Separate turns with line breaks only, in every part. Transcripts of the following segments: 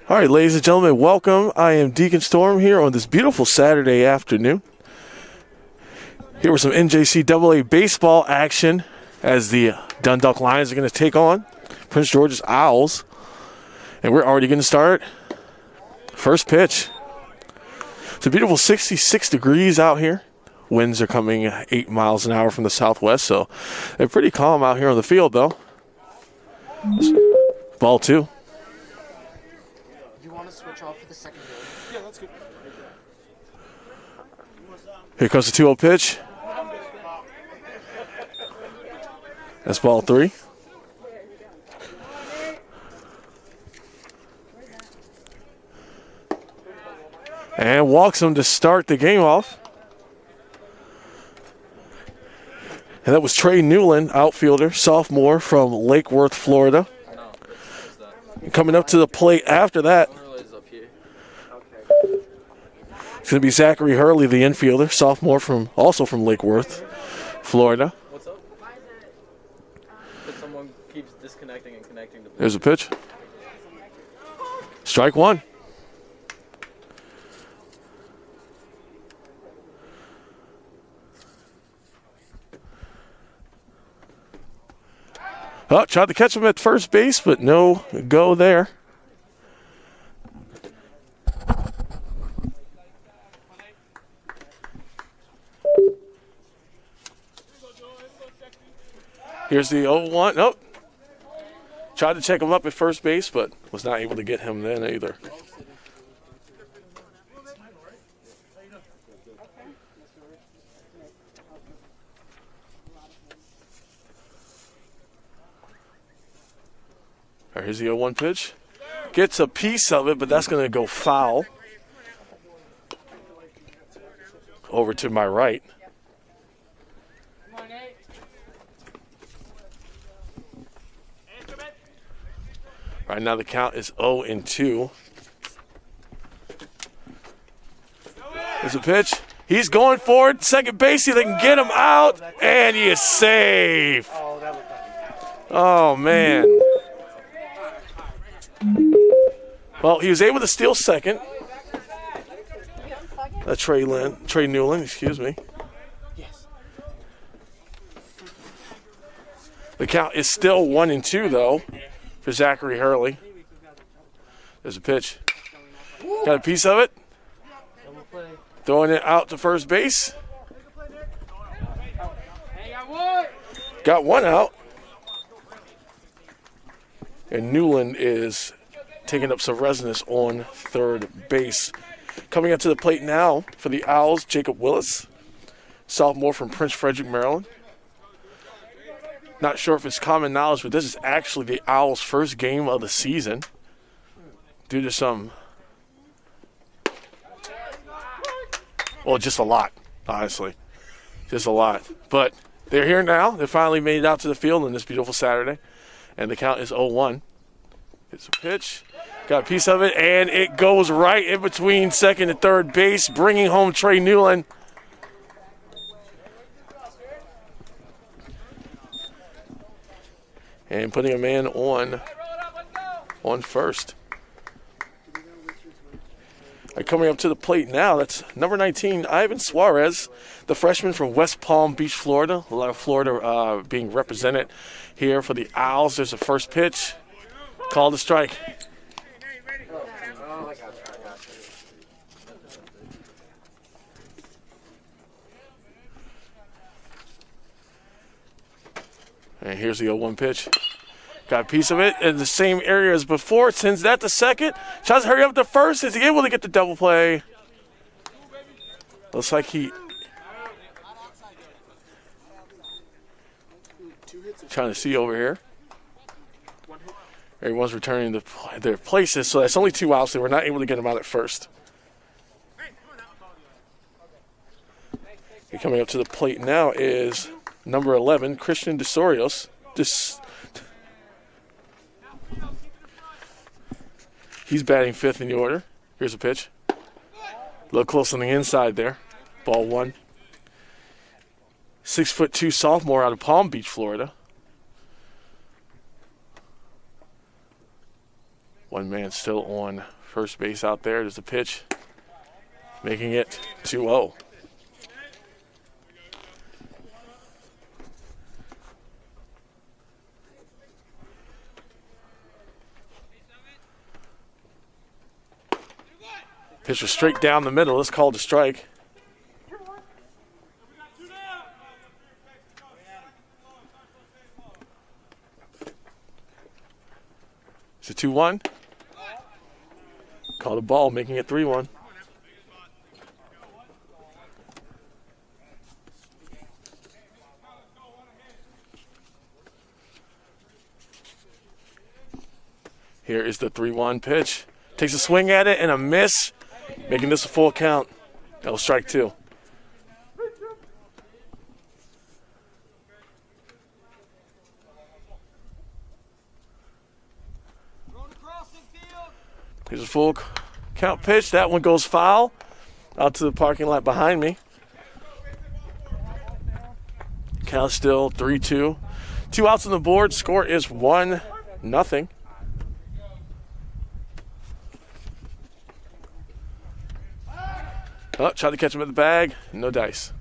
All right, ladies and gentlemen, welcome. I am Deacon Storm here on this beautiful Saturday afternoon. Here with some NJCAA baseball action as the Dundalk Lions are going to take on Prince George's Owls. And we're already going to start first pitch. It's a beautiful 66 degrees out here. Winds are coming 8 miles an hour from the southwest, so they're pretty calm out here on the field, though. Ball 2.
Switch off for the second game. Yeah, that's good.
Here comes the 2-0 pitch. That's ball 3. And walks him to start the game off. And that was Trey Newland, outfielder, sophomore from Lake Worth, Florida. Coming up to the plate after that, it's going to be Zachary Hurley, the infielder, sophomore also from Lake Worth, Florida.
What's up? But someone keeps disconnecting and connecting.
There's a pitch. Strike 1. Oh, tried to catch him at first base, but no go there. Here's the 0-1. Nope. Tried to check him up at first base, but was not able to get him then either. All right, here's the 0-1 pitch. Gets a piece of it, but that's going to go foul. Over to my right. All right, now the count is 0-2. There's a pitch. He's going forward. Second base, they can get him out, and he is safe. Oh, man. Well, he was able to steal second. Trey Newland, excuse me. The count is still 1-2, though, for Zachary Hurley. There's a pitch. Got a piece of it. Throwing it out to first base. Got one out. And Newland is taking up some residence on third base. Coming up to the plate now for the Owls, Jacob Willis, sophomore from Prince Frederick, Maryland. Not sure if it's common knowledge, but this is actually the Owls' first game of the season due to some, well, just a lot, honestly. Just a lot. But they're here now. They finally made it out to the field on this beautiful Saturday, and the count is 0-1. It's a pitch. Got a piece of it, and it goes right in between second and third base, bringing home Trey Newland. And putting a man on first. Coming up to the plate now, that's number 19, Ivan Suarez, the freshman from West Palm Beach, Florida. A lot of Florida being represented here for the Owls. There's a first pitch. Called a strike. And here's the 0-1 pitch. Got a piece of it in the same area as before. Sends that to second. Tries to hurry up to first. Is he able to get the double play? Looks like he... Trying to see over here. Everyone's returning to their places, so that's only 2 outs. They were not able to get him out at first. And coming up to the plate now is number 11, Christian DeSorios. He's batting fifth in the order. Here's a pitch. A little close on the inside there. Ball 1. 6'2" sophomore out of Palm Beach, Florida. One man still on first base out there. There's the pitch, making it 2-0. Pitch was straight down the middle. It's called a strike. It's a 2-1. Called a ball, making it 3-1. Here is the 3-1 pitch. Takes a swing at it and a miss, making this a full count. That was strike 2. Here's a full count pitch. That one goes foul out to the parking lot behind me. Count still 3-2. 2 outs on the board. Score is 1-0. Oh, tried to catch him at the bag. No dice.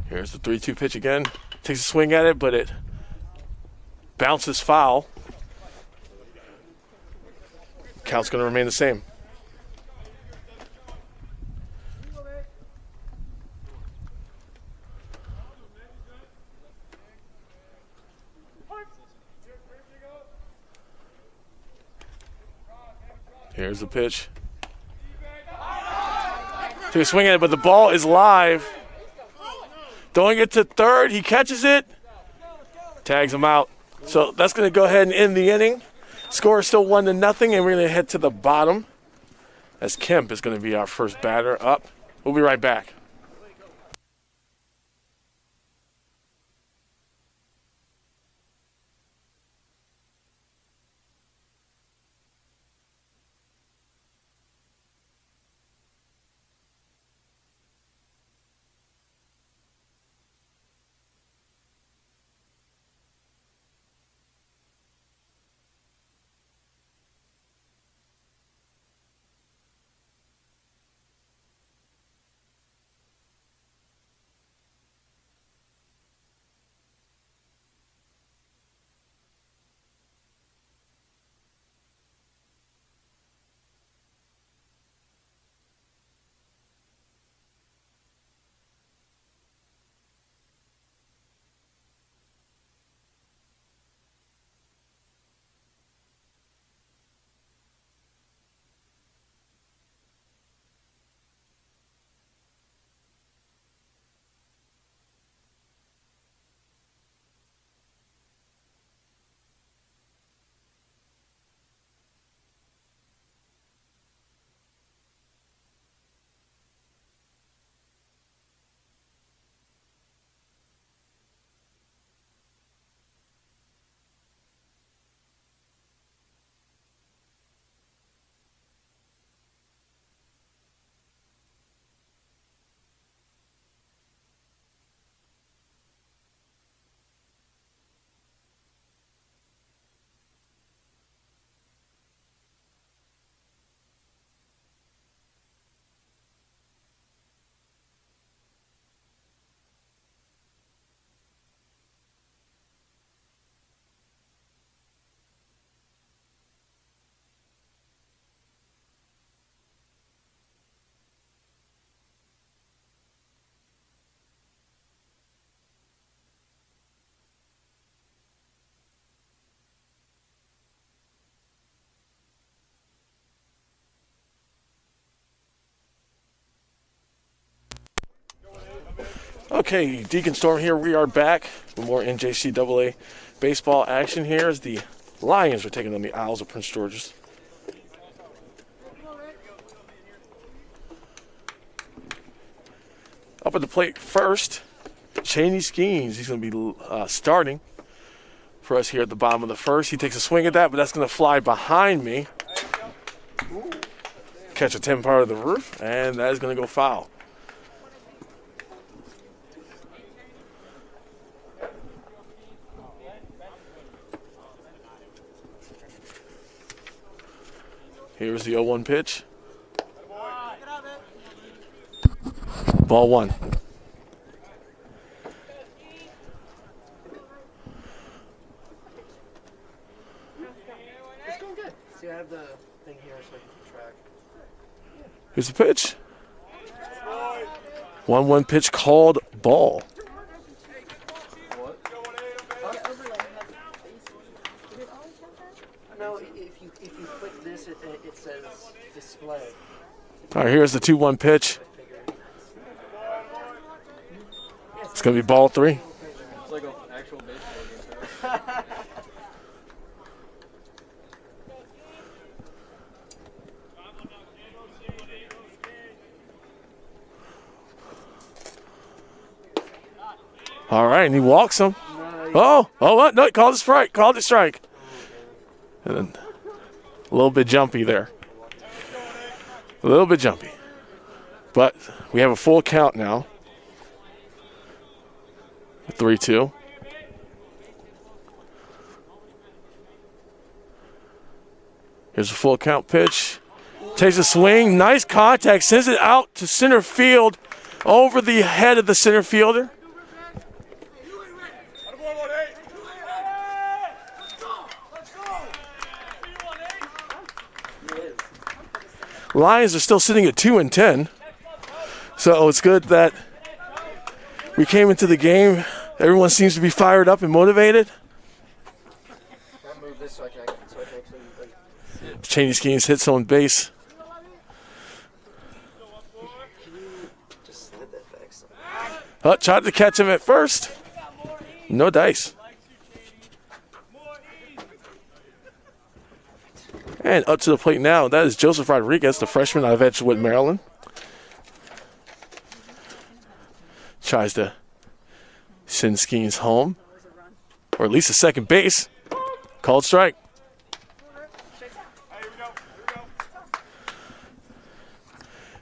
Here's the 3-2 pitch again. Takes a swing at it, but it bounces foul. Count's going to remain the same. Here's the pitch. Take a swing at it, but the ball is live. Throwing it to third, he catches it, tags him out. So that's going to go ahead and end the inning. Score is still 1-0, and we're going to head to the bottom as Kemp is going to be our first batter up. We'll be right back. Okay, Deacon Storm here. We are back with more NJCAA baseball action here as the Lions are taking on the Owls of Prince George's. Up at the plate first, Cheney Skeens. He's going to be starting for us here at the bottom of the first. He takes a swing at that, but that's going to fly behind me. Catch a 10 part of the roof, and that is going to go foul. Here's the 0-1 pitch. Ball 1.
It's going good. See, I have the thing here so I can keep track.
Here's the pitch. 1-1 pitch called ball.
No, if you click this, it says display.
All right, here's the 2-1 pitch. It's going to be ball 3.
It's like an actual baseball game.
All right, and he walks him. Oh, what? No, called a strike. Called a strike. And then a little bit jumpy there. A little bit jumpy. But we have a full count now. 3-2. Here's a full count pitch. Takes a swing. Nice contact. Sends it out to center field over the head of the center fielder. Lions are still sitting at 2-10. So it's good that we came into the game. Everyone seems to be fired up and motivated.
I'll move this so I can actually.
Cheney Skeens hits on base.
Can you just slide that back some?
Tried to catch him at first. No dice. And up to the plate now, that is Joseph Rodriguez, the freshman out of Edgewood, Maryland. Tries to send Skeens home, or at least a second base. Called strike.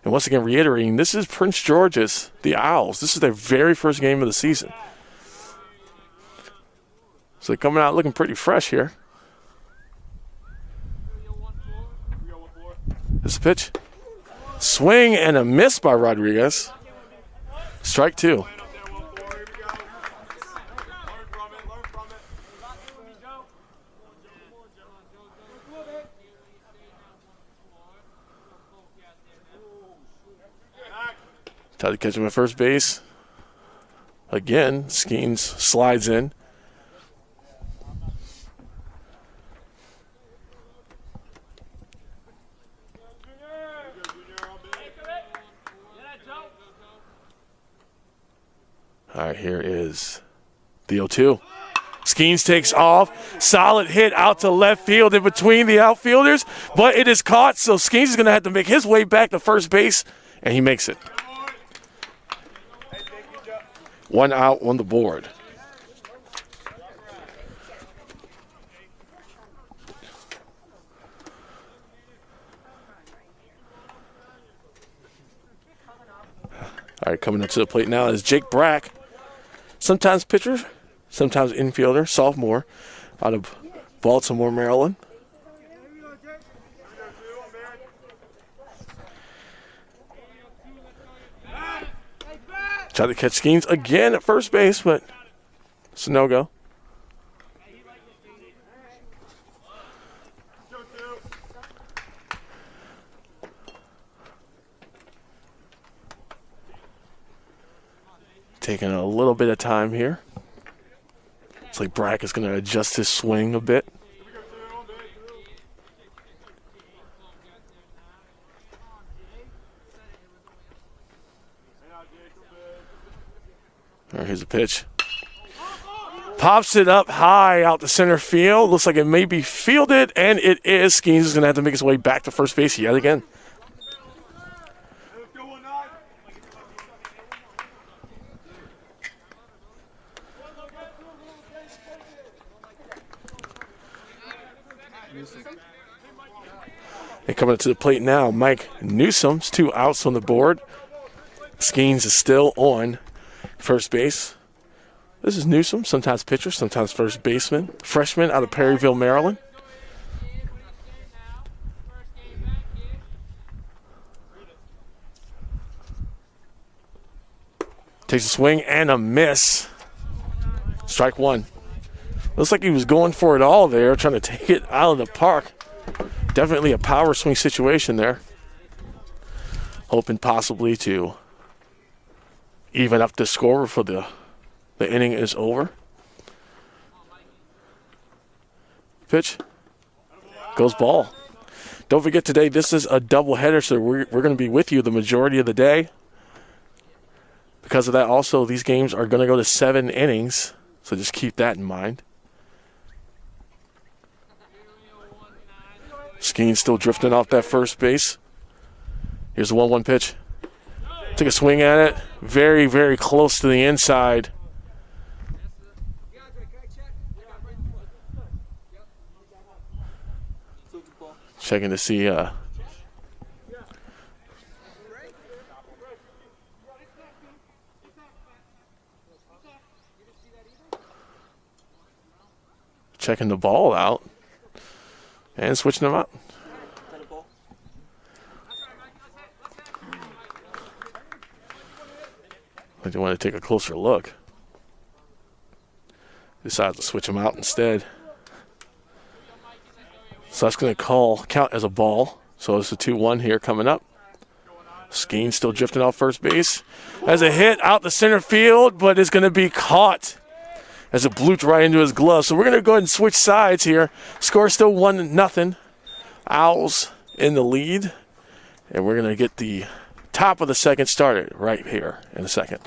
And once again, reiterating, this is Prince George's, the Owls. This is their very first game of the season. So they're coming out looking pretty fresh here. This pitch. Swing and a miss by Rodriguez. Strike 2. Tried to catch him at first base. Again, Skeens slides in. All right, here is the 0-2. Skeens takes off. Solid hit out to left field in between the outfielders, but it is caught, so Skeens is going to have to make his way back to first base, and he makes it. 1 out on the board. All right, coming up to the plate now is Jake Brack. Sometimes pitcher, sometimes infielder, sophomore, out of Baltimore, Maryland. Tried to catch Skeens again at first base, but it's a no-go. Taking a little bit of time here. It's like Brack is going to adjust his swing a bit. All right, here's a pitch. Pops it up high out to center field. Looks like it may be fielded, and it is. Skeens is going to have to make his way back to first base yet again. And coming up to the plate now, Mike Newsom's 2 outs on the board. Skeens is still on first base. This is Newsom, sometimes pitcher, sometimes first baseman. Freshman out of Perryville, Maryland. Takes a swing and a miss. Strike one. Looks like he was going for it all there, trying to take it out of the park. Definitely a power swing situation there. Hoping possibly to even up the score before the inning is over. Pitch. Goes ball. Don't forget today, this is a doubleheader, so we're going to be with you the majority of the day. Because of that, also, these games are going to go to 7 innings, so just keep that in mind. Skeen still drifting off that first base. Here's the 1-1 pitch. Took a swing at it. Very, very close to the inside. Checking to see checking the ball out and switching them out. I do want to take a closer look. Decided to switch them out instead. So that's going to count as a ball. So it's a 2-1 here coming up. Skeen still drifting off first base. Has a hit out the center field, but it's going to be caught as it blooped right into his glove. So we're going to go ahead and switch sides here. Score still 1-0. Owls in the lead. And we're going to get the top of the second started right here in a second.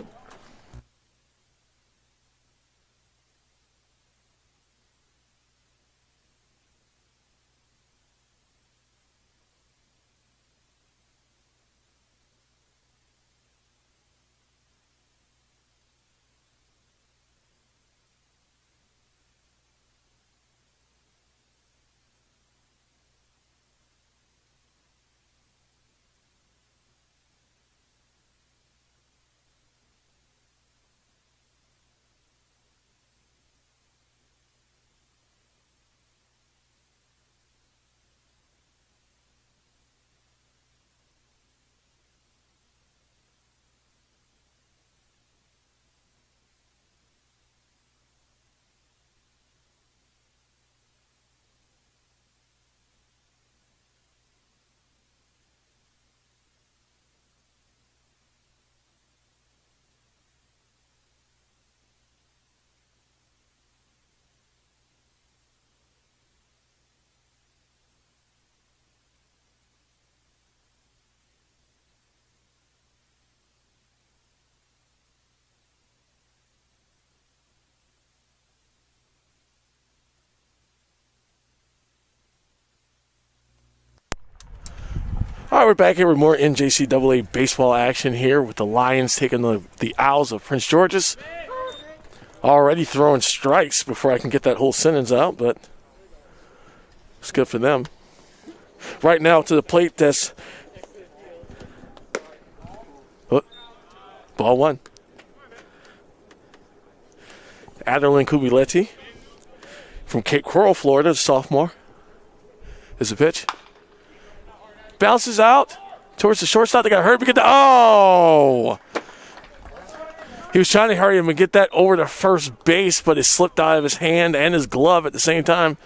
All right, we're back here with more NJCAA baseball action here with the Lions taking the Owls of Prince George's. Already throwing strikes before I can get that whole sentence out, but it's good for them. Right now to the plate, that's ball one. Adelin Kubiletti from Cape Coral, Florida, sophomore. Is a pitch. Bounces out towards the shortstop. They got hurt because he was trying to hurry him and get that over to first base, but it slipped out of his hand and his glove at the same time.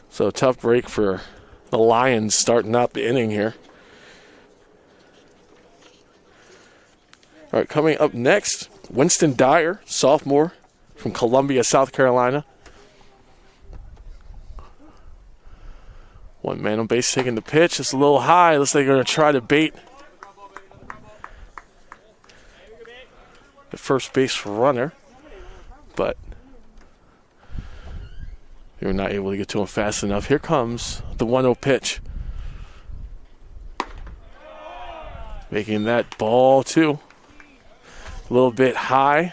So tough break for the Lions starting out the inning here. All right, coming up next, Winston Dyer, sophomore from Columbia, South Carolina. One man on base taking the pitch. It's a little high. Looks like they're going to try to bait the first base runner, but they were not able to get to him fast enough. Here comes the 1-0 pitch. Making that ball, too. A little bit high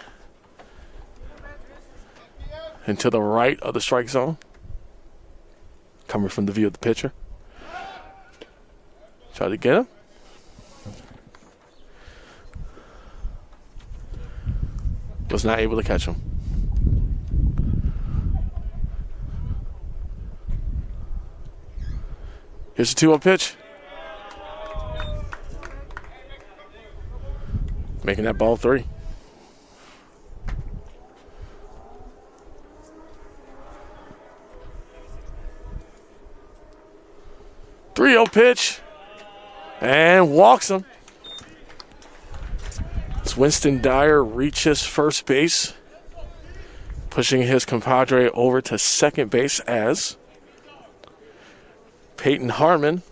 and to the right of the strike zone. Coming from the view of the pitcher. Try to get him. Was not able to catch him. Here's the 2-0 pitch. Making that ball 3. Three-0 pitch. And walks him. As Winston Dyer reaches first base, pushing his compadre over to second base as Peyton Harmon,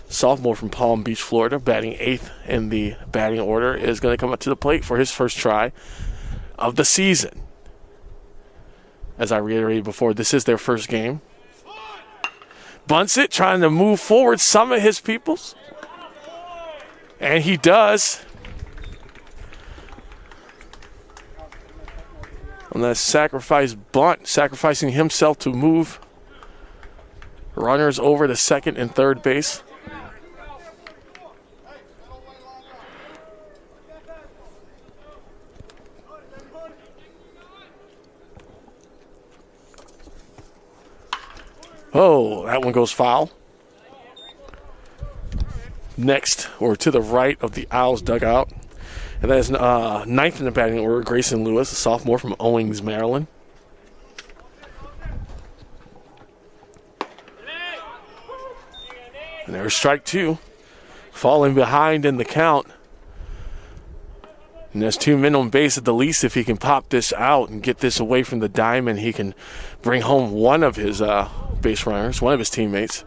sophomore from Palm Beach, Florida, batting 8th in the batting order, is going to come up to the plate for his first try of the season. As I reiterated before, this is their first game. Bunts it, trying to move forward some of his peoples. And he does. On that sacrifice bunt, sacrificing himself to move runners over to second and third base. Oh, that one goes foul. Next, or to the right of the Owls dugout. And that is ninth in the batting order, Grayson Lewis, a sophomore from Owings, Maryland. And there's strike 2. Falling behind in the count. And there's 2 men on base at the least. If he can pop this out and get this away from the diamond, he can bring home one of his base runners, one of his teammates.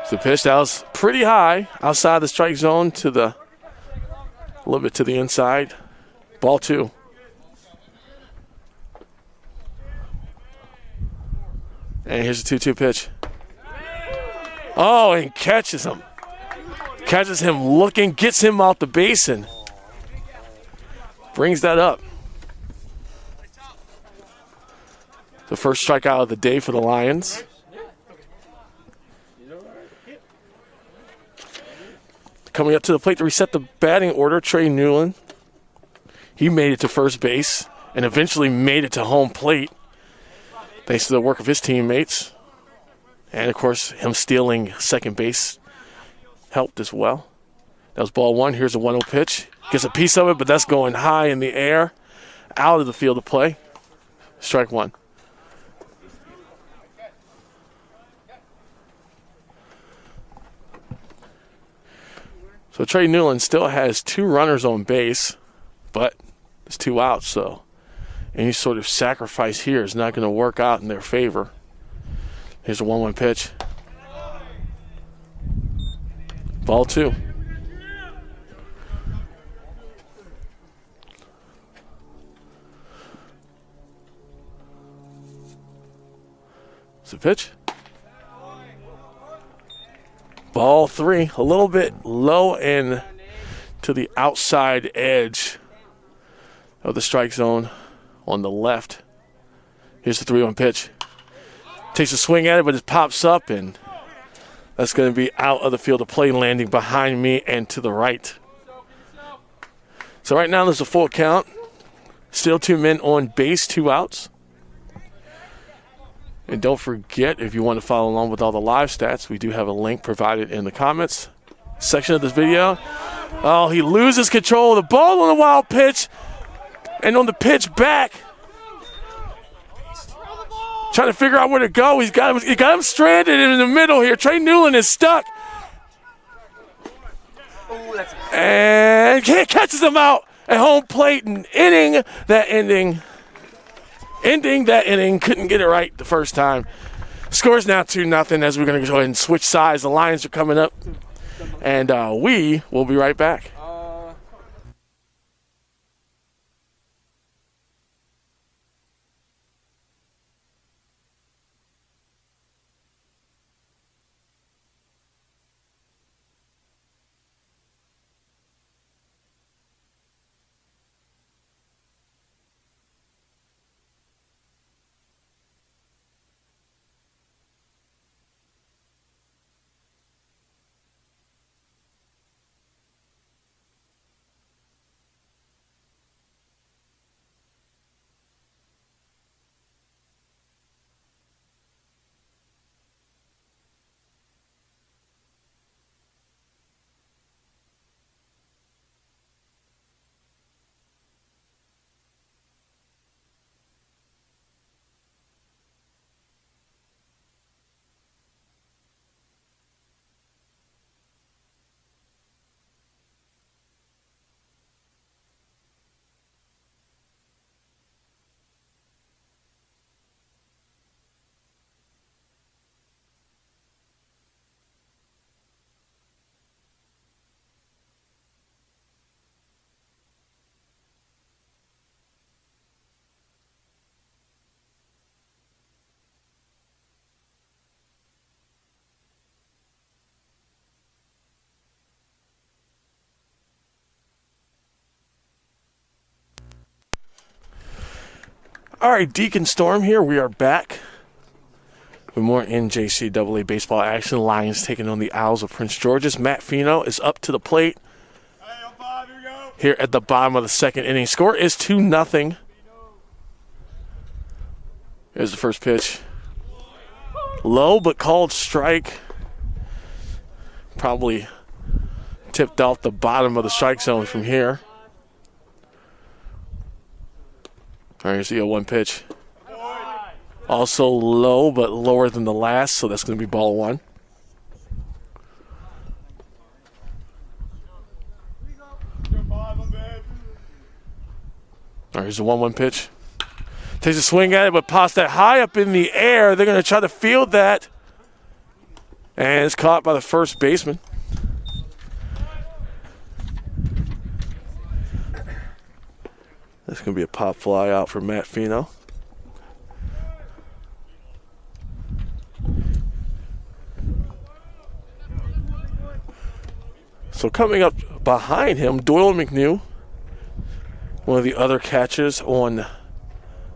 So the pitch that was pretty high outside the strike zone to a little bit to the inside. Ball 2. And here's the 2-2 pitch. Oh, and catches him. Catches him looking, gets him out the basin. Brings that up. The first strikeout of the day for the Lions. Coming up to the plate to reset the batting order, Trey Newland. He made it to first base and eventually made it to home plate, thanks to the work of his teammates. And, of course, him stealing second base helped as well. That was ball 1. Here's a 1-0 pitch. Gets a piece of it, but that's going high in the air, out of the field of play. Strike 1. So Trey Newland still has 2 runners on base, but it's 2 outs, so any sort of sacrifice here is not going to work out in their favor. Here's a 1-1 pitch. Ball 2. It's a pitch. Ball 3, a little bit low and to the outside edge of the strike zone on the left. Here's the 3-1 pitch. Takes a swing at it, but it pops up, and that's going to be out of the field of play, landing behind me and to the right. So right now there's a full count. Still 2 men on base, 2 outs. And don't forget, if you want to follow along with all the live stats, we do have a link provided in the comments section of this video. Oh, he loses control of the ball on the wild pitch. And on the pitch back, trying to figure out where to go. He got him stranded in the middle here. Trey Newland is stuck. And catches him out at home plate and ending that inning. Couldn't get it right the first time. Score's now 2-0 as we're going to go ahead and switch sides. The Lions are coming up, and we will be right back. All right, Deacon Storm here. We are back with more NJCAA baseball action. Lions taking on the Owls of Prince George's. Matt Fino is up to the plate here at the bottom of the second inning. Score is 2-0. Here's the first pitch. Low but called strike. Probably tipped off the bottom of the strike zone from here. All right, here's the 0-1 pitch. Also low, but lower than the last, so that's going to be ball one. All right, here's the 1-1 pitch. Takes a swing at it, but pops that high up in the air. They're going to try to field that. And it's caught by the first baseman. That's going to be a pop fly out for Matt Fino. So coming up behind him, Doyle McNew, one of the other catchers on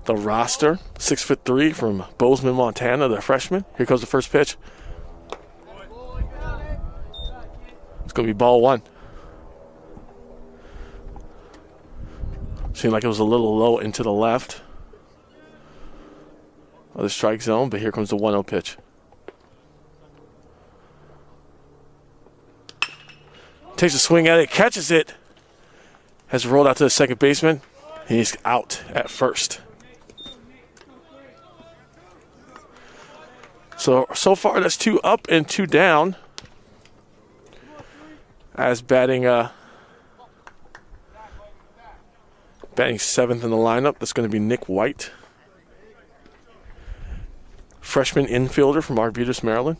the roster, 6'3" from Bozeman, Montana, the freshman. Here comes the first pitch. It's going to be ball one. Seemed like it was a little low into the left of the strike zone, but here comes the 1-0 pitch. Takes a swing at it, catches it, has rolled out to the second baseman. He's out at first. So far that's 2 up and 2 down. As batting seventh in the lineup, that's going to be Nick White. Freshman infielder from Arbutus, Maryland.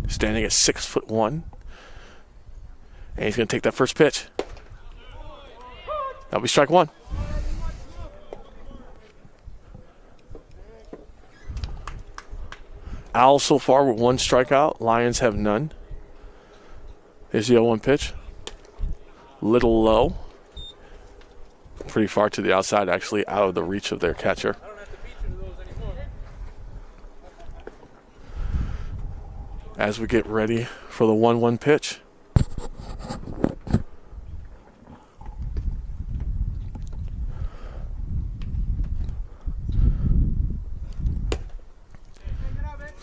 Standing at 6'1". And he's going to take that first pitch. That'll be strike one. Owls so far with 1 strikeout. Lions have none. Here's the 0-1 pitch. Little low. Pretty far to the outside, actually, out of the reach of their catcher. As we get ready for the 1-1 pitch.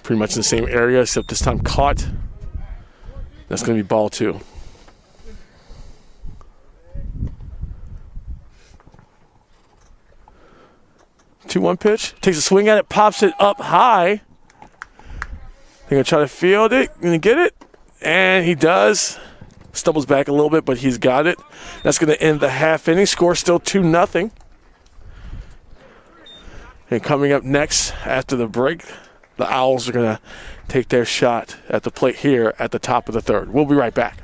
Pretty much in the same area, except this time caught. That's going to be ball 2. Two-one pitch. Takes a swing at it, pops it up high. They're going to try to field it. Going to get it. And he does. Stumbles back a little bit, but he's got it. That's going to end the half inning. Score still 2-0. And coming up next after the break, the Owls are going to take their shot at the plate here at the top of the third. We'll be right back.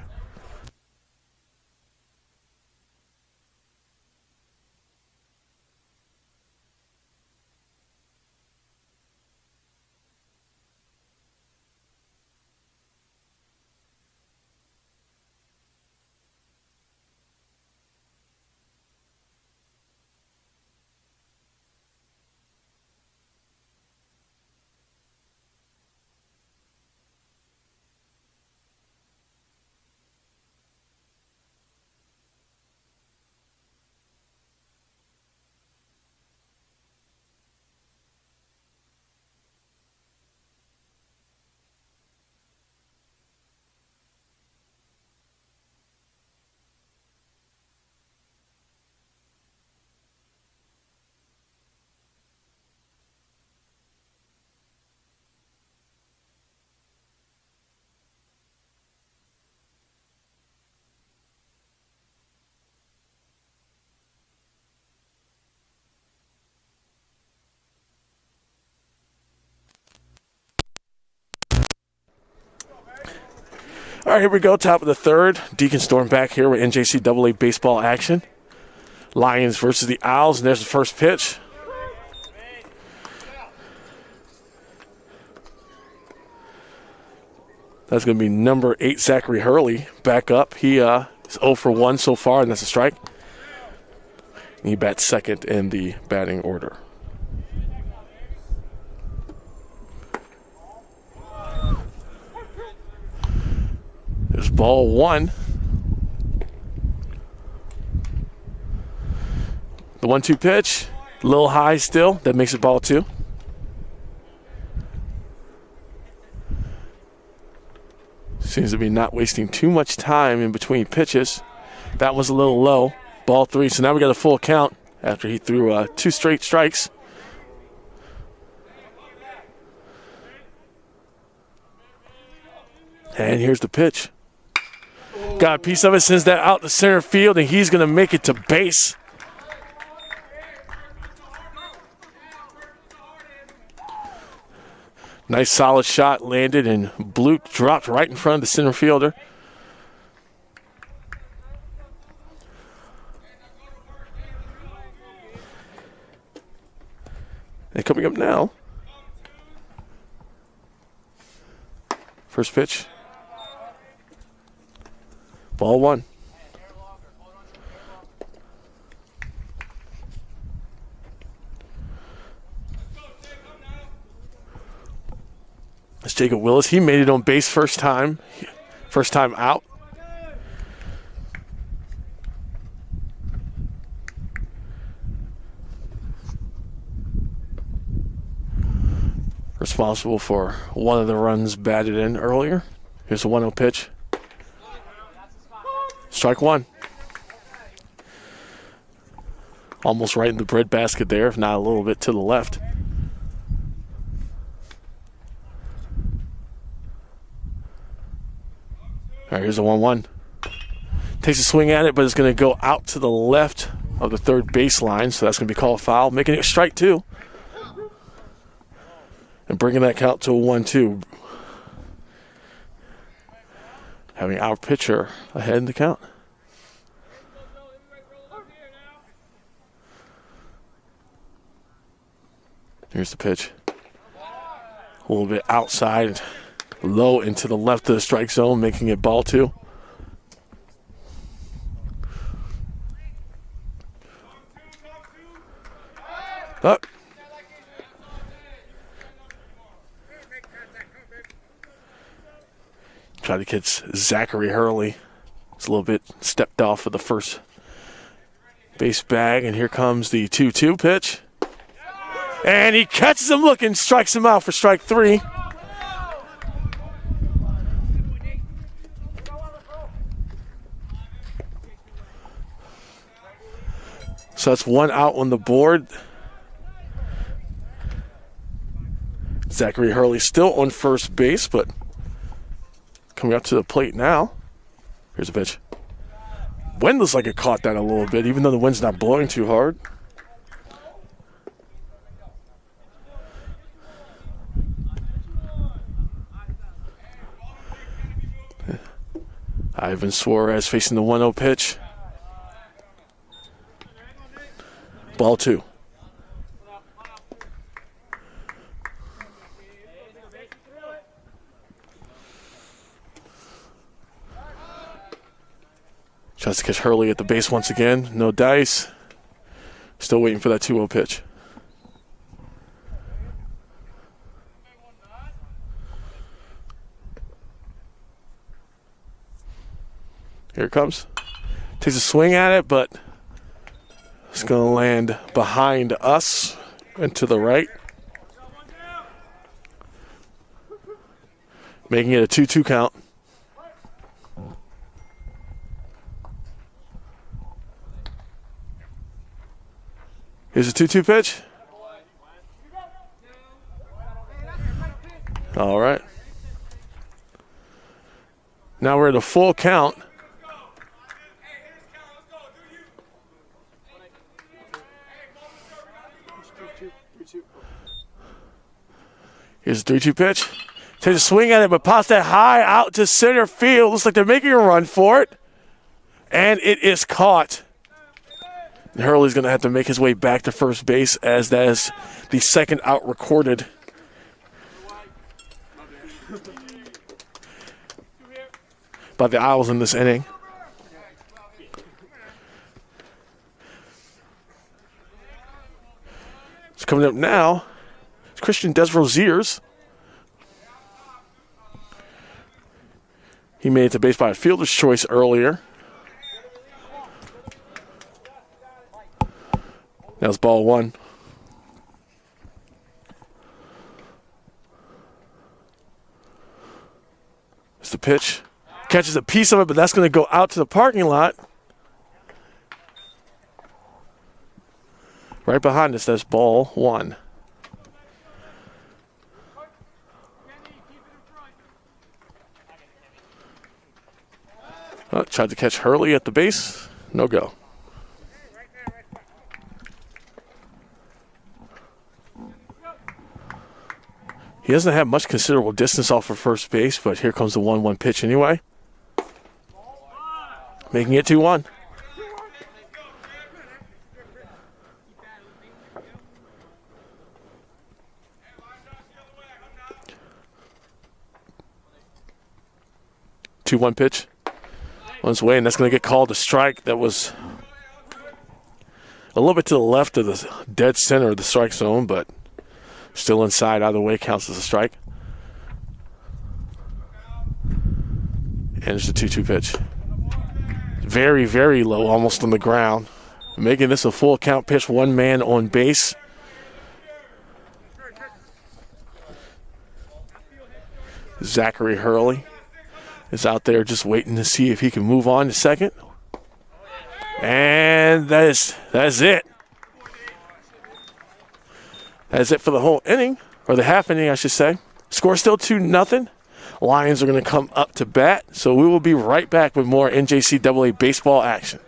All right, here we go. Top of the third. Deacon Storm back here with NJCAA baseball action. Lions versus the Owls, and there's the first pitch. That's going to be number 8, Zachary Hurley, back up. He is 0 for 1 so far, and that's a strike. And he bats second in the batting order. There's ball 1. The 1-2 pitch, a little high still. That makes it ball 2. Seems to be not wasting too much time in between pitches. That was a little low. Ball 3. So now we got a full count after he threw 2 straight strikes. And here's the pitch. Got a piece of it, sends that out to center field, and he's going to make it to base. Nice solid shot landed, and Blute dropped right in front of the center fielder. And coming up now, first pitch. Ball 1. That's Jacob Willis. He made it on base first time out. Responsible for one of the runs batted in earlier. Here's a 1-0 pitch. Strike 1. Almost right in the breadbasket there, if not a little bit to the left. All right, here's a 1-1. Takes a swing at it, but it's going to go out to the left of the third baseline, so that's going to be called a foul, making it strike 2. And bringing that count to a 1-2. Having our pitcher ahead in the count. Here's the pitch. A little bit outside, low into the left of the strike zone, making it ball 2. Up. Try to catch Zachary Hurley. It's a little bit stepped off of the first base bag, and here comes the 2-2 pitch. And he catches him looking, strikes him out for strike 3. So that's 1 out on the board. Zachary Hurley still on first base, but coming up to the plate now. Here's a pitch. Wind looks like it caught that a little bit, even though the wind's not blowing too hard. Ivan Suarez facing the 1-0 pitch. Ball 2. Tries to catch Hurley at the base once again. No dice. Still waiting for that 2-0 pitch. Here it comes. Takes a swing at it, but it's going to land behind us and to the right. Making it a 2-2 count. Here's a 2-2 pitch. All right. Now we're at a full count. Here's a 3-2 pitch. Takes a swing at it, but pops that high out to center field. Looks like they're making a run for it. And it is caught. And Hurley's going to have to make his way back to first base, as that is the second out recorded. By the Owls in this inning. It's coming up now. It's Christian Desrosiers. He made it to base by a fielder's choice earlier. Now it's ball 1. It's the pitch. Catches a piece of it, but that's going to go out to the parking lot. Right behind us, that's ball 1. Oh, tried to catch Hurley at the base. No go. He doesn't have much considerable distance off of first base, but here comes the 1-1 pitch anyway. Making it 2-1. Two-one pitch on its way, and that's going to get called a strike. That was a little bit to the left of the dead center of the strike zone, but still inside. Either way counts as a strike. And it's a 2-2 pitch. Very, very low, almost on the ground. Making this a full count pitch, 1 man on base. Zachary Hurley is out there just waiting to see if he can move on to second. And that is it. That's it for the whole inning, or the half inning, I should say. Score still 2-0. Lions are going to come up to bat, so we will be right back with more NJCAA baseball action.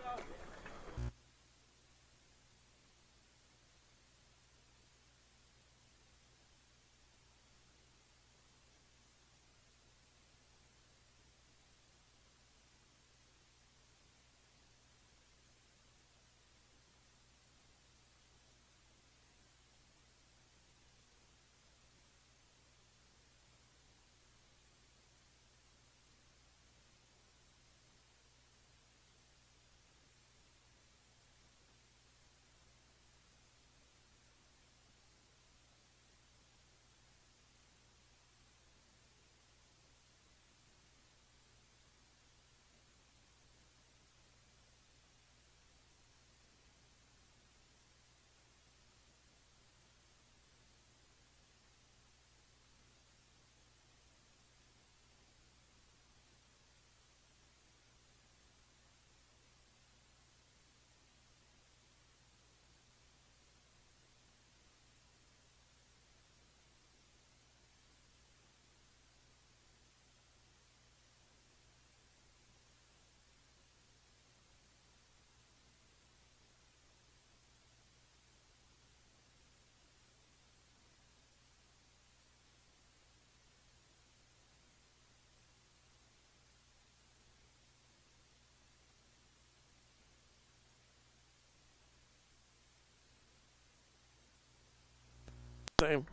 Same.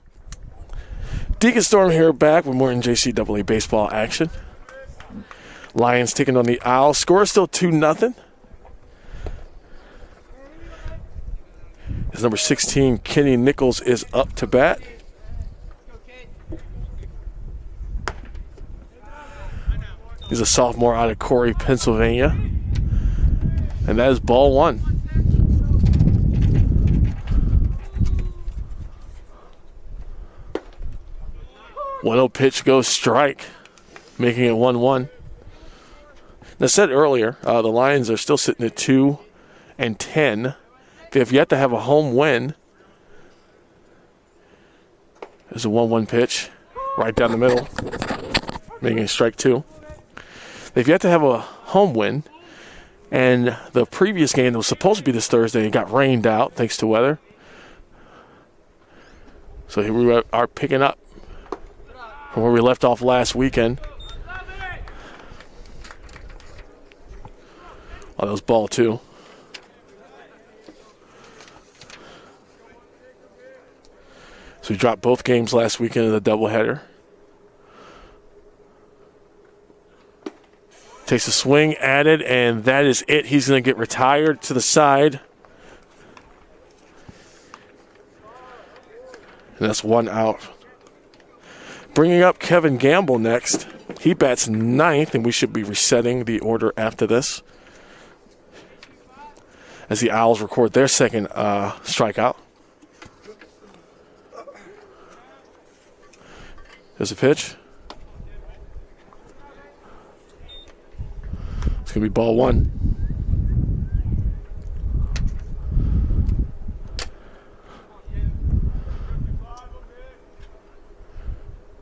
Deacon Storm here, back with more NJCAA baseball action. Lions taking on the Owls. Score is still 2-0. As number 16, Kenny Nichols, is up to bat. He's a sophomore out of Corey, Pennsylvania. And that is ball 1. 1-0 pitch goes strike, making it 1-1. As I said earlier, the Lions are still sitting at 2-10. They have yet to have a home win. There's a 1-1 pitch right down the middle, making it strike 2. They've yet to have a home win, and the previous game that was supposed to be this Thursday got rained out thanks to weather. So here we are picking up from where we left off last weekend. Oh, that was ball 2. So we dropped both games last weekend in the doubleheader. Takes a swing at it, and that is it. He's going to get retired to the side. And that's 1 out. Bringing up Kevin Gamble next. He bats ninth, and we should be resetting the order after this as the Owls record their second strikeout. There's a pitch. It's going to be ball one.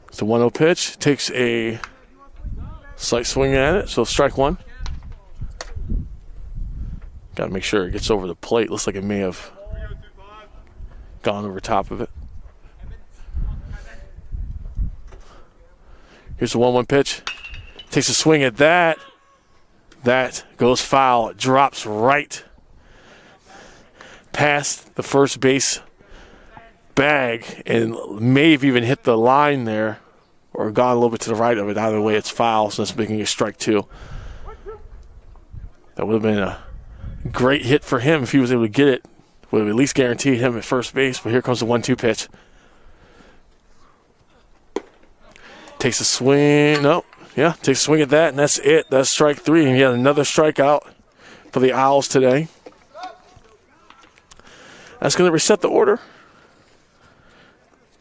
It's a 1-0 pitch. Takes a slight swing at it, so strike one. Got to make sure it gets over the plate. Looks like it may have gone over top of it. Here's the 1-1 pitch. Takes a swing at that. That goes foul. It drops right past the first base bag and may have even hit the line there or gone a little bit to the right of it. Either way, it's foul, so that's making a strike two. That would have been a great hit for him if he was able to get it. Would have at least guaranteed him at first base, but here comes the 1-2 pitch. Takes a swing. Takes a swing at that, and that's it. That's strike three, and he had another strikeout for the Owls today. That's going to reset the order.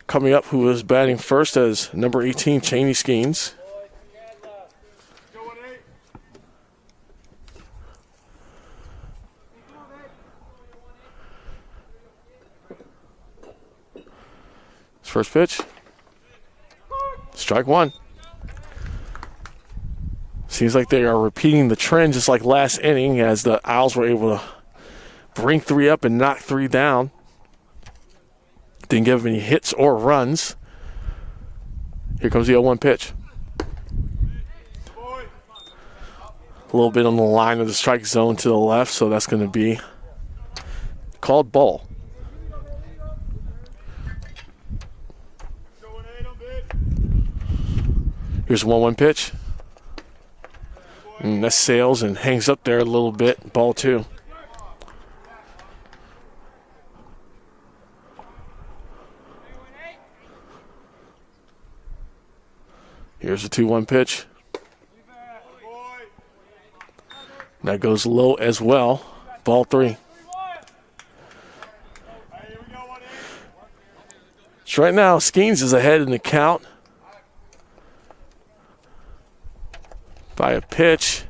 Coming up, who is batting first as number 18, Cheney Skeens. His first pitch. Strike one. Seems like they are repeating the trend just like last inning as the Owls were able to bring three up and knock three down. Didn't give any hits or runs. Here comes the 0-1 pitch. A little bit on the line of the strike zone to the left, so that's going to be called ball. Here's a 1-1 pitch. And that sails and hangs up there a little bit. Ball two. Here's a 2-1 pitch. That goes low as well. Ball three. So right now, Skeens is ahead in the count by a pitch.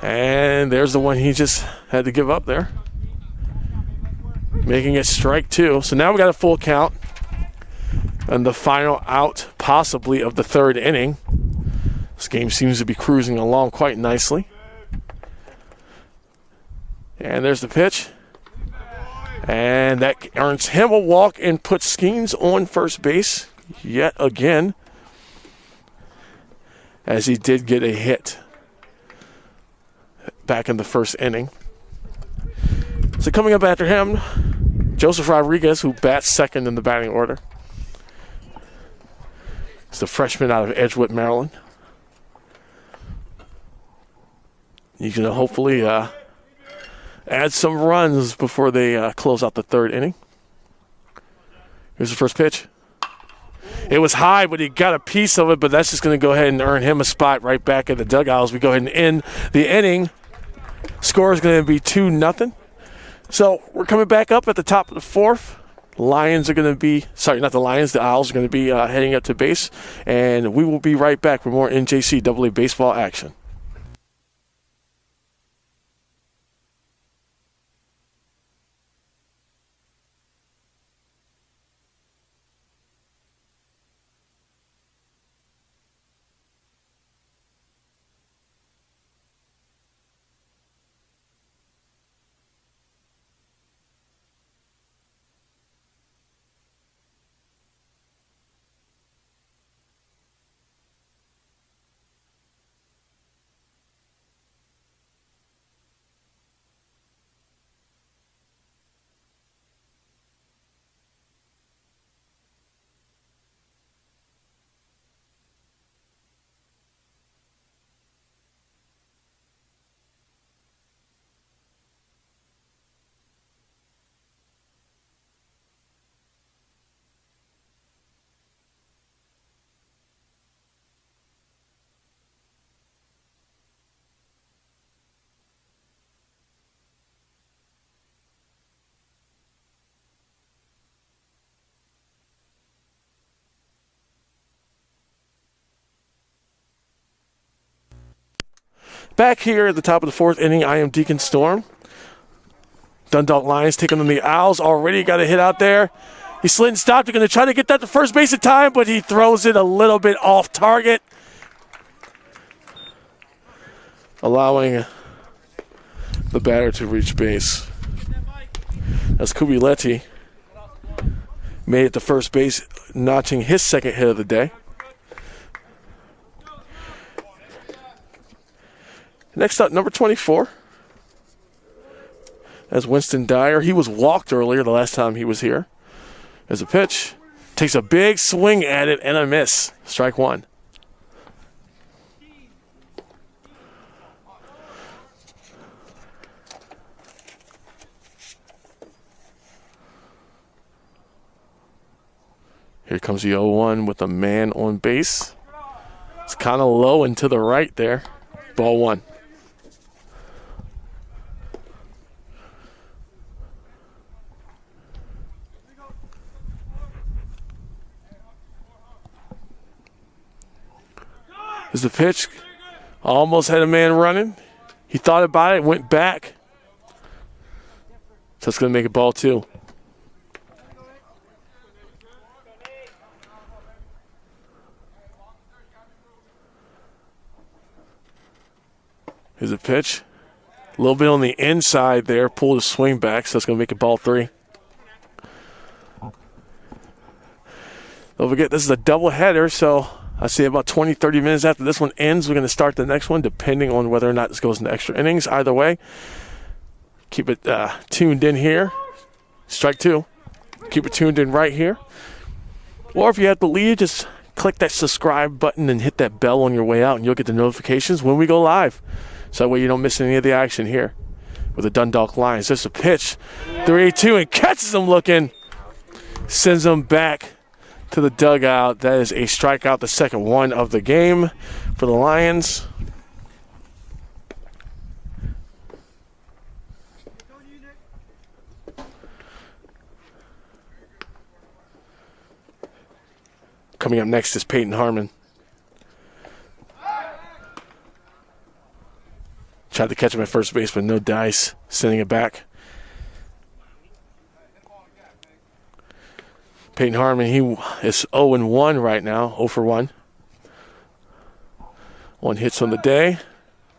And there's the one he just had to give up there. Making it strike two. So now we got a full count. And the final out, possibly, of the third inning. This game seems to be cruising along quite nicely. And there's the pitch. And that earns him a walk and puts Skeens on first base yet again, as he did get a hit back in the first inning. So coming up after him, Joseph Rodriguez, who bats second in the batting order. He's the freshman out of Edgewood, Maryland. He's going to hopefully add some runs before they close out the third inning. Here's the first pitch. It was high, but he got a piece of it, but that's just going to go ahead and earn him a spot right back at the dugout as we go ahead and end the inning. Score is going to be 2-0. So we're coming back up at the top of the fourth. Lions are going to be, not the Lions, the Owls are going to be heading up to base. And we will be right back for more NJCAA baseball action. Back here at the top of the 4th inning, I am Deacon Storm. Dundalk Lions taking on the Owls. Already got a hit out there. He slid and stopped. He's going to try to get that to first base in time, but he throws it a little bit off target, allowing the batter to reach base. As Kubiletti made it to first base, notching his second hit of the day. Next up, number 24. As Winston Dyer. He was walked earlier the last time he was here. As a pitch. Takes a big swing at it and a miss. Strike one. Here comes the 0-1 with a man on base. It's kind of low and to the right there. Ball one. Is the pitch. Almost had a man running. He thought about it, went back. So it's going to make it ball two. Here's a pitch. A little bit on the inside there. Pulled the swing back, so it's going to make it ball three. Don't forget, this is a doubleheader, so I say about 20, 30 minutes after this one ends, we're going to start the next one, depending on whether or not this goes into extra innings. Either way, keep it tuned in here. Strike two. Keep it tuned in right here. Or if you have the lead, just click that subscribe button and hit that bell on your way out, and you'll get the notifications when we go live. So that way you don't miss any of the action here with the Dundalk Lions. There's a pitch. 3-2 and catches him looking. Sends him back to the dugout. That is a strikeout, the second one of the game for the Lions. Coming up next is Peyton Harmon. Tried to catch him at first base, but no dice. Sending it back. Peyton Harmon, he is 0-1 right now, 0 for 1. One hits on the day.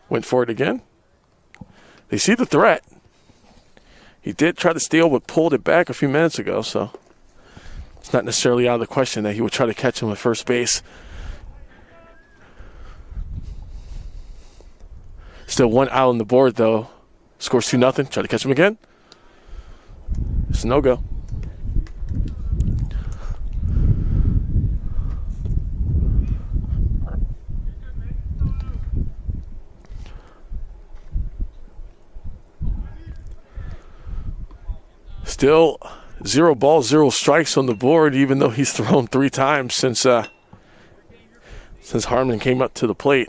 Went for it again. They see the threat. He did try to steal, but pulled it back a few minutes ago, so it's not necessarily out of the question that he would try to catch him at first base. Still one out on the board, though. Scores 2-0. Try to catch him again. It's a no-go. Still 0 balls, 0 strikes on the board, even though he's thrown 3 times since Harmon came up to the plate.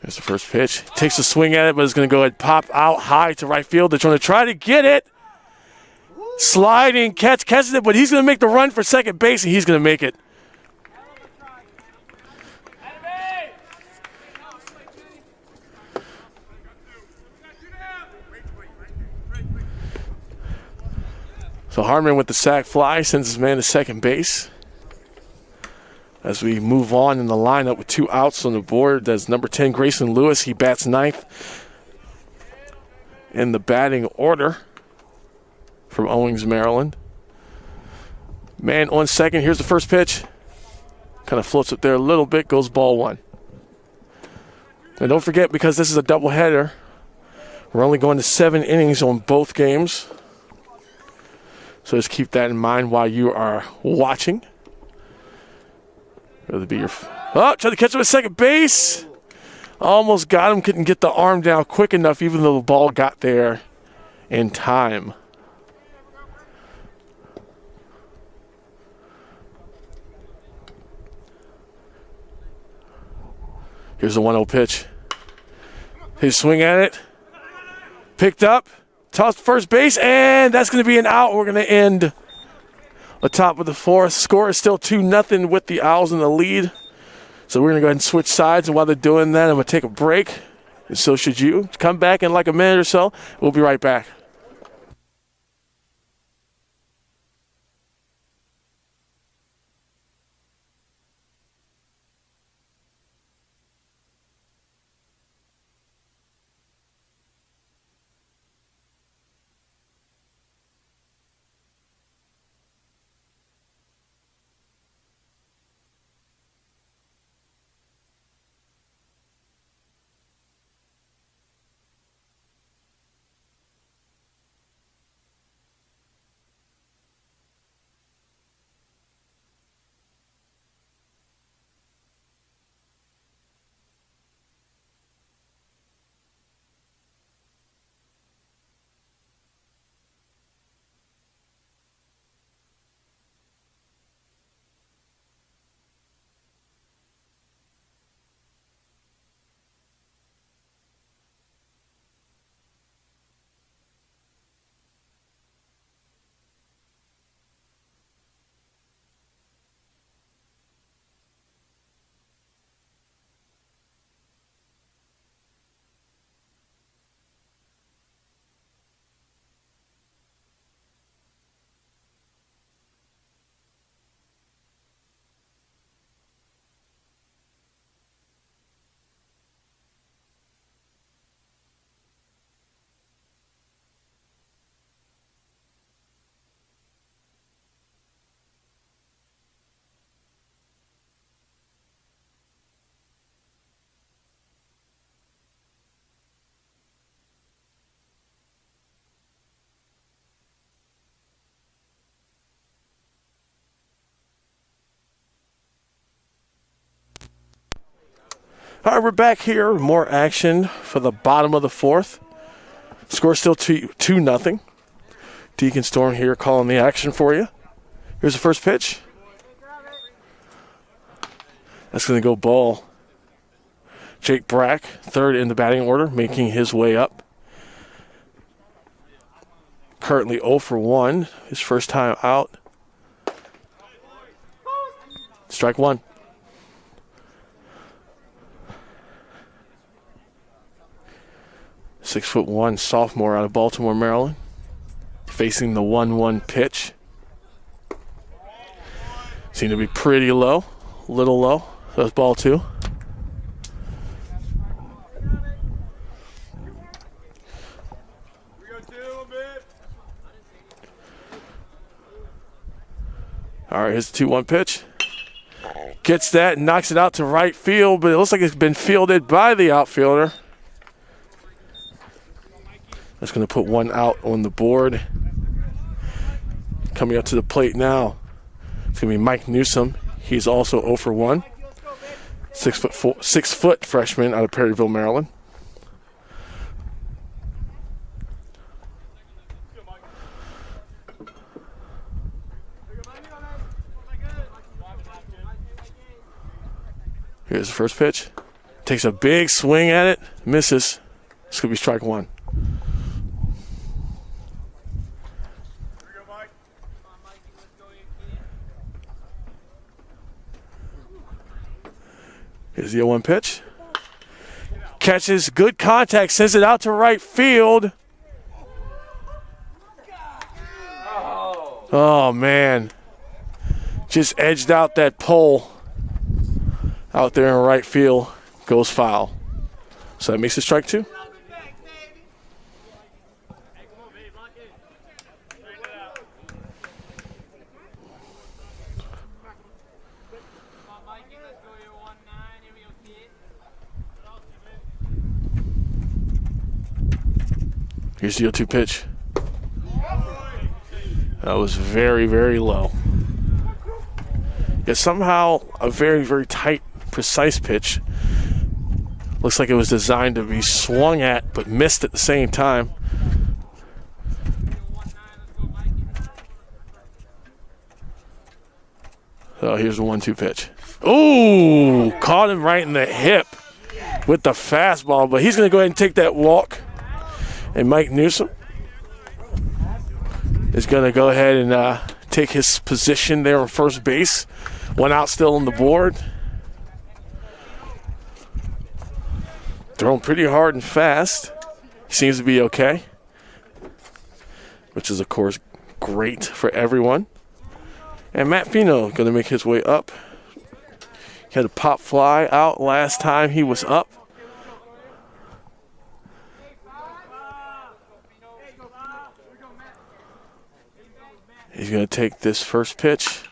There's the first pitch. Takes a swing at it, but it's going to go ahead and pop out high to right field. They're trying to try to get it. Sliding catch, catches it, but he's going to make the run for second base, and he's going to make it. So Harmon with the sac fly sends his man to second base. As we move on in the lineup with 2 outs on the board, there's number 10, Grayson Lewis. He bats 9th in the batting order from Owings, Maryland. Man on second. Here's the first pitch. Kind of floats up there a little bit, goes ball 1. And don't forget, because this is a doubleheader, we're only going to 7 innings on both games. So just keep that in mind while you are watching. Rather be your. Oh, tried to catch him at second base. Almost got him. Couldn't get the arm down quick enough, even though the ball got there in time. Here's the 1-0 pitch. His swing at it. Picked up. Toss to first base, and that's going to be an out. We're going to end the top of the fourth. Score is still 2-0 with the Owls in the lead. So we're going to go ahead and switch sides, and while they're doing that, I'm going to take a break. And so should you. Come back in like a minute or so. We'll be right back. All right, we're back here. More action for the bottom of the fourth. Score still 2-0. Deacon Storm here calling the action for you. Here's the first pitch. That's going to go ball. Jake Brack, third in the batting order, making his way up. Currently 0 for 1, his first time out. Strike one. .6'1" sophomore out of Baltimore, Maryland. Facing the 1-1 pitch. Seemed to be pretty low, a little low. So that's ball two. All right, here's the 2-1 pitch. Gets that and knocks it out to right field, but it looks like it's been fielded by the outfielder. That's going to put one out on the board. Coming up to the plate now, it's going to be Mike Newsom. He's also 0 for 1. 6 foot freshman out of Perryville, Maryland. Here's the first pitch. Takes a big swing at it. Misses. This could be strike one. Here's the 0-1 pitch. Catches, good contact, sends it out to right field. Oh, man. Just edged out that pole out there in right field. Goes foul. So that makes it strike two. Here's the 0-2 pitch. That was very, very low. Yet somehow a very, very tight, precise pitch. Looks like it was designed to be swung at, but missed at the same time. So here's the 1-2 pitch. Ooh, caught him right in the hip with the fastball, but he's going to go ahead and take that walk. And Mike Newsom is going to go ahead and take his position there on first base. 1 out still on the board. Throwing pretty hard and fast. He seems to be okay, which is, of course, great for everyone. And Matt Fino going to make his way up. He had a pop fly out last time he was up. He's going to take this first pitch.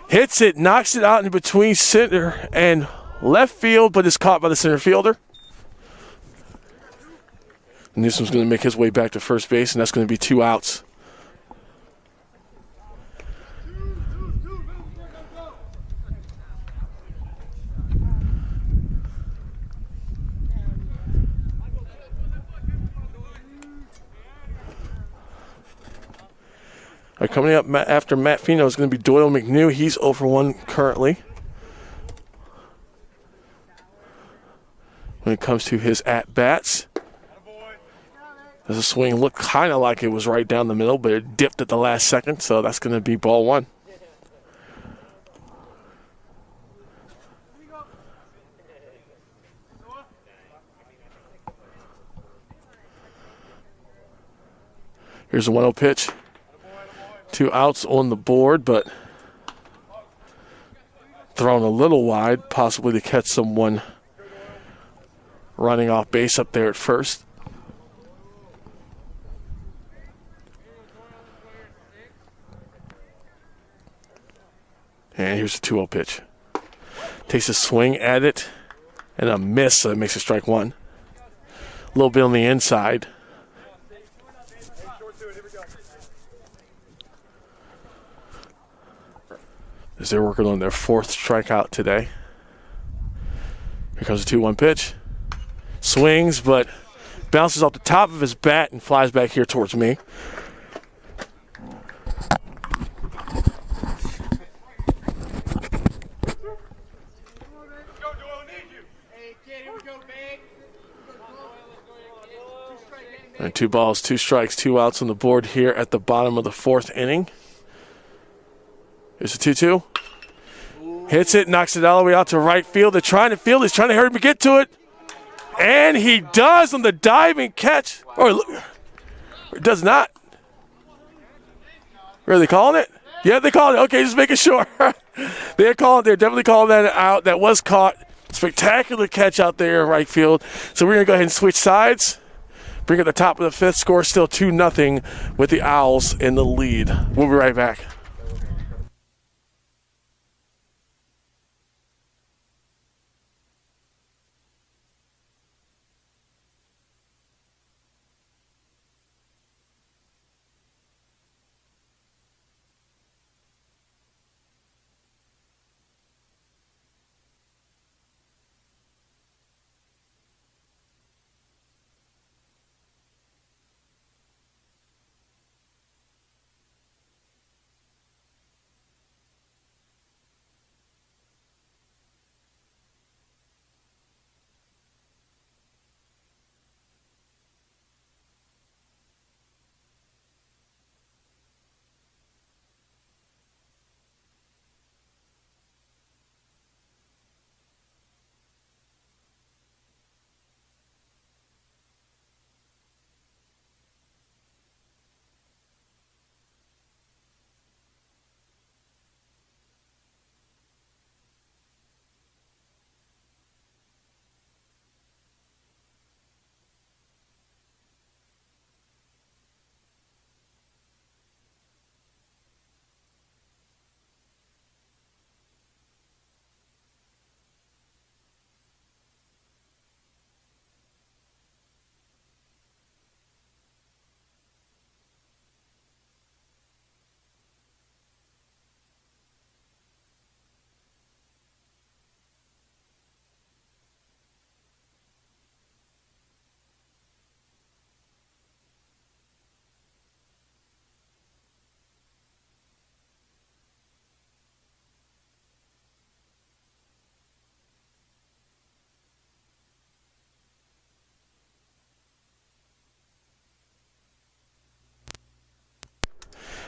Hits it, knocks it out in between center and left field, but is caught by the center fielder. Newsom's going to make his way back to first base, and that's going to be 2 outs. Coming up after Matt Fino is going to be Doyle McNew. He's 0 for 1 currently. When it comes to his at-bats. Does the swing look kind of like it was right down the middle, but it dipped at the last second, so that's going to be ball 1. Here's a 1-0 pitch. 2 outs on the board, but thrown a little wide, possibly to catch someone running off base up there at first. And here's a 2-0 pitch. Takes a swing at it and a miss, so it makes it strike 1. A little bit on the inside. As they're working on their 4th strikeout today. Here comes a 2-1 pitch. Swings, but bounces off the top of his bat and flies back here towards me. And 2 balls, 2 strikes, 2 outs on the board here at the bottom of the 4th inning. Here's a 2-2. Hits it, knocks it all the way out to right field. They're trying to field. He's trying to hurry him to get to it. And he does on the diving catch. Or does not. Are they calling it? Yeah, they called it. Okay, just making sure. They're definitely calling that out. That was caught. Spectacular catch out there in right field. So we're going to go ahead and switch sides. Bring it to the top of the 5th. Score still 2-0 with the Owls in the lead. We'll be right back.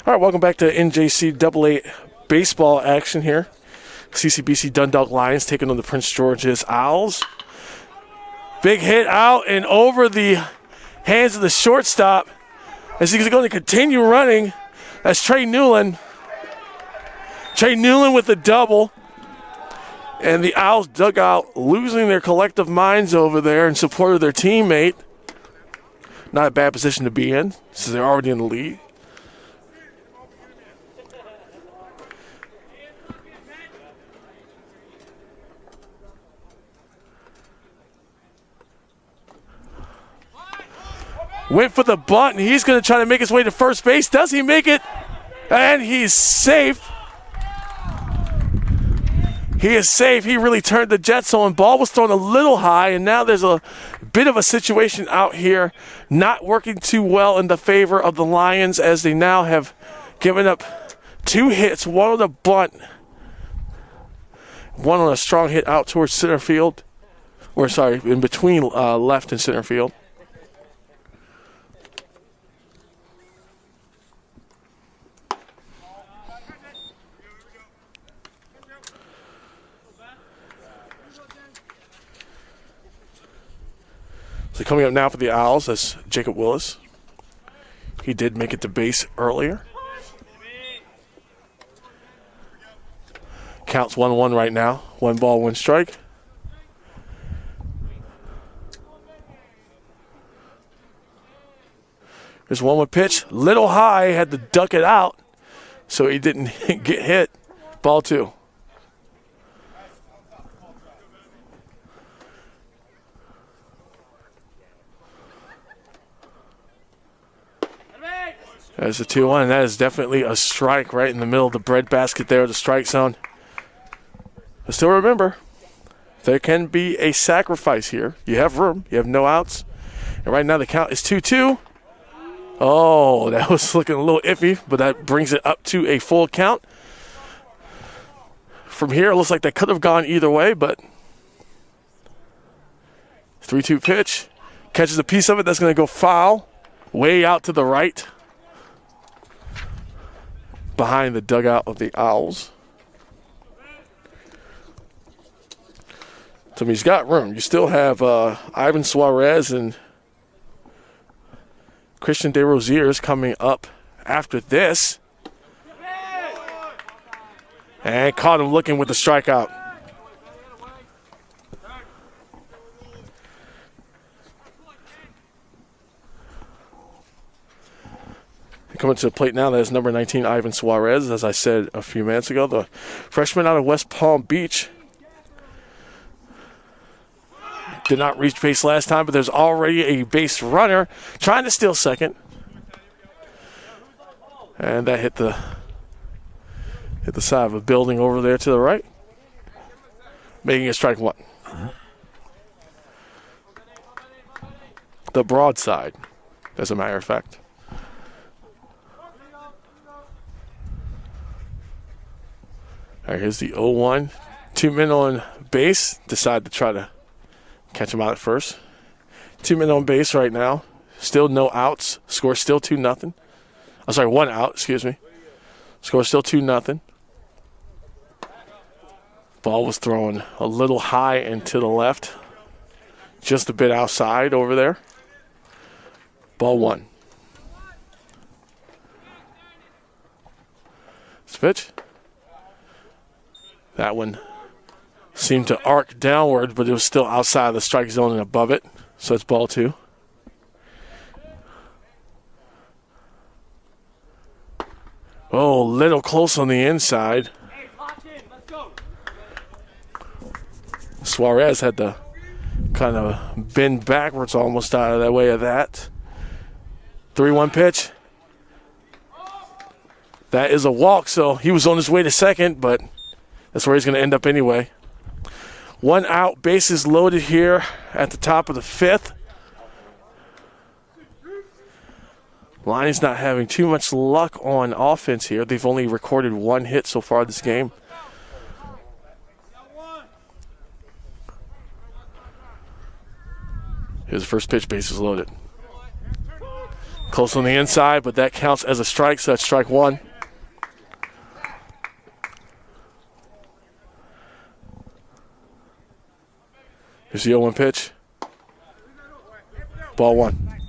All right, welcome back to NJCAA baseball action here. CCBC Dundalk Lions taking on the Prince George's Owls. Big hit out and over the hands of the shortstop as he's going to continue running. That's Trey Newland. Trey Newland with the double. And the Owls dugout losing their collective minds over there in support of their teammate. Not a bad position to be in since they're already in the lead. Went for the bunt, and he's going to try to make his way to first base. Does he make it? And he's safe. He is safe. He really turned the Jets on. Ball was thrown a little high, and now there's a bit of a situation out here not working too well in the favor of the Lions as they now have given up 2 hits, one on a bunt, one on a strong hit out towards center field. Or, sorry, in between left and center field. So coming up now for the Owls is Jacob Willis. He did make it to base earlier. Counts 1-1 right now. 1 ball, 1 strike. There's 1-1 pitch. Little high, had to duck it out so he didn't get hit. Ball 2. There's a 2-1, and that is definitely a strike right in the middle of the breadbasket there, the strike zone. But still remember, there can be a sacrifice here. You have room. You have no outs. And right now the count is 2-2. Oh, that was looking a little iffy, but that brings it up to a full count. From here, it looks like that could have gone either way, but 3-2 pitch. Catches a piece of it. That's going to go foul. Way out to the right. Behind the dugout of the Owls. So he's got room. You still have Ivan Suarez and Christian De Rosiers coming up after this. And caught him looking with the strikeout. Coming to the plate now, that is number 19, Ivan Suarez, as I said a few minutes ago, the freshman out of West Palm Beach. Did not reach base last time, but there's already a base runner trying to steal second. And that hit the side of a building over there to the right, making it strike 1. The broadside, as a matter of fact. All right, here's the 0-1. 2 men on base. Decide to try to catch him out at first. 2 men on base right now. Still no outs. Score still 2-0. I'm sorry, 1 out, excuse me. Score still 2-0. Ball was thrown a little high and to the left. Just a bit outside over there. Ball 1. This pitch. That one seemed to arc downward, but it was still outside of the strike zone and above it. So it's ball 2. Oh, a little close on the inside. Suarez had to kind of bend backwards almost out of the way of that. 3-1 pitch. That is a walk, so he was on his way to second, but that's where he's going to end up anyway. 1 out, bases loaded here at the top of the 5th. Lions not having too much luck on offense here. They've only recorded 1 hit so far this game. Here's the first pitch, bases loaded. Close on the inside, but that counts as a strike, so that's strike one. Here's the 0-1 pitch. Ball one.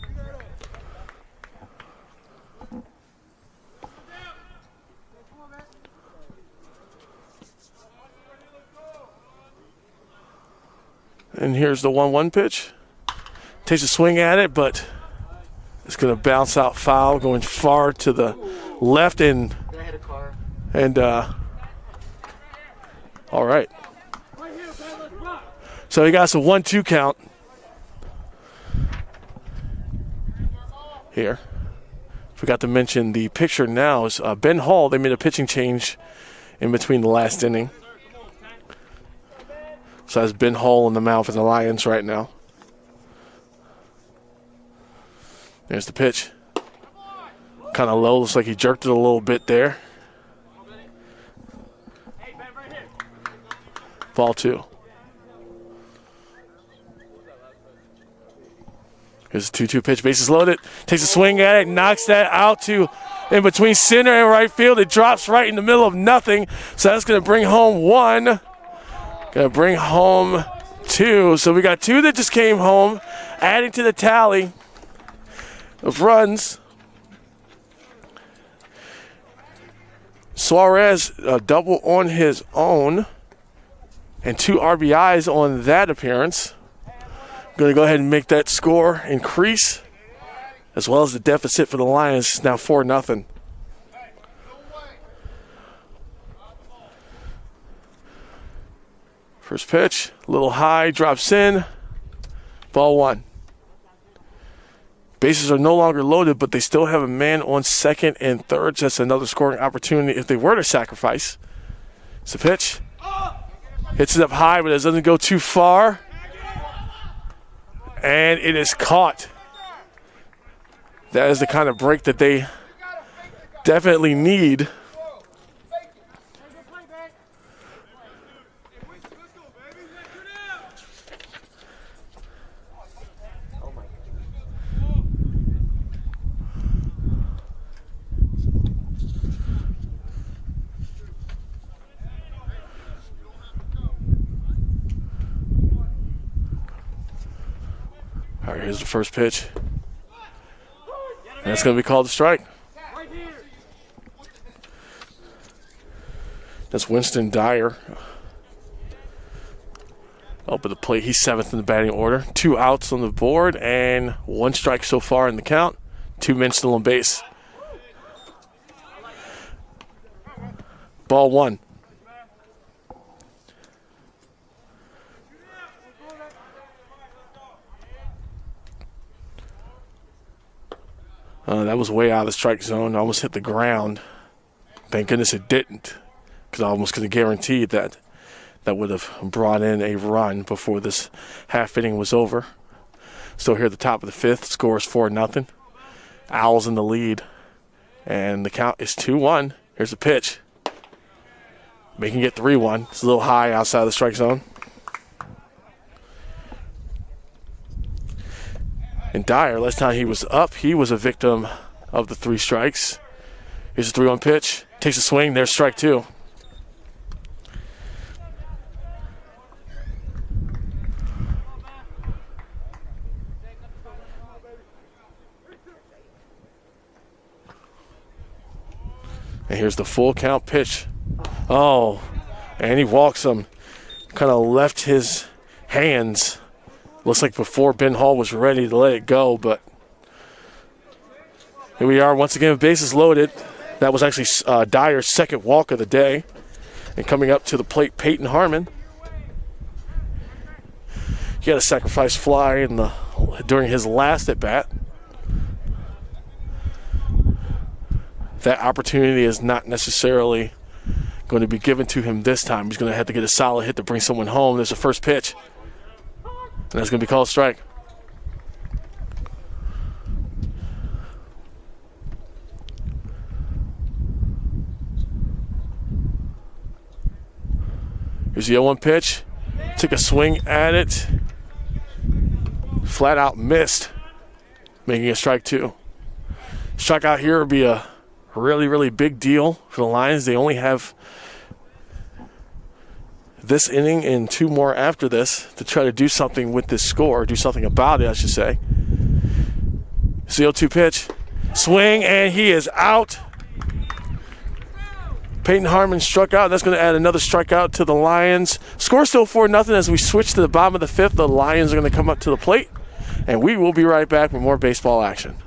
And here's the 1-1 pitch. Takes a swing at it, but it's going to bounce out foul, going far to the left and all right. So he got us a 1-2 count here. Forgot to mention the picture now is Ben Hall. They made a pitching change in between the last inning. So that's Ben Hall in the mound for the Lions right now. There's the pitch. Kind of low. Looks like he jerked it a little bit there. Ball two. Here's a 2-2 pitch. Bases loaded. Takes a swing at it. Knocks that out to in between center and right field. It drops right in the middle of nothing. So that's going to bring home one. Going to bring home two. So we got two that just came home, adding to the tally of runs. Suarez double on his own and 2 RBIs on that appearance. Going to go ahead and make that score increase, as well as the deficit for the Lions, now 4-0. First pitch, a little high, drops in, ball one. Bases are no longer loaded, but they still have a man on second and third. So that's another scoring opportunity if they were to sacrifice. It's a pitch. Hits it up high, but it doesn't go too far. And it is caught. That is the kind of break that they definitely need. All right, here's the first pitch. And it's going to be called a strike. That's Winston Dyer. Up at the plate. He's 7th in the batting order. 2 outs on the board and 1 strike so far in the count. 2 men still on base. Ball one. That was way out of the strike zone. Almost hit the ground. Thank goodness it didn't, because I almost could have guaranteed that would have brought in a run before this half inning was over. Still here at the top of the 5th. Score is 4-0. Owls in the lead. And the count is 2-1. Here's the pitch. Making it 3-1. It's a little high outside of the strike zone. And Dyer, last time he was up, he was a victim of the 3 strikes. Here's a 3-1 pitch. Takes a swing. There's strike 2. And here's the full count pitch. Oh, and he walks him. Kind of left his hands. Looks like before Ben Hall was ready to let it go, but here we are once again with bases loaded. That was actually Dyer's second walk of the day. And coming up to the plate, Peyton Harmon. He had a sacrifice fly during his last at bat. That opportunity is not necessarily going to be given to him this time. He's going to have to get a solid hit to bring someone home. There's the first pitch. And that's going to be called a strike. Here's the 0-1 pitch. Took a swing at it. Flat out missed. Making a strike 2. Strikeout here would be a really, really big deal for the Lions. They only have this inning and 2 more after this to try to do something with this score, do something about it, I should say. It's the 0-2 pitch. Swing, and he is out. Peyton Harmon struck out. That's going to add another strikeout to the Lions. Score still 4-0 as we switch to the bottom of the 5th. The Lions are going to come up to the plate, and we will be right back with more baseball action.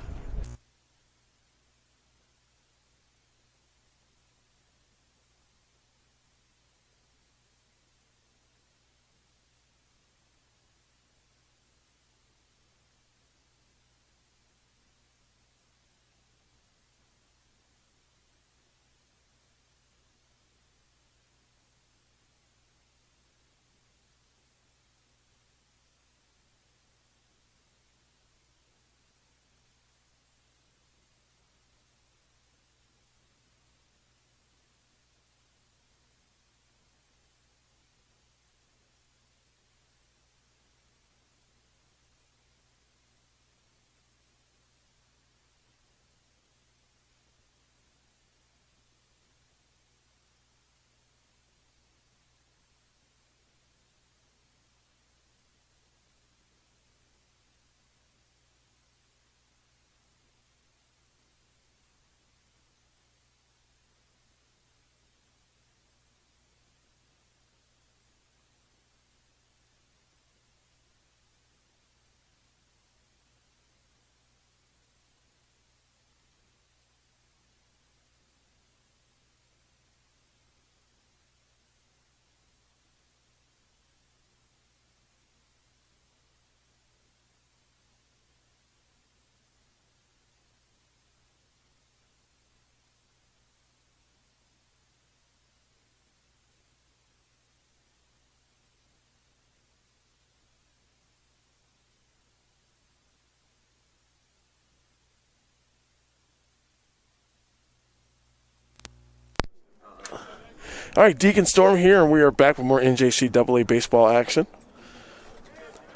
All right, Deacon Storm here, and we are back with more NJCAA baseball action.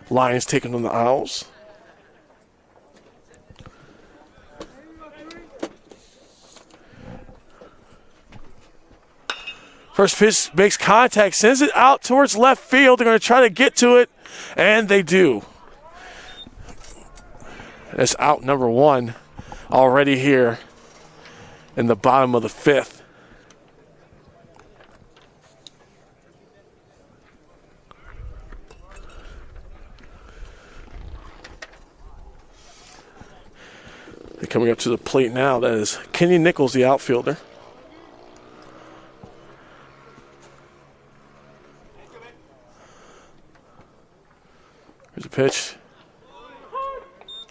Lions taking on the Owls. First pitch makes contact, sends it out towards left field. They're going to try to get to it, and they do. That's out number 1 already here in the bottom of the 5th. Coming up to the plate now, that is Kenny Nichols, the outfielder. Here's a pitch.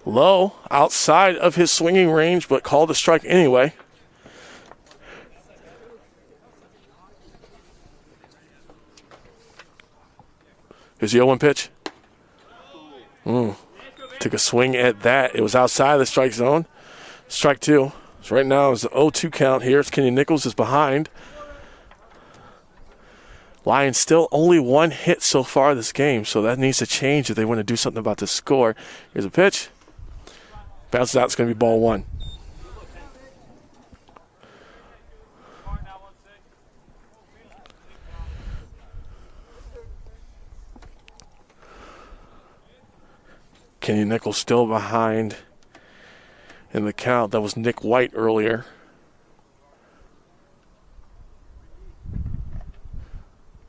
Low, outside of his swinging range, but called a strike anyway. Here's the 0-1 pitch. Took a swing at that. It was outside the strike zone. Strike 2. So right now it's the 0-2 count here. It's Kenny Nichols is behind. Lions still only 1 hit so far this game, so that needs to change if they want to do something about the score. Here's a pitch. Bounces out. It's going to be ball 1. Kenny Nichols still behind in the count. That was Nick White earlier.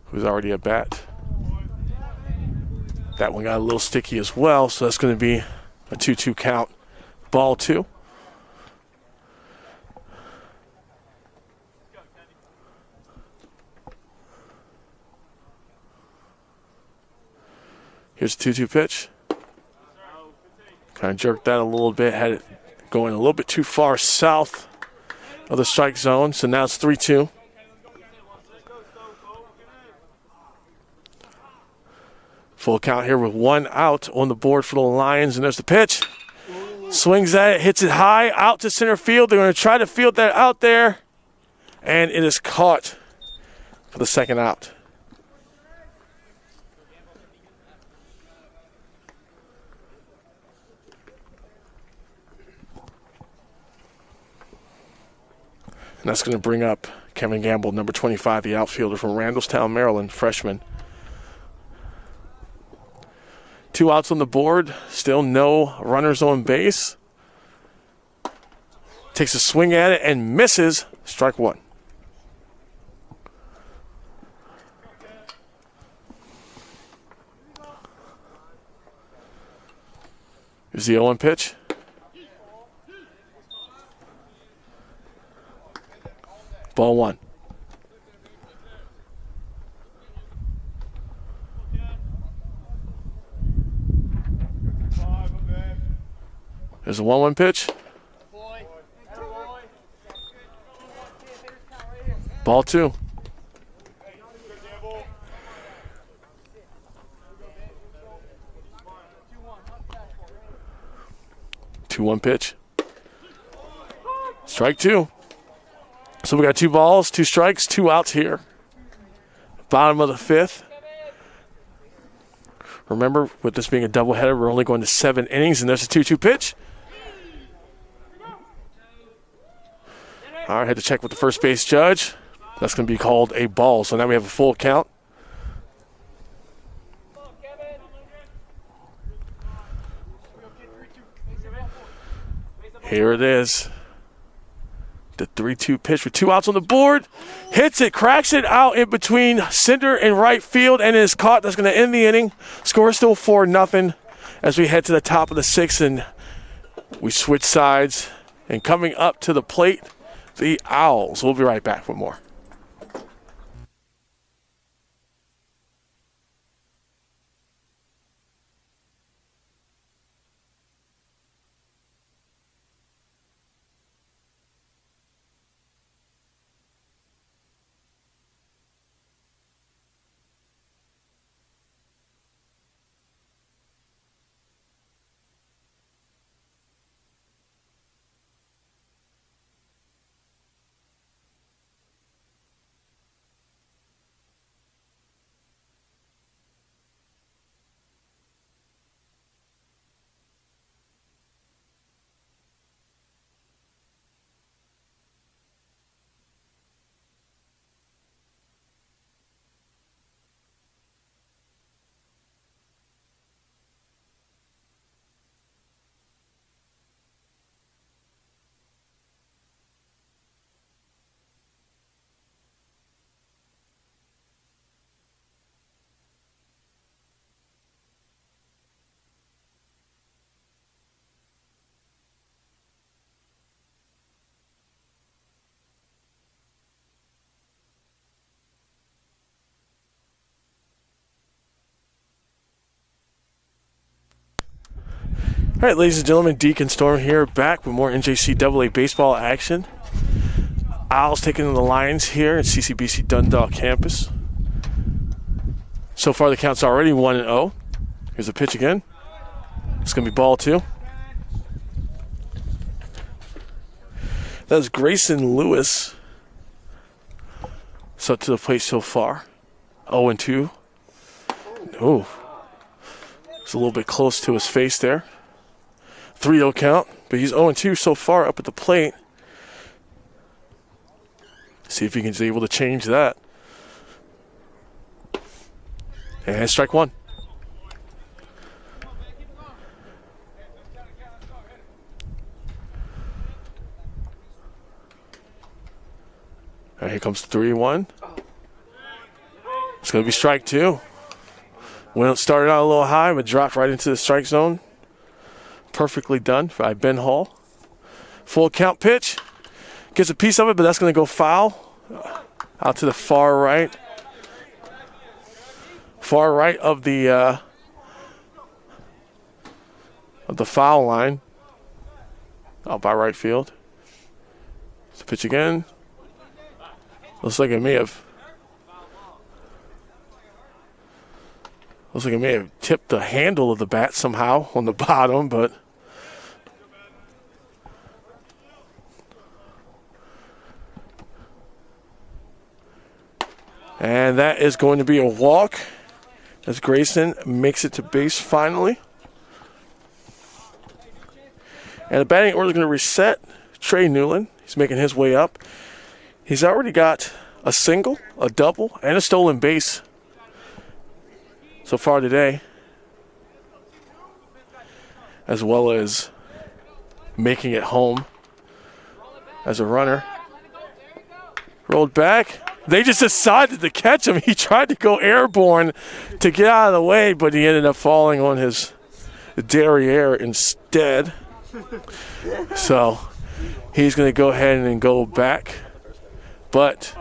Who's already at bat. That one got a little sticky as well, so that's going to be a 2-2 count. Ball 2. Here's a 2-2 pitch. Kind of jerked that a little bit, had it going a little bit too far south of the strike zone, so now it's 3-2. Full count here with 1 out on the board for the Lions, and there's the pitch. Swings at it, hits it high, out to center field. They're going to try to field that out there, and it is caught for the second out. And that's going to bring up Kevin Gamble, number 25, the outfielder from Randallstown, Maryland, freshman. 2 outs on the board. Still no runners on base. Takes a swing at it and misses. Strike 1. Here's the 0-1 pitch. Ball 1. There's a 1-1 pitch. Ball 2. Two-one pitch. Strike 2. So we got 2 balls, 2 strikes, 2 outs here. Bottom of the 5th. Remember, with this being a doubleheader, we're only going to 7 innings, and there's a 2-2 pitch. All right, had to check with the first base judge. That's going to be called a ball. So now we have a full count. Here it is. The 3-2 pitch with 2 outs on the board. Hits it, cracks it out in between center and right field, and it is caught. That's going to end the inning. Score is still 4-0 as we head to the top of the 6th, and we switch sides. And coming up to the plate, the Owls. We'll be right back with more. All right, ladies and gentlemen, Deacon Storm here, back with more NJCAA baseball action. Owls taking on the Lions here at CCBC Dundalk campus. So far, the count's already 1-0. Here's the pitch again. It's going to be ball 2. That was Grayson Lewis. So to the plate so far. 0-2. Oh, it's a little bit close to his face there. 3-0 count, but he's 0-2 so far up at the plate. See if he can be able to change that. And strike 1. All right, here comes 3-1. It's going to be strike 2. Well, it started out a little high, but dropped right into the strike zone. Perfectly done by Ben Hall. Full count pitch. Gets a piece of it, but that's going to go foul. Out to the far right. Far right of the foul line. Out by right field. It's a pitch again. Looks like it may have tipped the handle of the bat somehow on the bottom, but and that is going to be a walk as Grayson makes it to base finally. And the batting order is going to reset. Trey Newland, he's making his way up. He's already got a single, a double, and a stolen base so far today, as well as making it home as a runner. Rolled back. They just decided to catch him. He tried to go airborne to get out of the way, but he ended up falling on his derriere instead. So he's going to go ahead and go back. But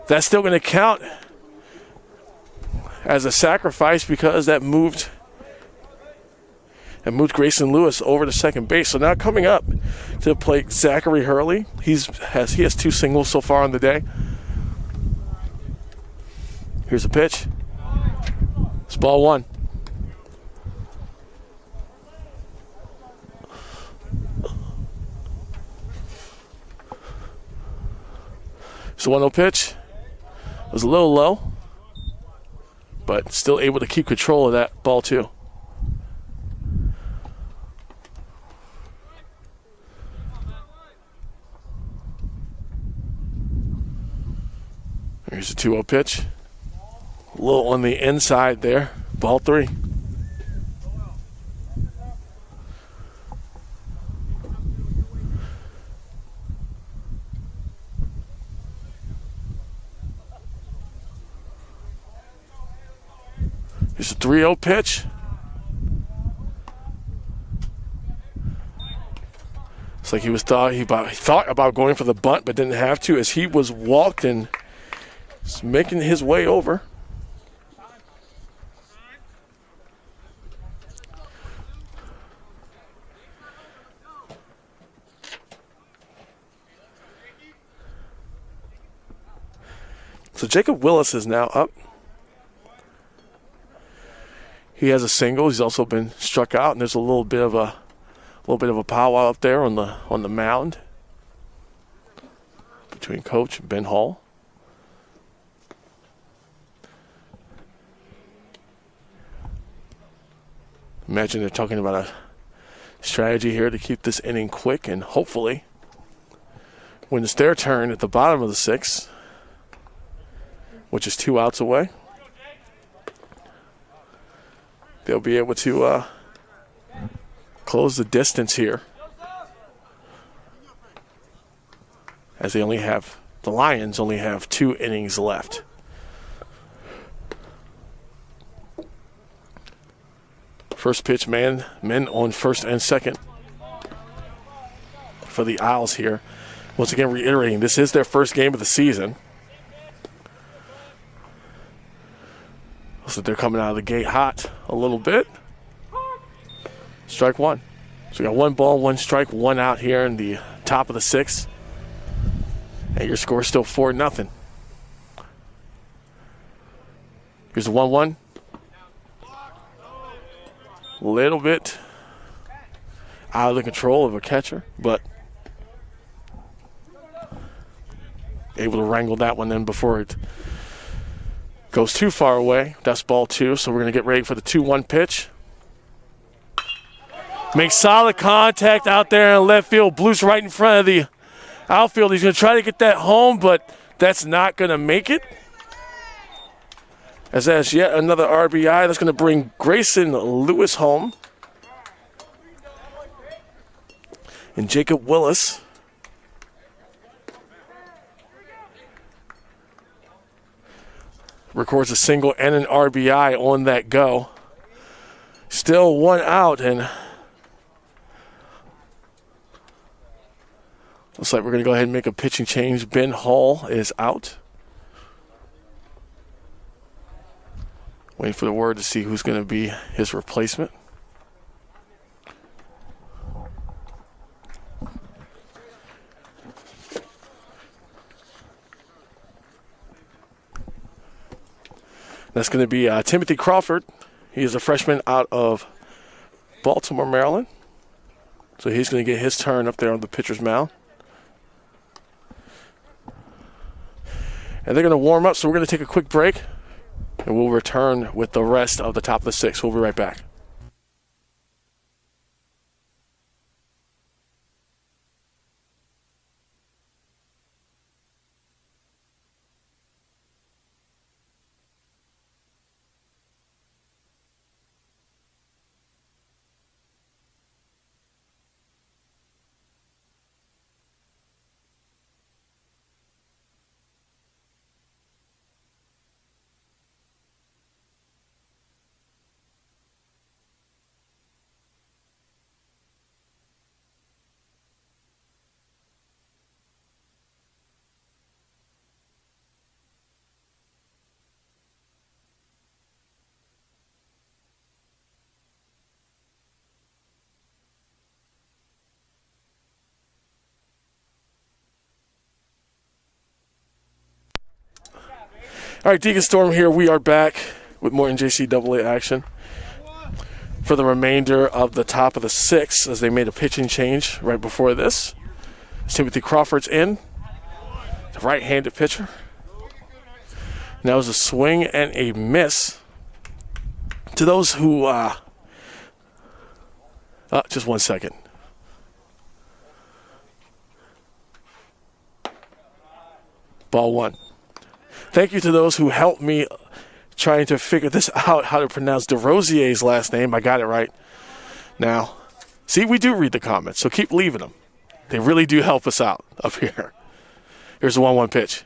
that's still going to count as a sacrifice because that moved Grayson Lewis over to second base. So now coming up to the plate, Zachary Hurley. He has 2 singles so far on the day. Here's a pitch. It's ball 1. It's a 1-0 pitch. It was a little low, but still able to keep control of that ball 2. Here's a 2-0 pitch. A little on the inside there. Ball 3. Here's a 3-0 pitch. It's like he thought about going for the bunt, but didn't have to as he was walked and making his way over. So Jacob Willis is now up. He has a single. He's also been struck out, and there's a little bit of a powwow up there on the mound between coach and Ben Hall. Imagine they're talking about a strategy here to keep this inning quick, and hopefully, when it's their turn at the bottom of the 6th, which is 2 outs away, they'll be able to close the distance here, as the Lions only have 2 innings left. First pitch, men on first and second for the Owls here. Once again, reiterating, this is their first game of the season. So they're coming out of the gate hot a little bit. Strike 1. So we got 1 ball, 1 strike, 1 out here in the top of the 6th. And your score is still 4-0. Here's a 1-1. Little bit out of the control of a catcher, but able to wrangle that one in before it goes too far away. That's ball 2, so we're going to get ready for the 2-1 pitch. Makes solid contact out there in left field. Blues right in front of the outfield. He's going to try to get that home, but that's not going to make it. As that's yet another RBI. That's going to bring Grayson Lewis home. And Jacob Willis records a single and an RBI on that go. Still 1 out, and looks like we're going to go ahead and make a pitching change. Ben Hall is out. Waiting for the word to see who's going to be his replacement. That's going to be Timothy Crawford. He is a freshman out of Baltimore, Maryland. So he's going to get his turn up there on the pitcher's mound. And they're going to warm up, so we're going to take a quick break. And we'll return with the rest of the top of the 6th. We'll be right back. All right, Deacon Storm here. We are back with more NJCAA action for the remainder of the top of the sixth as they made a pitching change right before this. Timothy Crawford's in, the right-handed pitcher. And that was a swing and a miss. To those who, just 1 second. Ball one. Thank you to those who helped me trying to figure this out, how to pronounce DeRosier's last name. I got it right. Now, see, we do read the comments, so keep leaving them. They really do help us out up here. Here's the 1-1 pitch.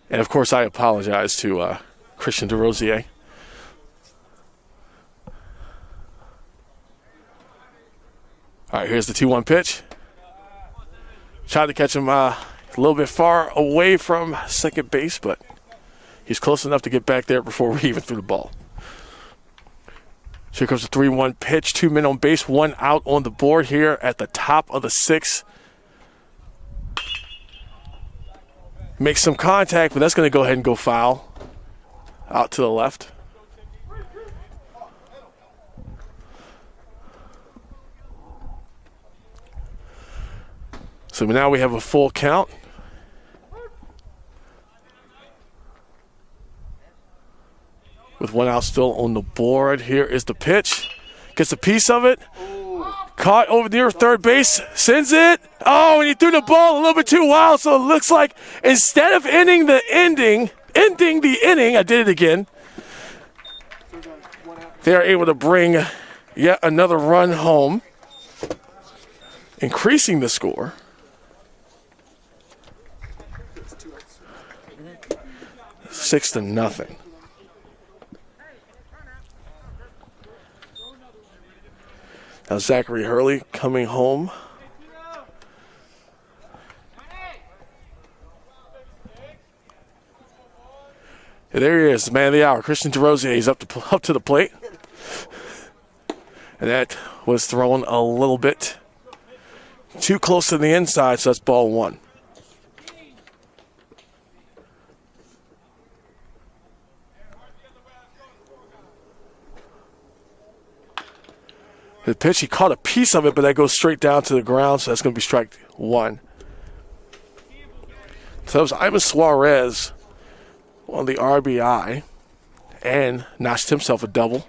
And, of course, I apologize to Christian DeRosier. All right, here's the 2-1 pitch. Tried to catch him a little bit far away from second base, but he's close enough to get back there before we even threw the ball. So here comes the 3-1 pitch. 2 men on base, 1 out on the board here at the top of the sixth. Makes some contact, but that's going to go ahead and go foul out to the left. So now we have a full count. With 1 out still on the board. Here is the pitch. Gets a piece of it. Caught over near third base. Sends it. Oh, and he threw the ball a little bit too wild. So it looks like instead of ending the inning, I did it again. They are able to bring yet another run home, increasing the score. 6-0. Now Zachary Hurley coming home. And there he is, the man of the hour, Christian DeRosier. He's up to the plate. And that was thrown a little bit too close to the inside, so that's ball 1. The pitch, he caught a piece of it, but that goes straight down to the ground, so that's going to be strike 1. So that was Ivan Suarez on the RBI and notched himself a double.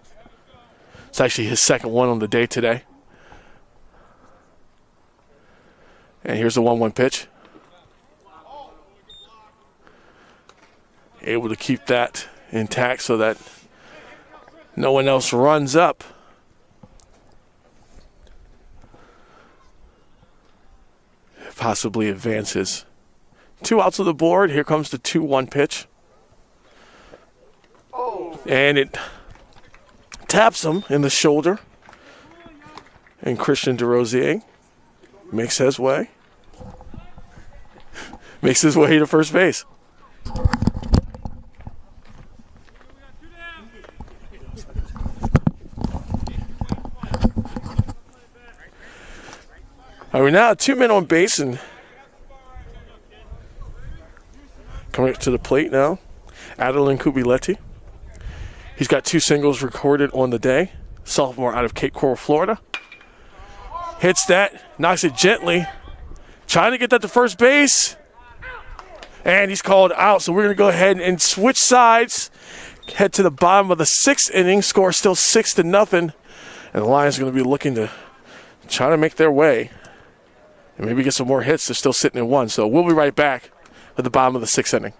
It's actually his second one on the day today. And here's the 1-1 pitch. Able to keep that intact so that no one else runs up. Possibly advances. 2 outs of the board. Here comes the 2-1 pitch. And it taps him in the shoulder. And Christian DeRosier makes his way. Makes his way to first base. All right, we're now 2 men on base and coming up to the plate now, Adelin Kubiletti. He's got 2 singles recorded on the day. Sophomore out of Cape Coral, Florida. Hits that, knocks it gently, trying to get that to first base. And he's called out, so we're going to go ahead and switch sides, head to the bottom of the 6th inning. Score still 6-0, and the Lions are going to be looking to try to make their way and maybe get some more hits. They're still sitting at 1. So we'll be right back at the bottom of the 6th inning.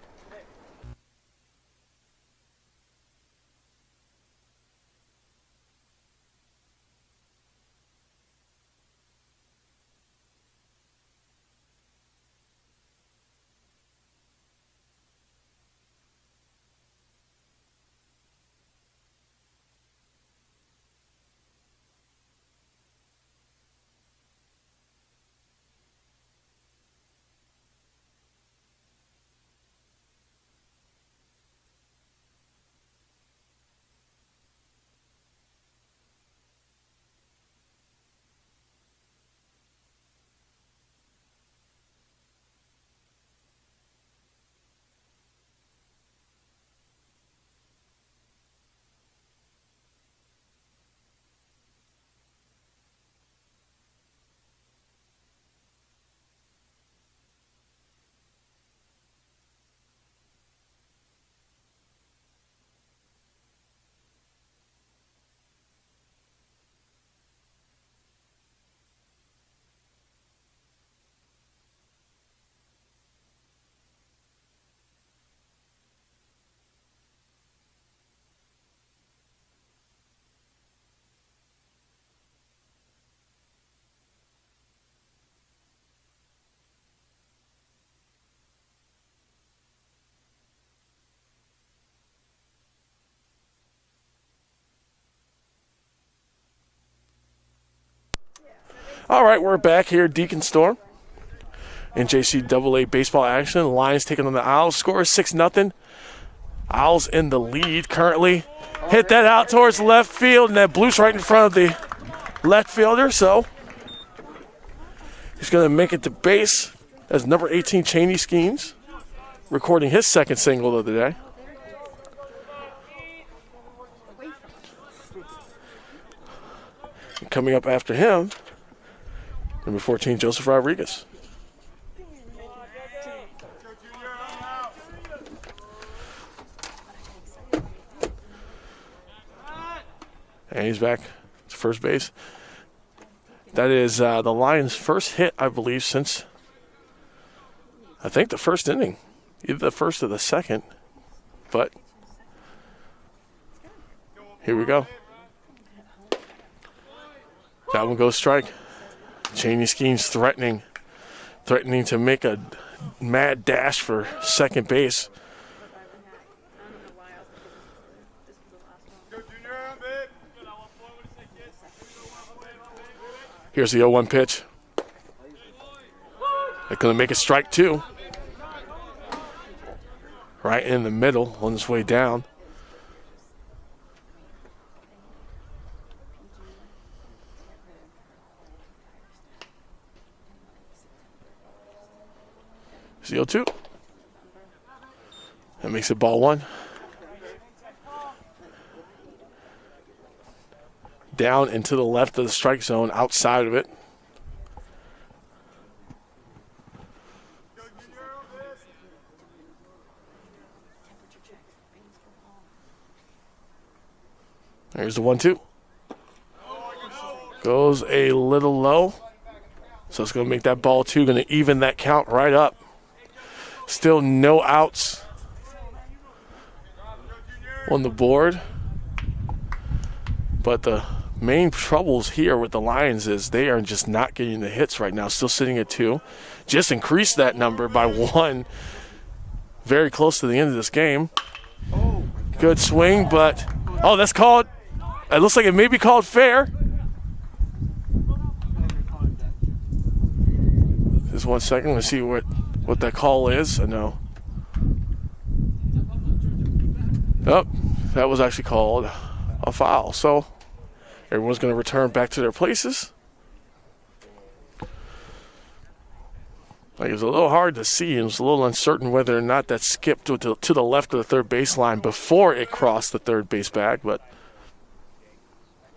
All right, we're back here, Deacon Storm. NJCAA baseball action. The Lions taking on the Owls. Score is 6-0. Owls in the lead currently. Hit that out towards left field, and that blue's right in front of the left fielder. So he's going to make it to base as number 18, Cheney Skeens, recording his second single of the day. And coming up after him, number 14, Joseph Rodriguez. And he's back to first base. That is the Lions' first hit, I believe, since, I think, the first inning. Either the first or the second. But here we go. That one goes strike. Cheney Skeens threatening to make a mad dash for second base. Here's the 0-1 pitch. They're going to make a strike two. Right in the middle, on his way down. Here's the 0-2. That makes it ball one. Down and to the left of the strike zone, outside of it. There's the 1-2. Goes a little low. So it's going to make that ball two, going to even that count right up. Still no outs on the board. But the main troubles here with the Lions is they are just not getting the hits right now. Still sitting at 2. Just increased that number by 1. Very close to the end of this game. Good swing, but oh, that's called. It looks like it may be called fair. Just 1 second. Let's see what that call is. I know. Oh, that was actually called a foul. So everyone's going to return back to their places. Like, it was a little hard to see. It was a little uncertain whether or not that skipped to the left of the third baseline before it crossed the third base bag, but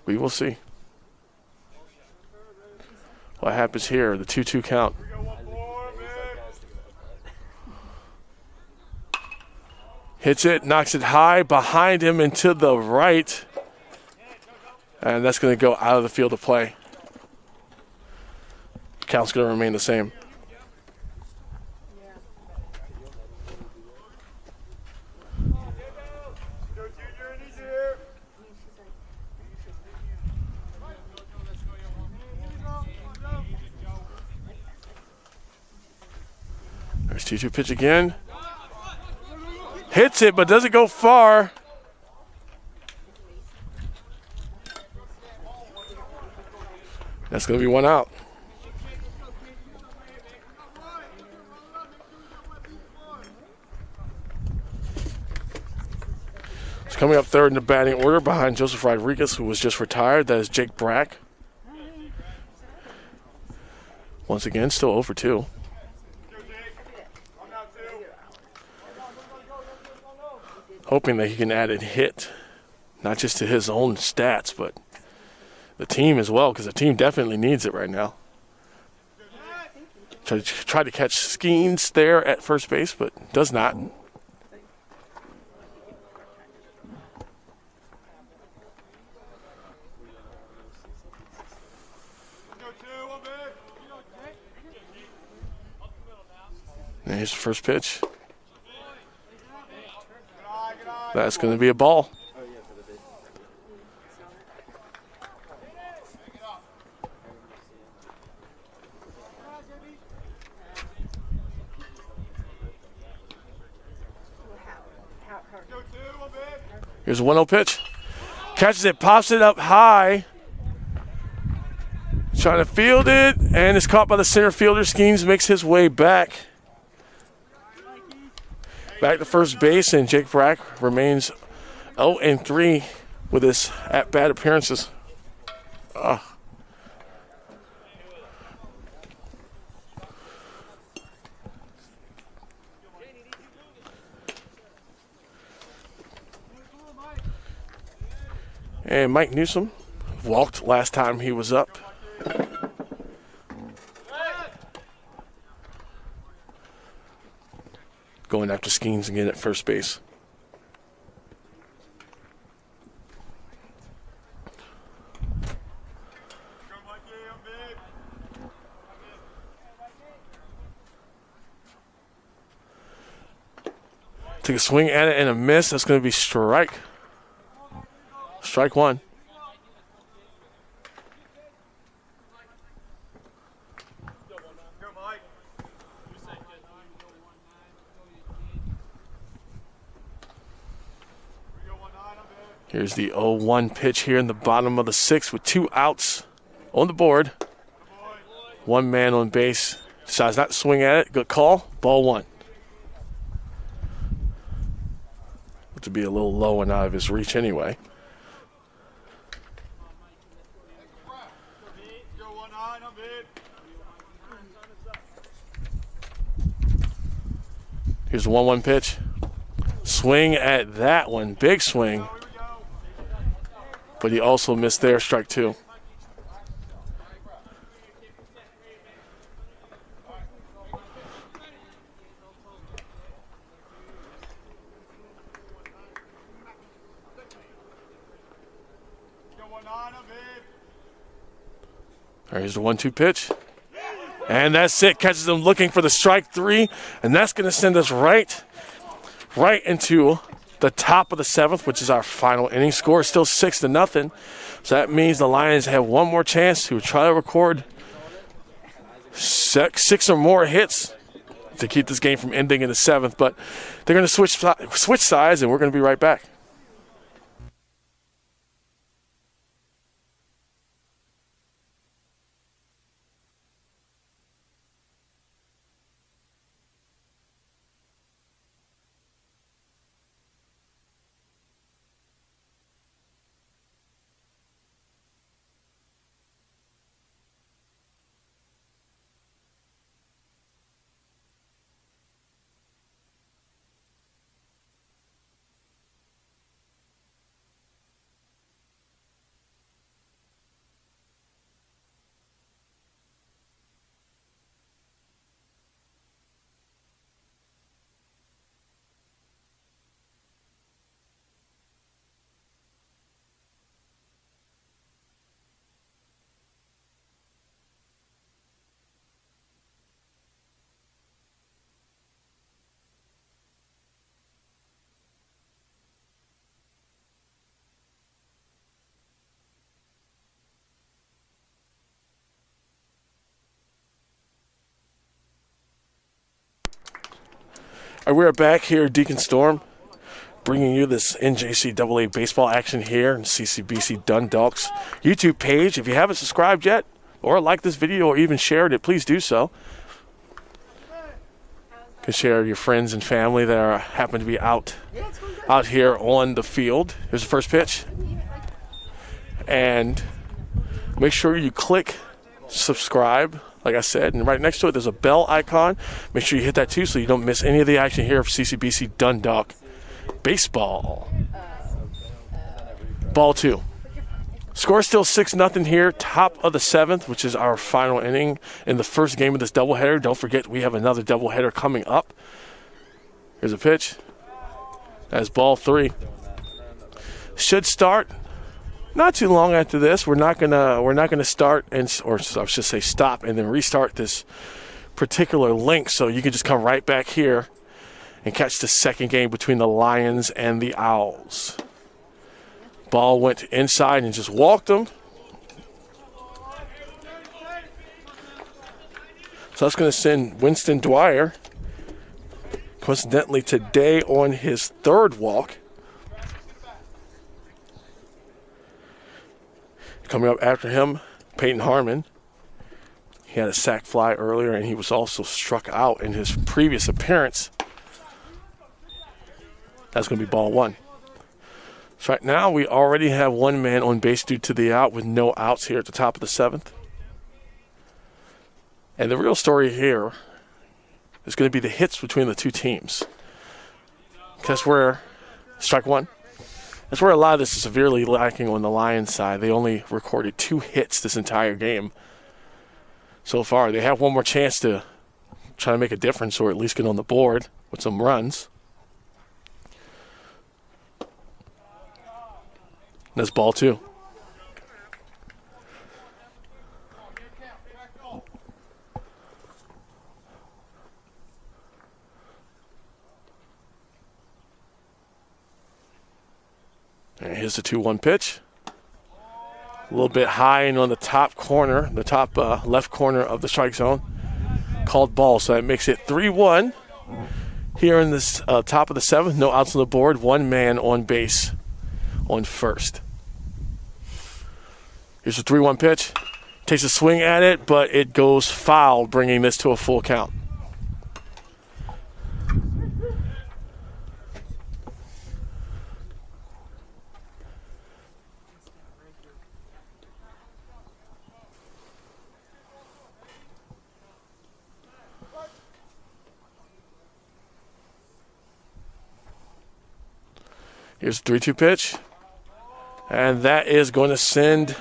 we will see what happens here. The 2-2 count. Hits it, knocks it high behind him and to the right. And that's going to go out of the field of play. Count's going to remain the same. There's 2-2 pitch again. Hits it, but doesn't go far. That's going to be 1 out. It's coming up third in the batting order behind Joseph Rodriguez, who was just retired. That is Jake Brack. Once again, still 0 for 2. Hoping that he can add a hit, not just to his own stats, but the team as well, because the team definitely needs it right now. Try to catch Skeens there at first base, but does not. And here's the first pitch. That's going to be a ball. Here's a 1-0 pitch. Catches it, pops it up high. Trying to field it, and it's caught by the center fielder. Skeens makes his way back. Back to first base, and Jake Brack remains 0-3 with his at-bat appearances. And Mike Newsom walked last time he was up. Going after Skeens again at first base. Take a swing at it and a miss. That's going to be strike. Strike one. Here's the 0-1 pitch here in the bottom of the sixth with 2 outs on the board. 1 man on base. Decides not to swing at it. Good call. Ball 1. To be a little low and out of his reach anyway. Here's the 1-1 pitch. Swing at that one. Big swing. But he also missed there. Strike 2. Here's the 1-2 pitch. And that's it. Catches him looking for the strike 3. And that's going to send us right into the top of the 7th, which is our final inning. Score is still 6-0. So that means the Lions have one more chance to try to record 6 or more hits to keep this game from ending in the 7th. But they're going to switch sides, and we're going to be right back. All right, we're back here at Deacon Storm, bringing you this NJCAA baseball action here in CCBC Dundalk's YouTube page. If you haven't subscribed yet, or liked this video, or even shared it, please do so. You can share your friends and family that happen to be out here on the field. Here's the first pitch. And make sure you click subscribe, like I said, and right next to it there's a bell icon. Make sure you hit that too so you don't miss any of the action here for CCBC Dundalk baseball. Ball 2. Score still 6-0 here, top of the 7th, which is our final inning in the first game of this doubleheader. Don't forget we have another doubleheader coming up. Here's a pitch. That's ball 3. Should start not too long after this. We're not gonna start or I should say stop and then restart this particular link, so you can just come right back here and catch the second game between the Lions and the Owls. Ball went inside and just walked them. So that's going to send Winston Dwyer, coincidentally today, on his 3rd walk. Coming up after him, Peyton Harmon. He had a sac fly earlier, and he was also struck out in his previous appearance. That's going to be ball one. So right now we already have one man on base due to the out with no outs here at the top of the seventh. And the real story here is going to be the hits between the two teams. That's where, strike one, that's where a lot of this is severely lacking on the Lions side. They only recorded 2 hits this entire game so far. They have one more chance to try to make a difference or at least get on the board with some runs. That's ball two. And here's the 2-1 pitch. A little bit high and on the top corner, the top left corner of the strike zone. Called ball, so that makes it 3-1. Here in this top of the seventh, no outs on the board, one man on base on first. Here's the 3-1 pitch. Takes a swing at it, but it goes foul, bringing this to a full count. Here's the 3-2 pitch. And that is going to send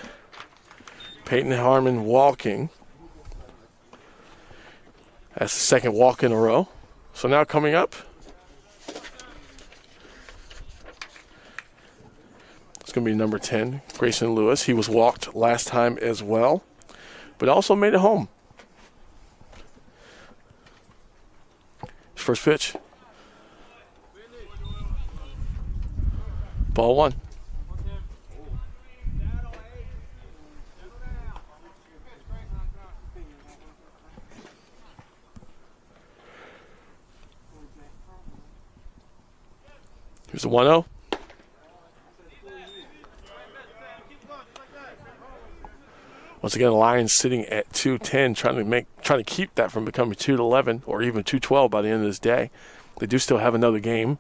Peyton Harmon walking. That's the second walk in a row. So now coming up, it's going to be number 10, Grayson Lewis. He was walked last time as well, but also made it home. His first pitch. Ball one. Here's a 1-0. Once again, the Lions sitting at 210, trying to keep that from becoming 2-11 or even 2-12 by the end of this day. They do still have another game,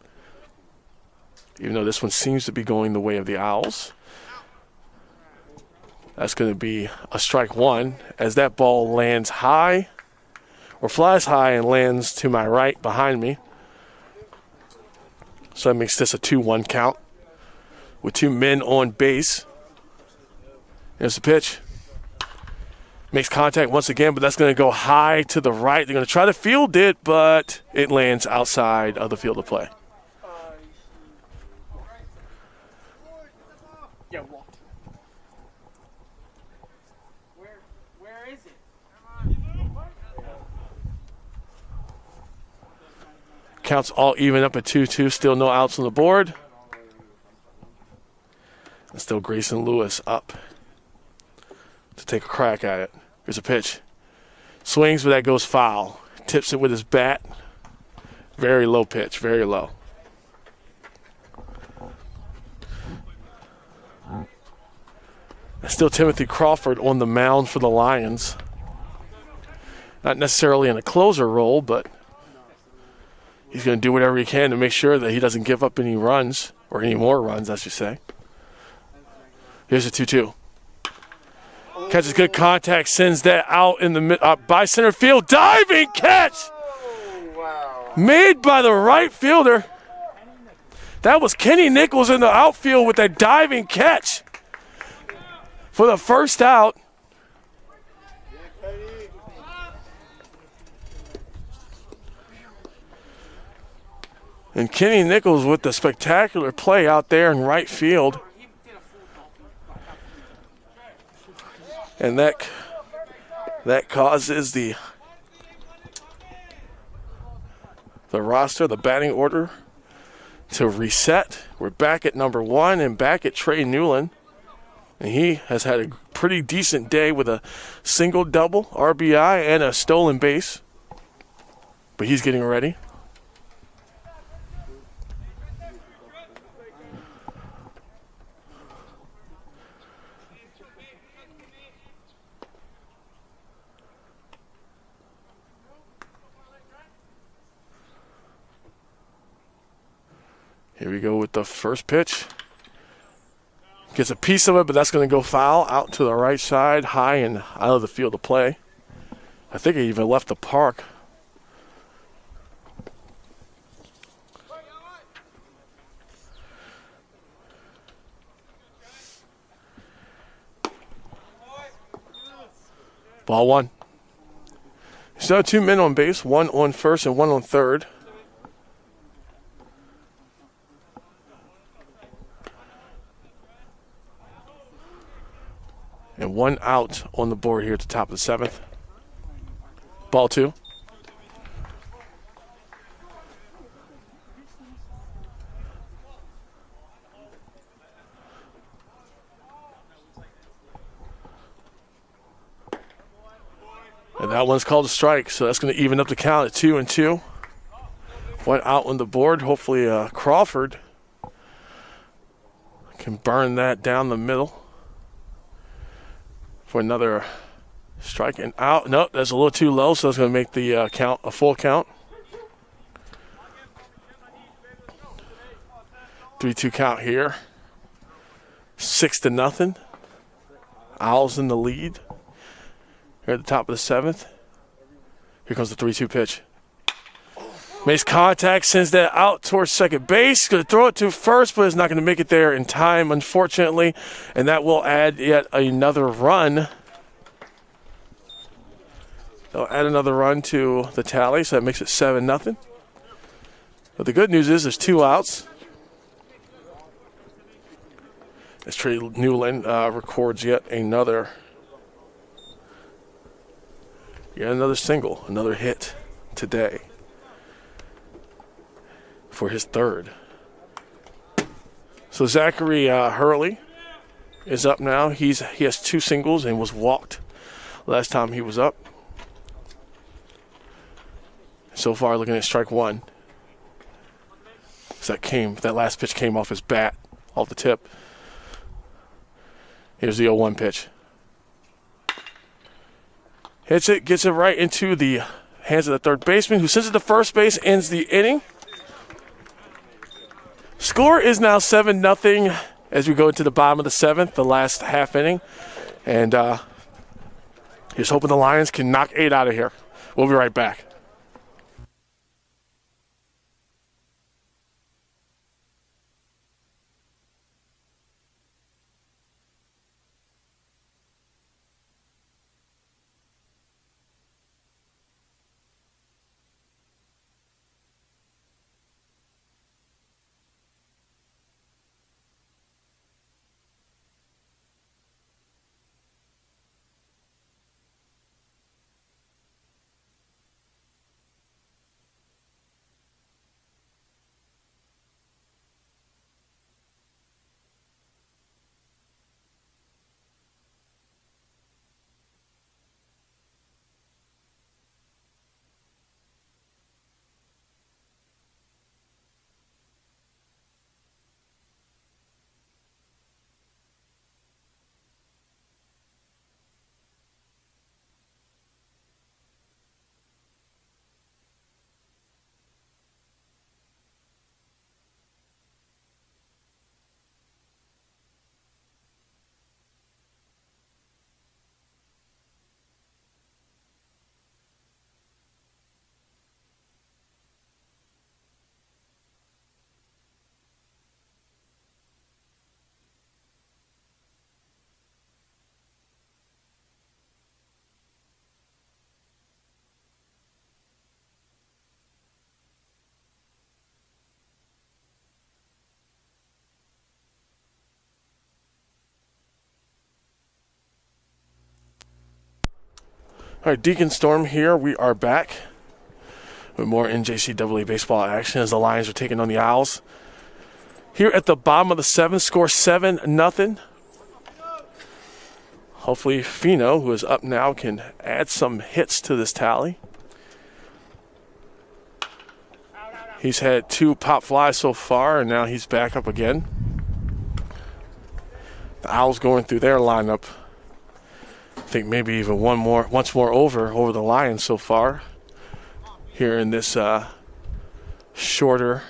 even though this one seems to be going the way of the Owls. That's going to be a strike one as that ball lands high or flies high and lands to my right behind me. So that makes this a 2-1 count with 2 men on base. Here's the pitch. Makes contact once again, but that's going to go high to the right. They're going to try to field it, but it lands outside of the field of play.
Yeah, walked. Where is it?
Counts all even up at 2-2. Still no outs on the board. And still Grayson Lewis up to take a crack at it. Here's a pitch. Swings, but that goes foul. Tips it with his bat. Very low pitch, very low. And still Timothy Crawford on the mound for the Lions. Not necessarily in a closer role, but he's going to do whatever he can to make sure that he doesn't give up any runs, or any more runs, I should say. Here's a 2-2. Catches good contact, sends that out in the by center field. Diving catch!
Wow.
Made by the right fielder. That was Kenny Nichols in the outfield with that diving catch for the first out. And Kenny Nichols with the spectacular play out there in right field. And that causes the roster, the batting order, to reset. We're back at number 1 and back at Trey Newland. And he has had a pretty decent day with a single, double, RBI, and a stolen base. But he's getting ready. Here we go with the first pitch. Gets a piece of it, but that's going to go foul out to the right side, high and out of the field of play. I think he even left the park. Ball one. Still 2 men on base, one on first and one on third. And one out on the board here at the top of the 7th. Ball two. And that one's called a strike, so that's going to even up the count at 2-2. One out on the board. Hopefully Crawford can burn that down the middle for another strike and out. Nope, that's a little too low, so that's going to make the count a full count. 3-2 count here. 6-0. Owls in the lead. Here at the top of the 7th. Here comes the 3-2 pitch. Makes contact, sends that out towards second base. Going to throw it to first, but it's not going to make it there in time, unfortunately. And that will add yet another run. They'll add another run to the tally, so that makes it 7-0. But the good news is there's 2 outs. As Trey Newland records yet another single, another hit today for his third. So Zachary Hurley is up now. He has 2 singles and was walked last time he was up. So far, looking at strike one. So that last pitch came off his bat, off the tip. Here's the 0-1 pitch. Hits it, gets it right into the hands of the third baseman, who sends it to first base, ends the inning. Score is now 7-0 as we go into the bottom of the 7th, the last half inning. And here's hoping the Lions can knock 8 out of here. We'll be right back. All right, Deacon Storm here. We are back with more NJCAA baseball action as the Lions are taking on the Owls. Here at the bottom of the 7th, score 7-0. Hopefully Fino, who is up now, can add some hits to this tally. He's had 2 pop flies so far, and now he's back up again. The Owls going through their lineup. I think maybe even once more over the Lions so far here in this shorter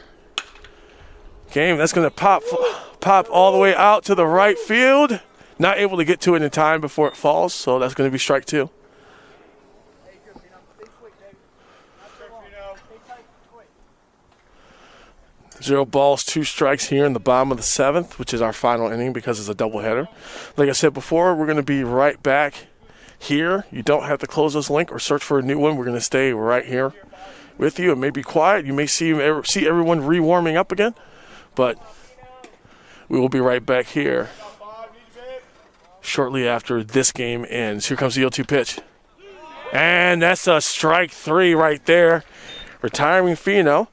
game. That's going to pop all the way out to the right field. Not able to get to it in time before it falls, so that's going to be strike 2. Zero balls, 2 strikes here in the bottom of the 7th, which is our final inning because it's a doubleheader. Like I said before, we're going to be right back here. You don't have to close this link or search for a new one. We're going to stay right here with you. It may be quiet. You may see everyone re-warming up again, but we will be right back here shortly after this game ends. Here comes the 0-2 pitch. And that's a strike 3 right there. Retiring Fino.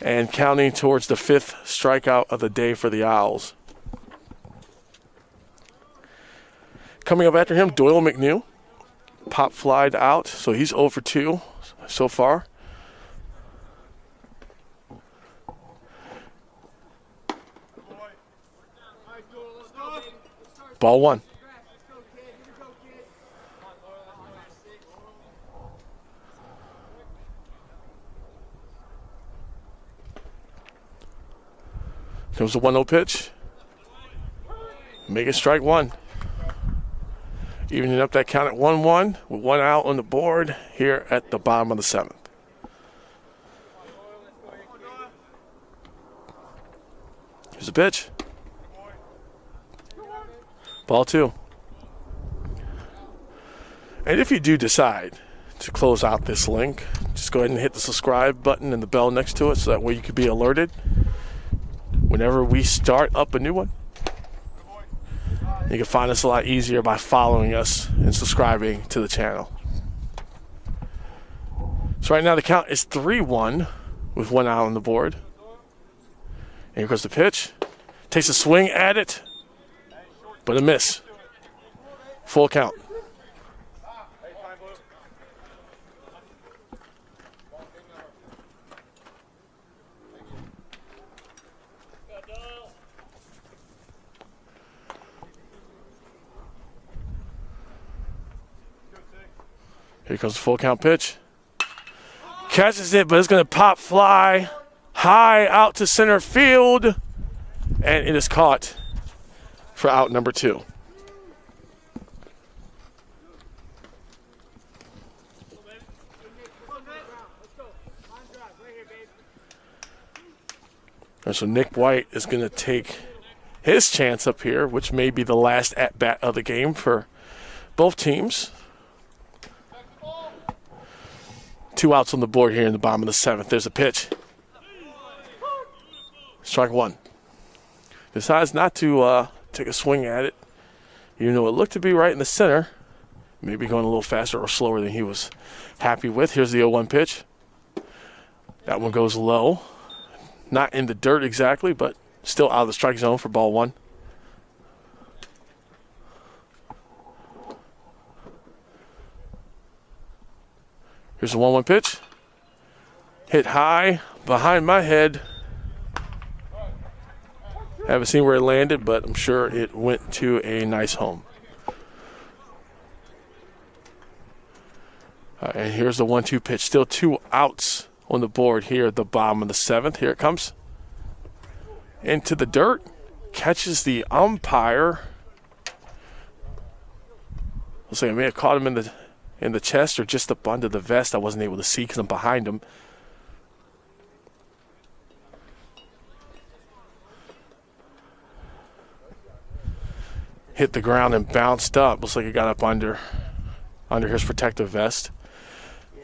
And counting towards the 5th strikeout of the day for the Owls. Coming up after him, Doyle McNew. Pop flied out, so he's 0 for 2 so far. Ball 1. Comes the 1-0 pitch. Make it strike 1. Evening up that count at 1-1 with 1 out on the board here at the bottom of the 7th. Here's the pitch. Ball 2. And if you do decide to close out this link, just go ahead and hit the subscribe button and the bell next to it so that way you can be alerted whenever we start up a new one. You can find us a lot easier by following us and subscribing to the channel. So right now the count is 3-1 with 1 out on the board. And here goes the pitch. Takes a swing at it, but a miss. Full count. Here comes the full count pitch. Catches it, but it's going to pop fly high out to center field. And it is caught for out number 2. And so Nick White is going to take his chance up here, which may be the last at-bat of the game for both teams. 2 outs on the board here in the bottom of the 7th. There's a pitch. Strike 1. Decides not to take a swing at it, even though it looked to be right in the center. Maybe going a little faster or slower than he was happy with. Here's the 0-1 pitch. That one goes low. Not in the dirt exactly, but still out of the strike zone for ball 1. Here's the 1-1 pitch. Hit high behind my head. Haven't seen where it landed, but I'm sure it went to a nice home. And here's the 1-2 pitch. Still 2 outs on the board here at the bottom of the 7th. Here it comes. Into the dirt. Catches the umpire. Looks like I may have caught him in the chest or just up under the vest. I wasn't able to see because I'm behind him. Hit the ground and bounced up. Looks like he got up under his protective vest.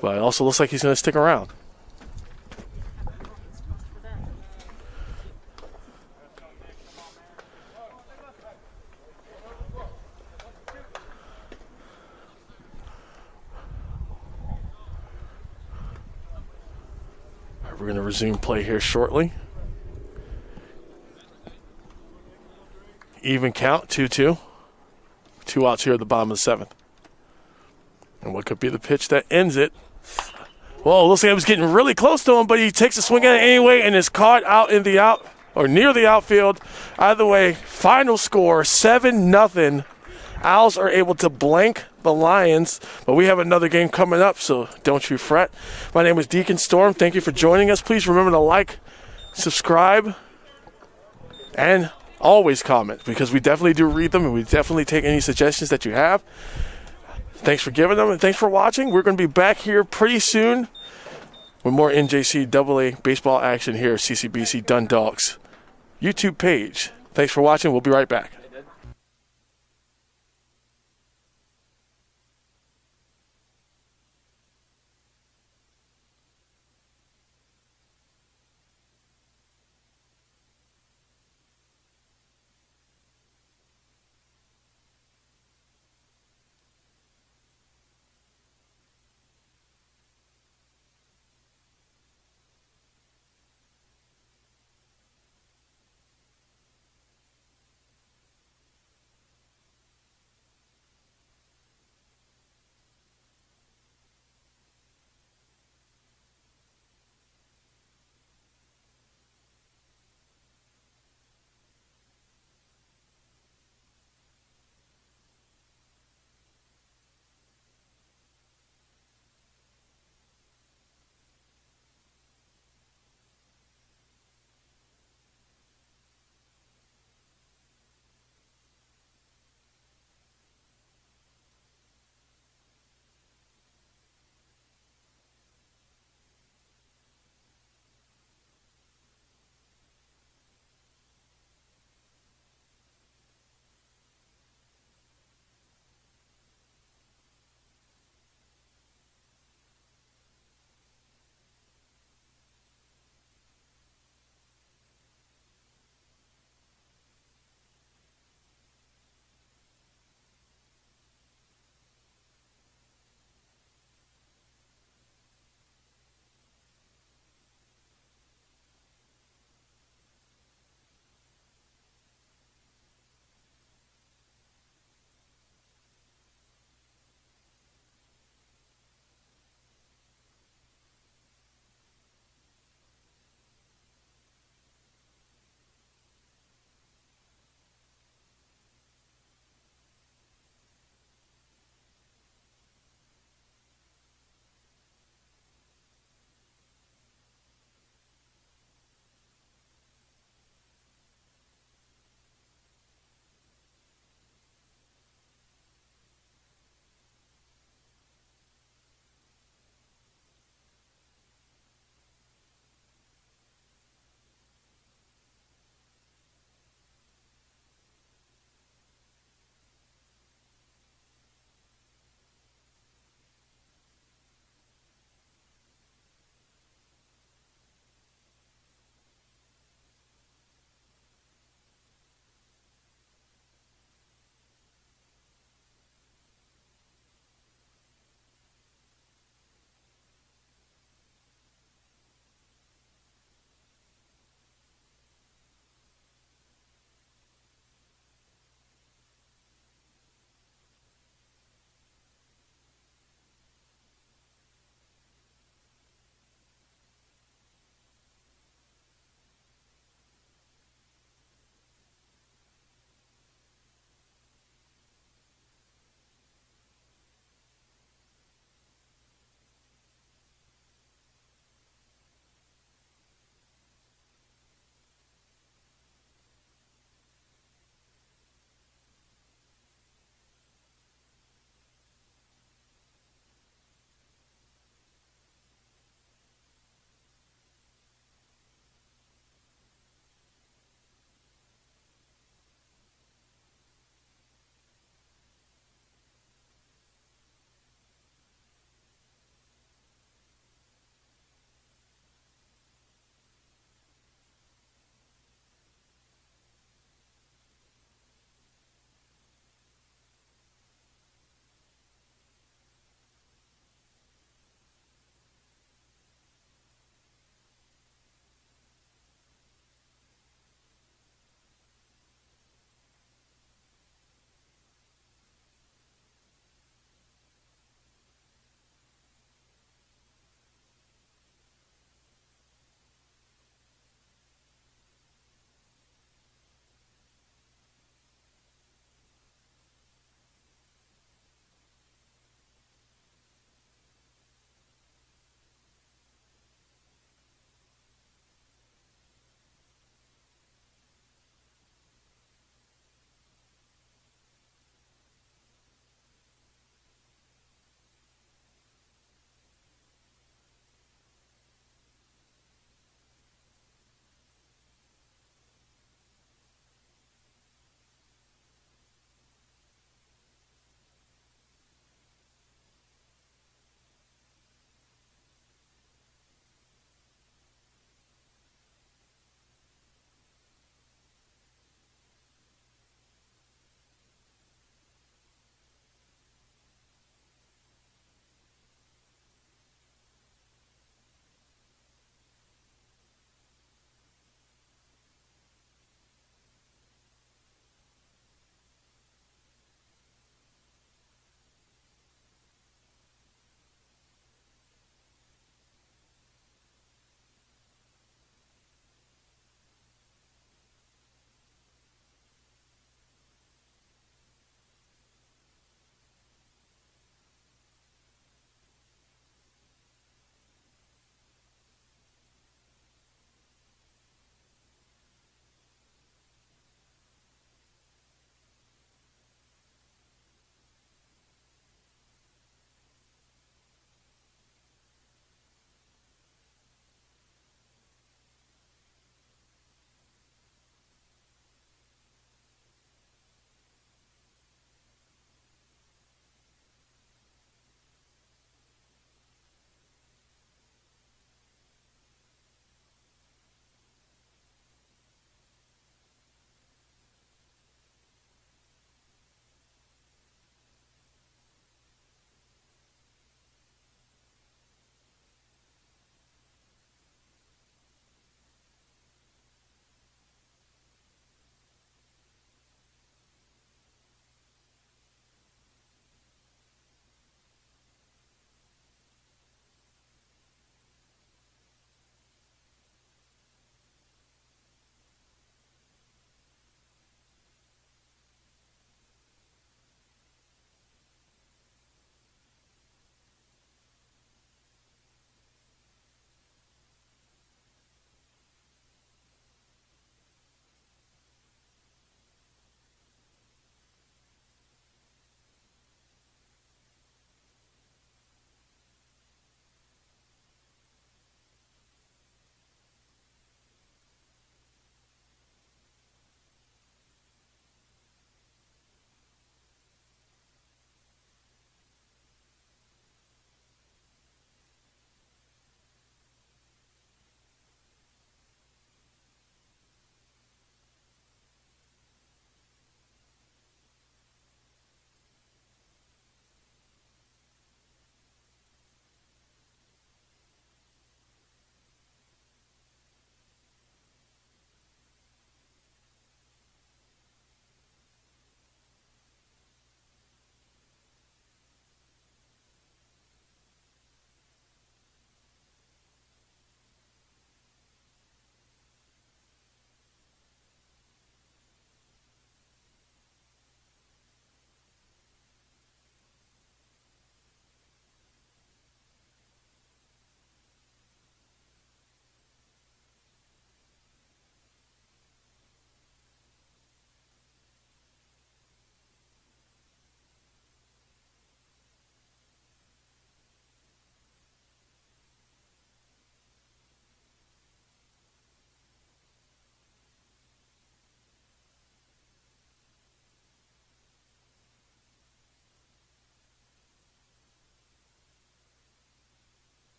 But it also looks like he's going to stick around. We're going to resume play here shortly. Even count, 2-2. 2 outs here at the bottom of the 7th. And what could be the pitch that ends it? Well, looks like I was getting really close to him, but he takes a swing at it anyway and is caught out in the or near the outfield. Either way, final score 7-0 Owls are able to blank the Lions, but we have another game coming up, so don't you fret. My name is Deacon Storm. Thank you for joining us. Please remember to like, subscribe, and always comment, because we definitely do read them, and we definitely take any suggestions that you have. Thanks for giving them, and thanks for watching. We're going to be back here pretty soon with more NJCAA baseball action here at CCBC Dundalk's YouTube page. Thanks for watching. We'll be right back.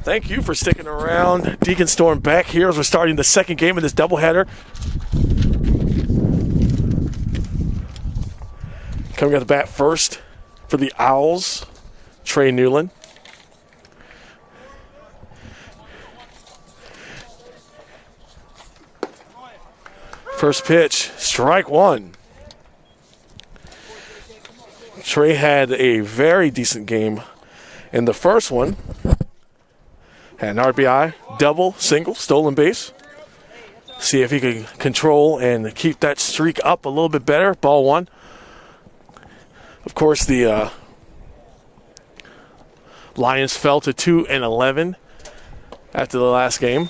Thank you for sticking around. Deacon Storm back here as we're starting the second game of this doubleheader. Coming at the bat first for the Owls, Trey Newland. First pitch, strike one. Trey had a very decent game in the first one. Had an RBI, double, single, stolen base. See if he can control and keep that streak up a little bit better. Ball one. Of course, the Lions fell to 2-11 after the last game.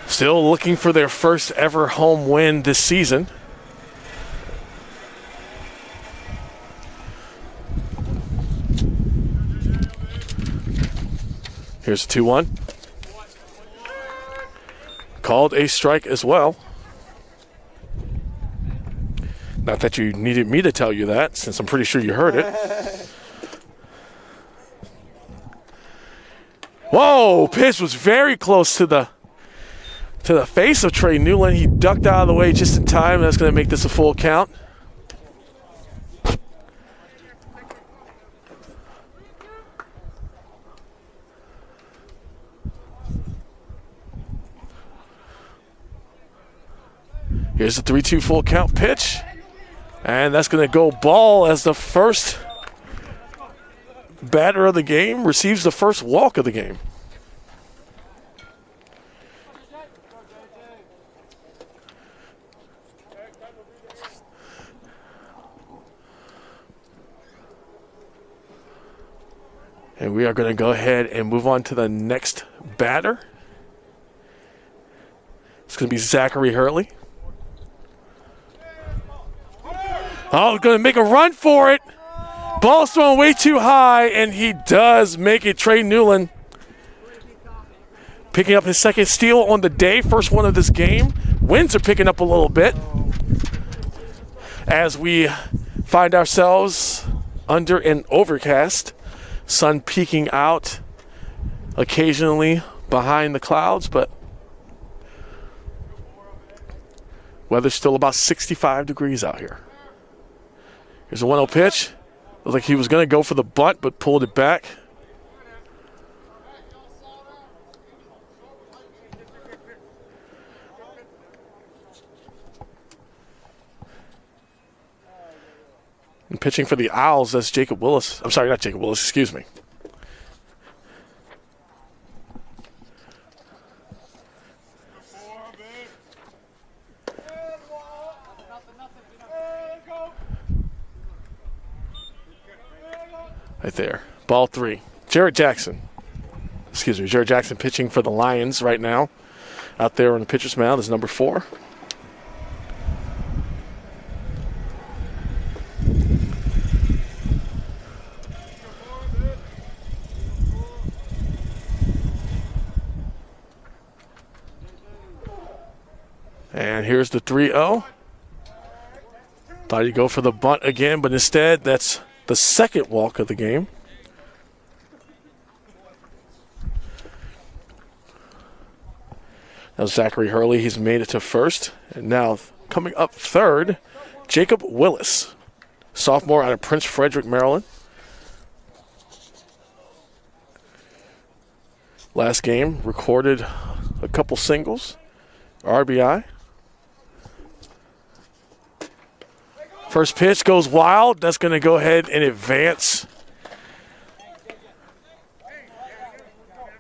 Still looking for their first ever home win this season. Here's a 2-1. Called a strike as well. Not that you needed me to tell you that, since I'm pretty sure you heard it. Whoa, pitch was very close to the face of Trey Newland. He ducked out of the way just in time. That's going to make this a full count. Here's the 3-2 full count pitch. And that's going to go ball as the first batter of the game receives the first walk of the game. And we are going to go ahead and move on to the next batter. It's going to be Zachary Hurley. Oh, going to make a run for it. Ball's thrown way too high, and he does make it. Trey Newland picking up his second steal on the day, first one of this game. Winds are picking up a little bit as we find ourselves under an overcast. Sun peeking out occasionally behind the clouds, but weather's still about 65 degrees out here. Here's a 1-0 pitch. Looked like he was going to go for the bunt, but pulled it back. And pitching for the Owls, that's Jacob Willis. I'm sorry, not Jacob Willis, excuse me. Right there. Ball three. Jared Jackson pitching for the Lions right now. Out there on the pitcher's mound is number 4. And here's the 3-0. Thought he'd go for the bunt again, but instead that's the second walk of the game. Now Zachary Hurley, he's made it to first. And now coming up third, Jacob Willis, sophomore out of Prince Frederick, Maryland. Last game recorded a couple singles, RBI. First pitch goes wild. That's going to go ahead and advance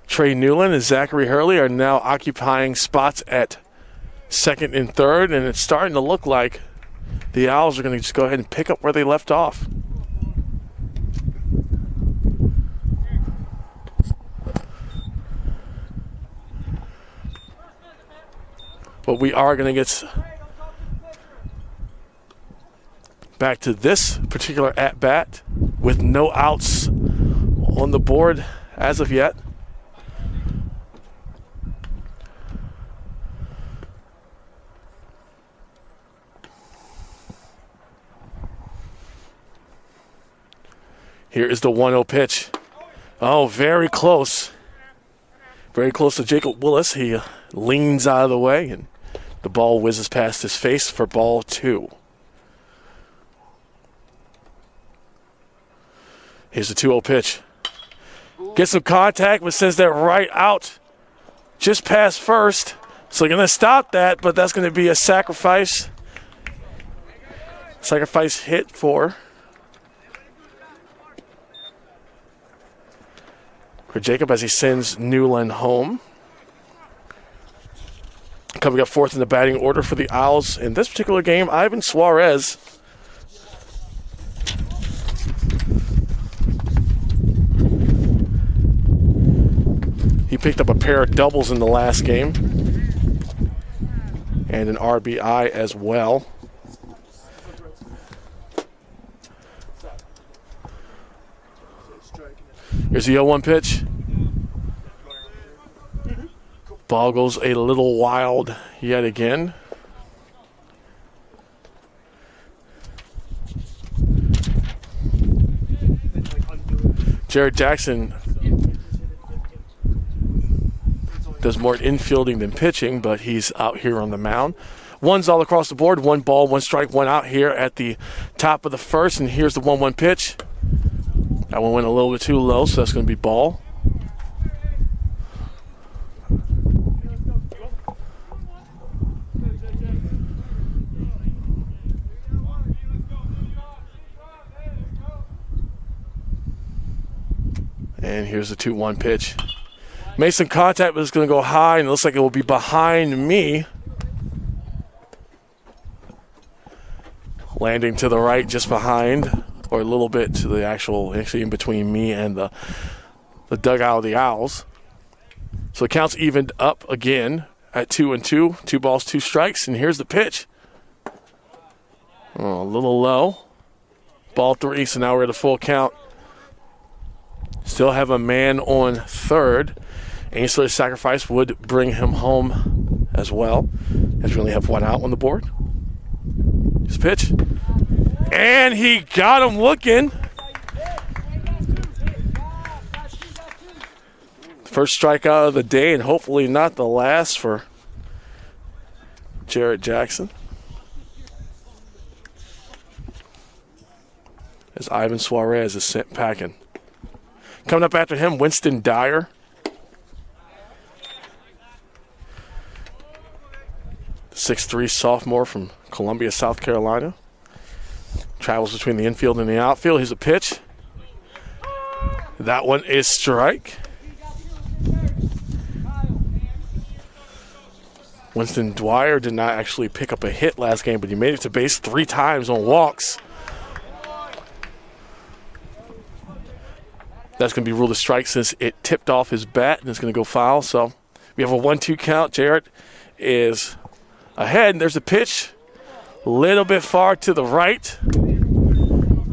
Trey Newland and Zachary Hurley are now occupying spots at second and third, and it's starting to look like the Owls are going to just go ahead and pick up where they left off. But we are going to get back to this particular at-bat with no outs on the board as of yet. Here is the 1-0 pitch. Oh, very close. Very close to Jacob Willis. He leans out of the way, and the ball whizzes past his face for ball 2. Here's the 2-0 pitch. Gets some contact, but sends that right out just past first. So they're going to stop that, but that's going to be a sacrifice. Sacrifice hit for Jacob as he sends Newland home. Coming up fourth in the batting order for the Owls in this particular game, Ivan Suarez. He picked up a pair of doubles in the last game and an RBI as well. Here's the 0-1 pitch. Ball goes a little wild yet again. Jared Jackson does more infielding than pitching, but he's out here on the mound. One's all across the board. 1 ball, 1 strike, 1 out here at the top of the first. And here's the 1-1 pitch. That one went a little bit too low, so that's going to be ball. And here's the 2-1 pitch. Made some contact, but it's going to go high, and it looks like it will be behind me. Landing to the right, just behind, or a little bit to the actually in between me and the dugout of the Owls. So the count's evened up again at 2-2. 2 balls, 2 strikes, and here's the pitch. Oh, a little low. Ball 3, so now we're at a full count. Still have a man on third. Ainsley's sacrifice would bring him home as well, as we only have 1 out on the board. His pitch. And he got him looking. First strikeout of the day, and hopefully not the last for Jared Jackson. As Ivan Suarez is sent packing. Coming up after him, Winston Dyer. The 6'3" sophomore from Columbia, South Carolina. Travels between the infield and the outfield. Here's a pitch. That one is strike. Winston Dwyer did not actually pick up a hit last game, but he made it to base 3 times on walks. That's going to be ruled a strike since it tipped off his bat, and it's going to go foul. So we have a 1-2 count. Jarrett is ahead, and there's a pitch. A little bit far to the right.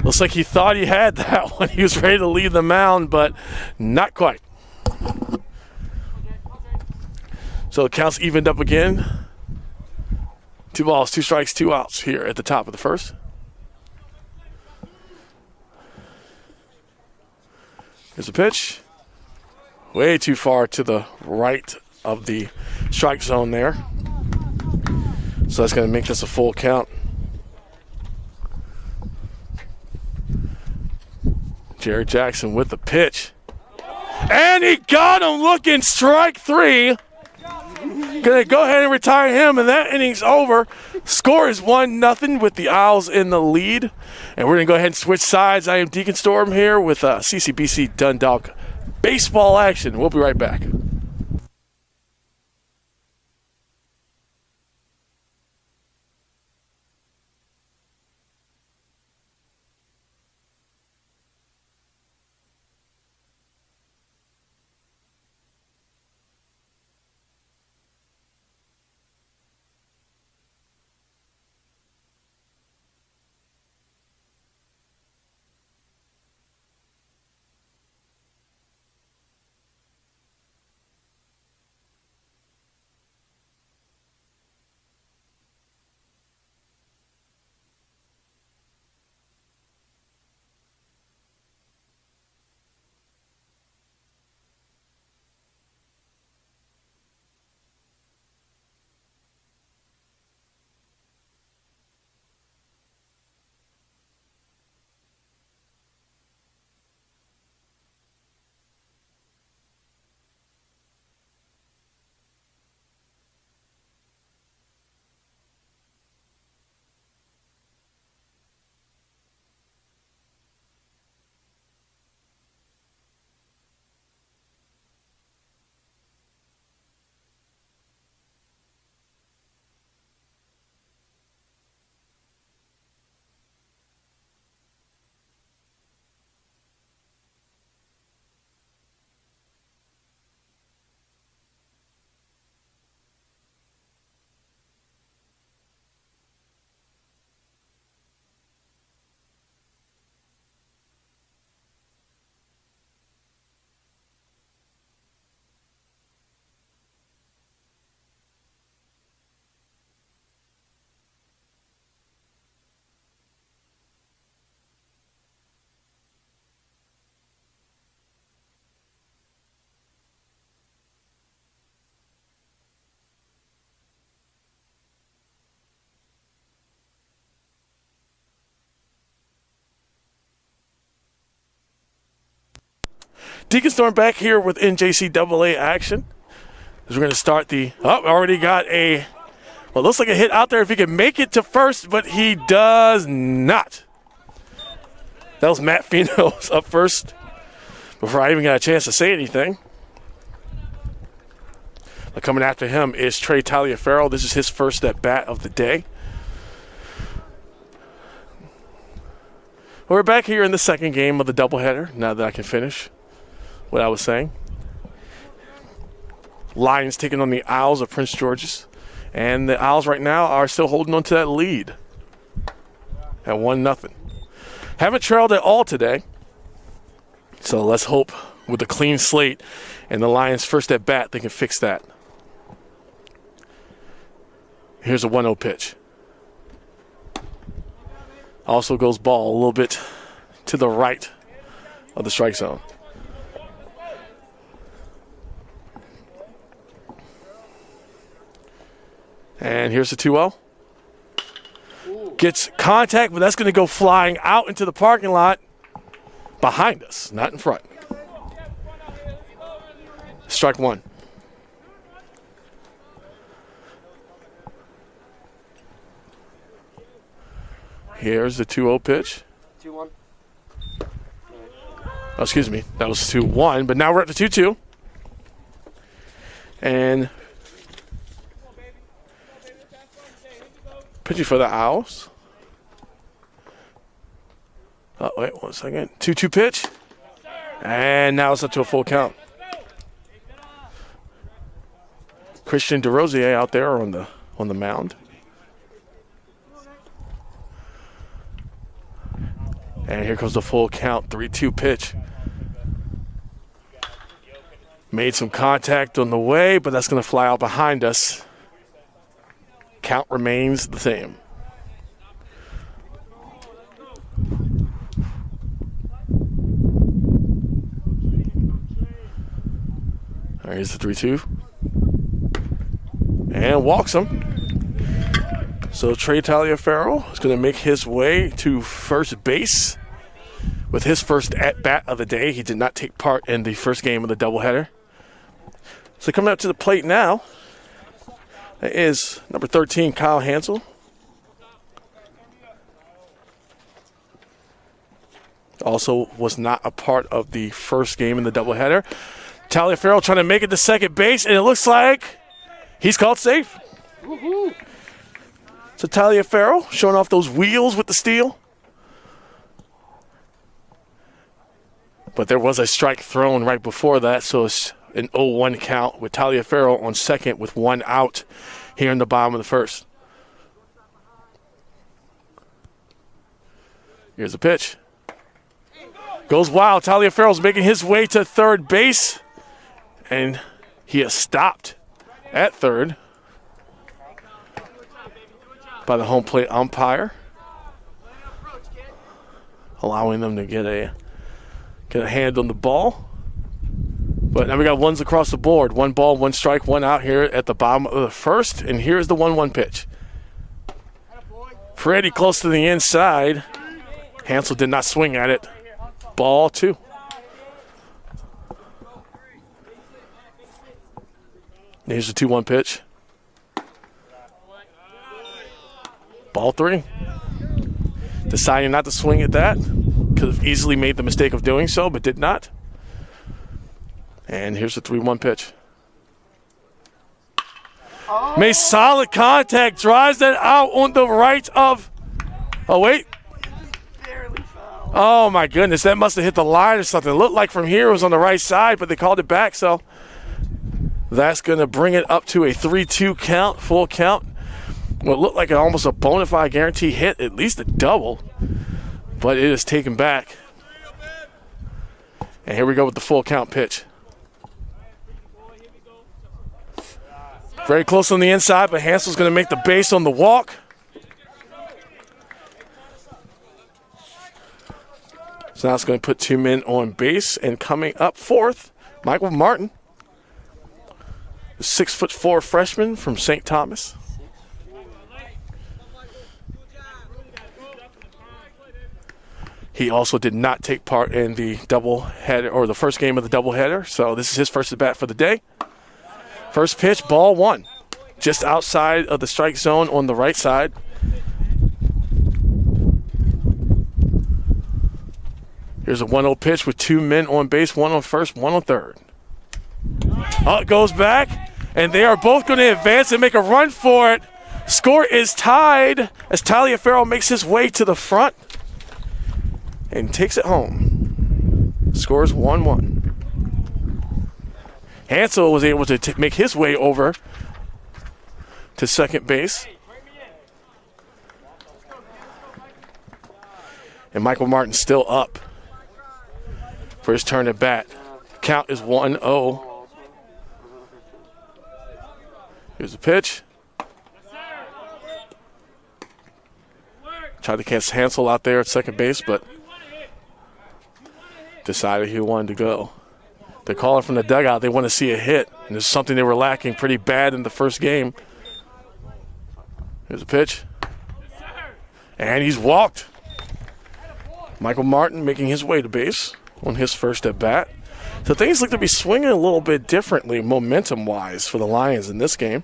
Looks like he thought he had that one. He was ready to leave the mound, but not quite. So the count's evened up again. 2 balls, 2 strikes, 2 outs here at the top of the first. Here's a pitch. Way too far to the right of the strike zone there. So that's going to make this a full count. Jared Jackson with the pitch. And he got him looking, strike 3. Going to go ahead and retire him, and that inning's over. Score is 1-0 with the Owls in the lead. And we're going to go ahead and switch sides. I am Deacon Storm here with CCBC Dundalk baseball action. We'll be right back. Deacon Storm back here with NJCAA action. As we're going to start already got looks like a hit out there if he can make it to first, but he does not. That was Matt Fino's up first before I even got a chance to say anything. But coming after him is Trey Taliaferro. This is his first at bat of the day. We're back here in the second game of the doubleheader, now that I can finish what I was saying. Lions taking on the Owls of Prince George's. And the Owls right now are still holding on to that lead at 1-0. Haven't trailed at all today. So let's hope with a clean slate and the Lions' first at bat, they can fix that. Here's a 1-0 pitch. Also goes ball a little bit to the right of the strike zone. And here's the 2-0. Gets contact, but that's going to go flying out into the parking lot behind us, not in front. Strike one. Here's the 2-0 pitch.
2-1.
Oh, excuse me. That was 2-1, but now we're at the 2-2. And pitching for the Owls. Oh, wait 1 second. 2-2 pitch. And now it's up to a full count. Christian DeRosier out there on the mound. And here comes the full count, 3-2 pitch. Made some contact on the way, but that's going to fly out behind us. Count remains the same. All right, here's the 3-2. And walks him. So Trey Taliaferro is going to make his way to first base with his first at-bat of the day. He did not take part in the first game of the doubleheader. So coming up to the plate now is number 13, Kyle Hansel. Also was not a part of the first game in the doubleheader. Taliaferro trying to make it to second base, and it looks like he's called safe.
Woohoo!
So Taliaferro showing off those wheels with the steal. But there was a strike thrown right before that, so it's an 0-1 count with Taliaferro on second with one out here in the bottom of the first. Here's the pitch. Goes wild. Taliaferro's making his way to third base, and he is stopped at third by the home plate umpire, allowing them to get a hand on the ball. But now we got ones across the board. 1 ball, 1 strike, 1 out here at the bottom of the first. And here's the 1-1 pitch. Pretty close to the inside. Hansel did not swing at it. Ball 2. Here's the 2-1 pitch. Ball 3. Deciding not to swing at that. Could have easily made the mistake of doing so, but did not. And here's the 3-1 pitch.
Oh.
Made solid contact. Drives that out on the right of... Oh, wait.
Barely foul.
Oh, my goodness. That must have hit the line or something. It looked like from here it was on the right side, but they called it back, so that's going to bring it up to a 3-2 count, full count. What looked like almost a bona fide guarantee hit, at least a double, but it is taken back. And here we go with the full count pitch. Very close on the inside, but Hansel's going to make the base on the walk. So now it's going to put 2 men on base, and coming up fourth, Michael Martin, the 6'4" freshman from St. Thomas. He also did not take part in the doubleheader or the first game of the doubleheader, so this is his first at bat for the day. First pitch, ball one, just outside of the strike zone on the right side. Here's a 1-0 pitch with 2 men on base, 1 on first, 1 on third. Oh, it goes back, and they are both going to advance and make a run for it. Score is tied as Taliaferro makes his way to the front and takes it home. Scores 1-1. Hansel was able to make his way over to second base. And Michael Martin still up for his turn at bat. Count is 1-0. Here's the pitch. Tried to catch Hansel out there at second base, but decided he wanted to go. They're calling from the dugout. They want to see a hit, and it's something they were lacking pretty bad in the first game. Here's a pitch. And he's walked. Michael Martin making his way to base on his first at bat. So things look to be swinging a little bit differently momentum-wise for the Lions in this game.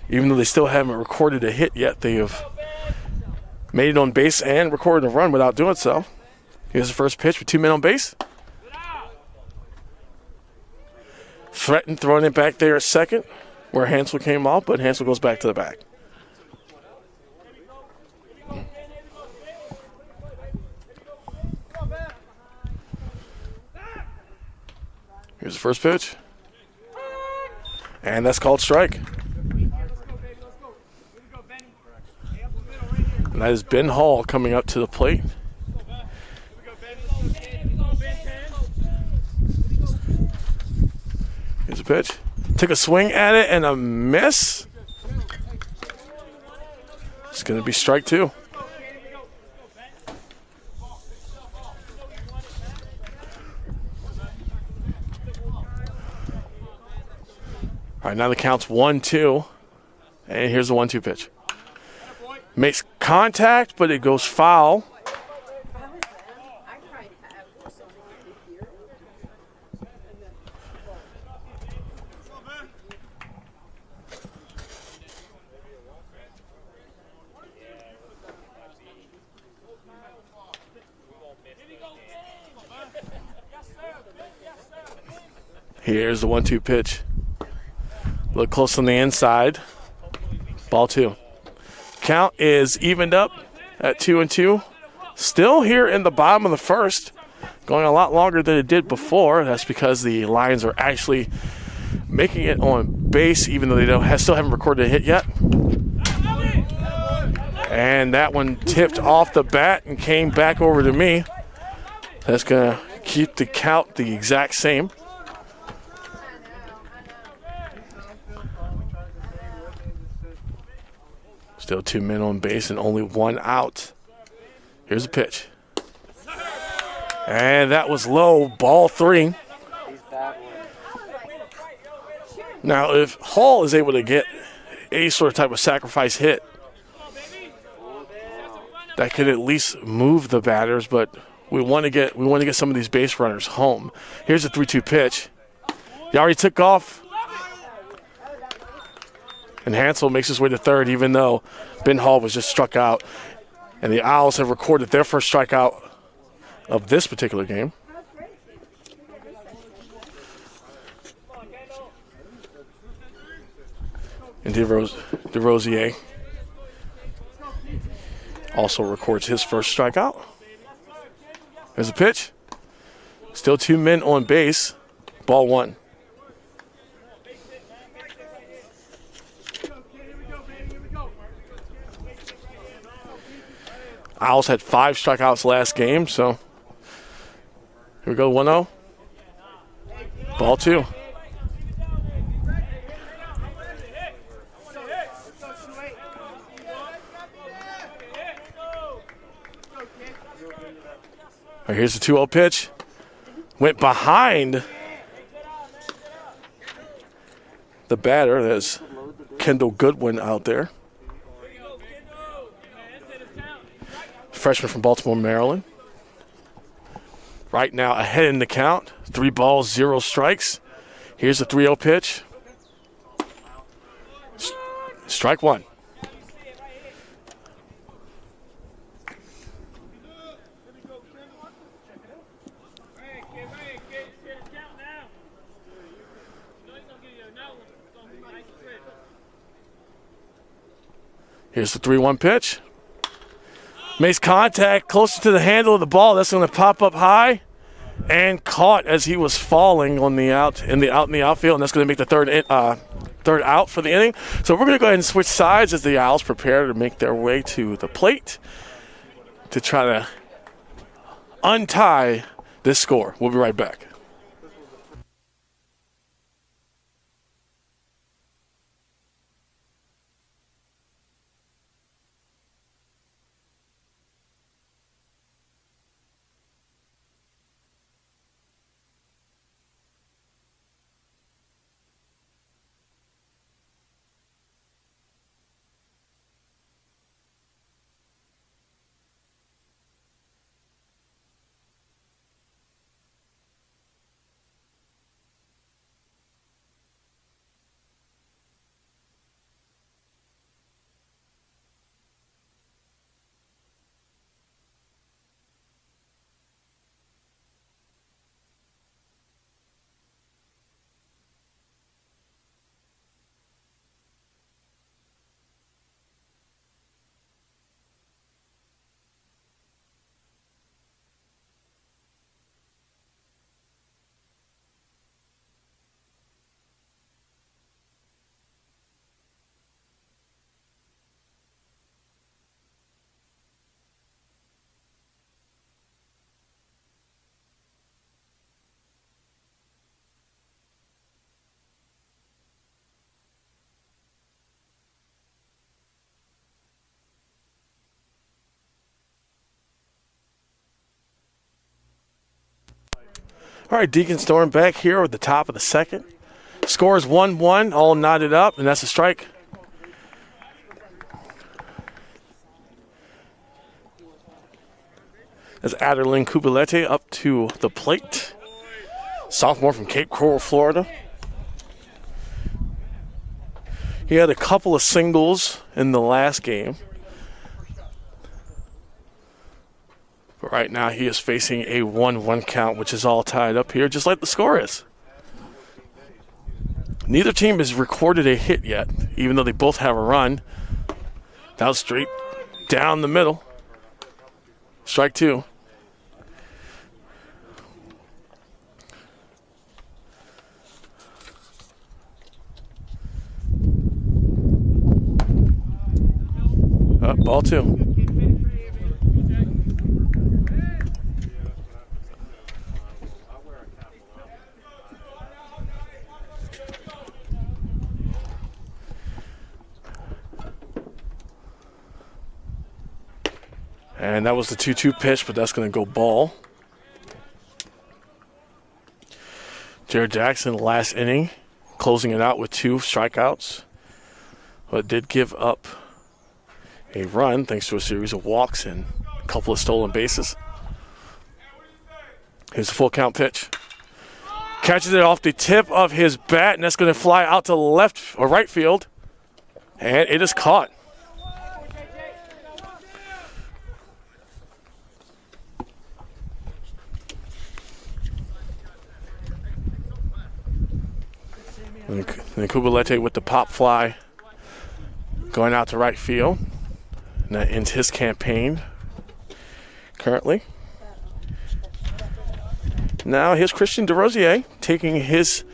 Even though they still haven't recorded a hit yet, they have made it on base and recorded a run without doing so. Here's the first pitch with 2 men on base. Threatened throwing it back there at second where Hansel came off, but Hansel goes back to the back. Here's the first pitch. And that's called strike. And that is Ben Hall coming up to the plate. Here's a pitch. Took a swing at it and a miss. It's going to be strike 2. All right, now the count's 1-2. And here's the 1-2 pitch. Makes contact, but it goes foul. Here's the 1-2 pitch. Look close on the inside. Ball 2. Count is evened up at 2-2. Still here in the bottom of the first. Going a lot longer than it did before. That's because the Lions are actually making it on base, even though they still haven't recorded a hit yet. And that one tipped off the bat and came back over to me. That's going to keep the count the exact same. Still 2 men on base and only 1 out. Here's a pitch. And that was low, ball 3. Now, if Hall is able to get any sort of type of sacrifice hit, that could at least move the batters, but we want to get some of these base runners home. Here's a 3-2 pitch. He already took off. And Hansel makes his way to third, even though Ben Hall was just struck out. And the Owls have recorded their first strikeout of this particular game. And DeRosier also records his first strikeout. There's a pitch. Still 2 men on base. Ball 1. Owls had 5 strikeouts last game, so here we go, 1-0. Ball 2. All right, here's the 2-0 pitch. Went behind the batter. There's Kendall Goodwin out there. freshman from Baltimore, Maryland. Right now ahead in the count. 3 balls, 0 strikes. Here's the 3-0 pitch. Strike 1. Here's the 3-1 pitch. Makes contact closer to the handle of the ball. That's going to pop up high and caught as he was falling on the out in the outfield, and that's going to make the third out for the inning. So we're going to go ahead and switch sides as the Owls prepare to make their way to the plate to try to untie this score. We'll be right back. All right, Deacon Storm back here at the top of the second. Score is 1-1, all knotted up, and that's a strike. That's Aderlin Kubalete up to the plate. Sophomore from Cape Coral, Florida. He had a couple of singles in the last game. But right now he is facing a 1-1 count, which is all tied up here, just like the score is. Neither team has recorded a hit yet, even though they both have a run. Down straight, down the middle. Strike 2. Ball 2. And that was the 2-2 pitch, but that's going to go ball. Jared Jackson, last inning, closing it out with 2 strikeouts. But did give up a run thanks to a series of walks and a couple of stolen bases. Here's the full count pitch. Catches it off the tip of his bat, and that's going to fly out to left or right field. And it is caught. And Kubalete with the pop fly going out to right field. And that ends his campaign currently. Now here's Christian DeRosier taking his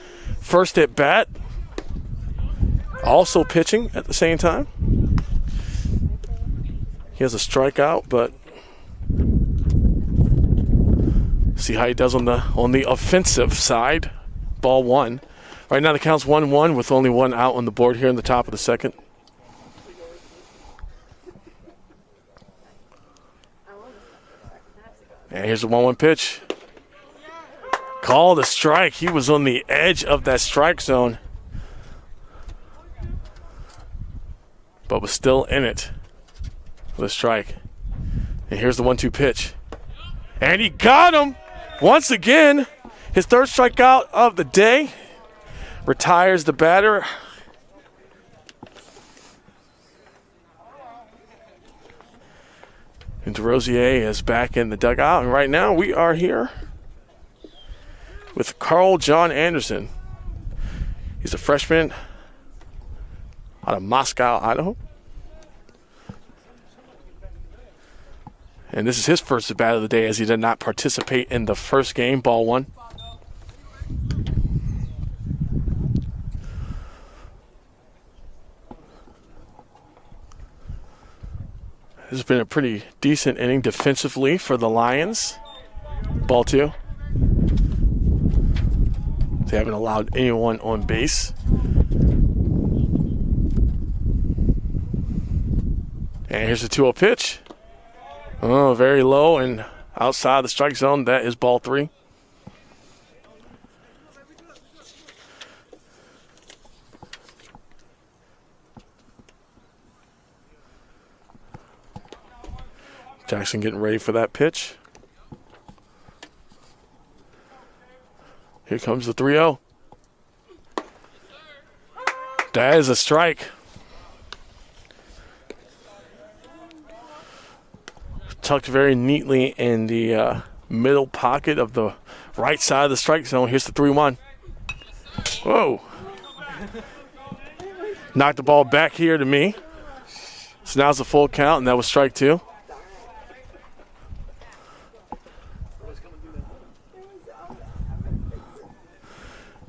first at bat. Also pitching at the same time. He has a strikeout, but see how he does on the offensive side. Ball 1. Right now the count's 1-1 with only 1 out on the board here in the top of the second. And here's the 1-1 pitch. Called a strike. He was on the edge of that strike zone, but was still in it with a strike. And here's the 1-2 pitch. And he got him once again. His third strikeout of the day. Retires the batter. And DeRosier is back in the dugout. And right now we are here with Carl John Anderson. He's a freshman out of Moscow, Idaho. And this is his first at bat of the day as he did not participate in the first game, ball one. This has been a pretty decent inning defensively for the Lions. Ball two. They haven't allowed anyone on base. And here's the 2-0 pitch. Oh, very low and outside the strike zone. That is ball three. Jackson getting ready for that pitch. Here comes the 3-0. That is a strike. Tucked very neatly in the middle pocket of the right side of the strike zone. Here's the 3-1. Whoa. Knocked the ball back here to me. So now it's a full count, and that was strike two.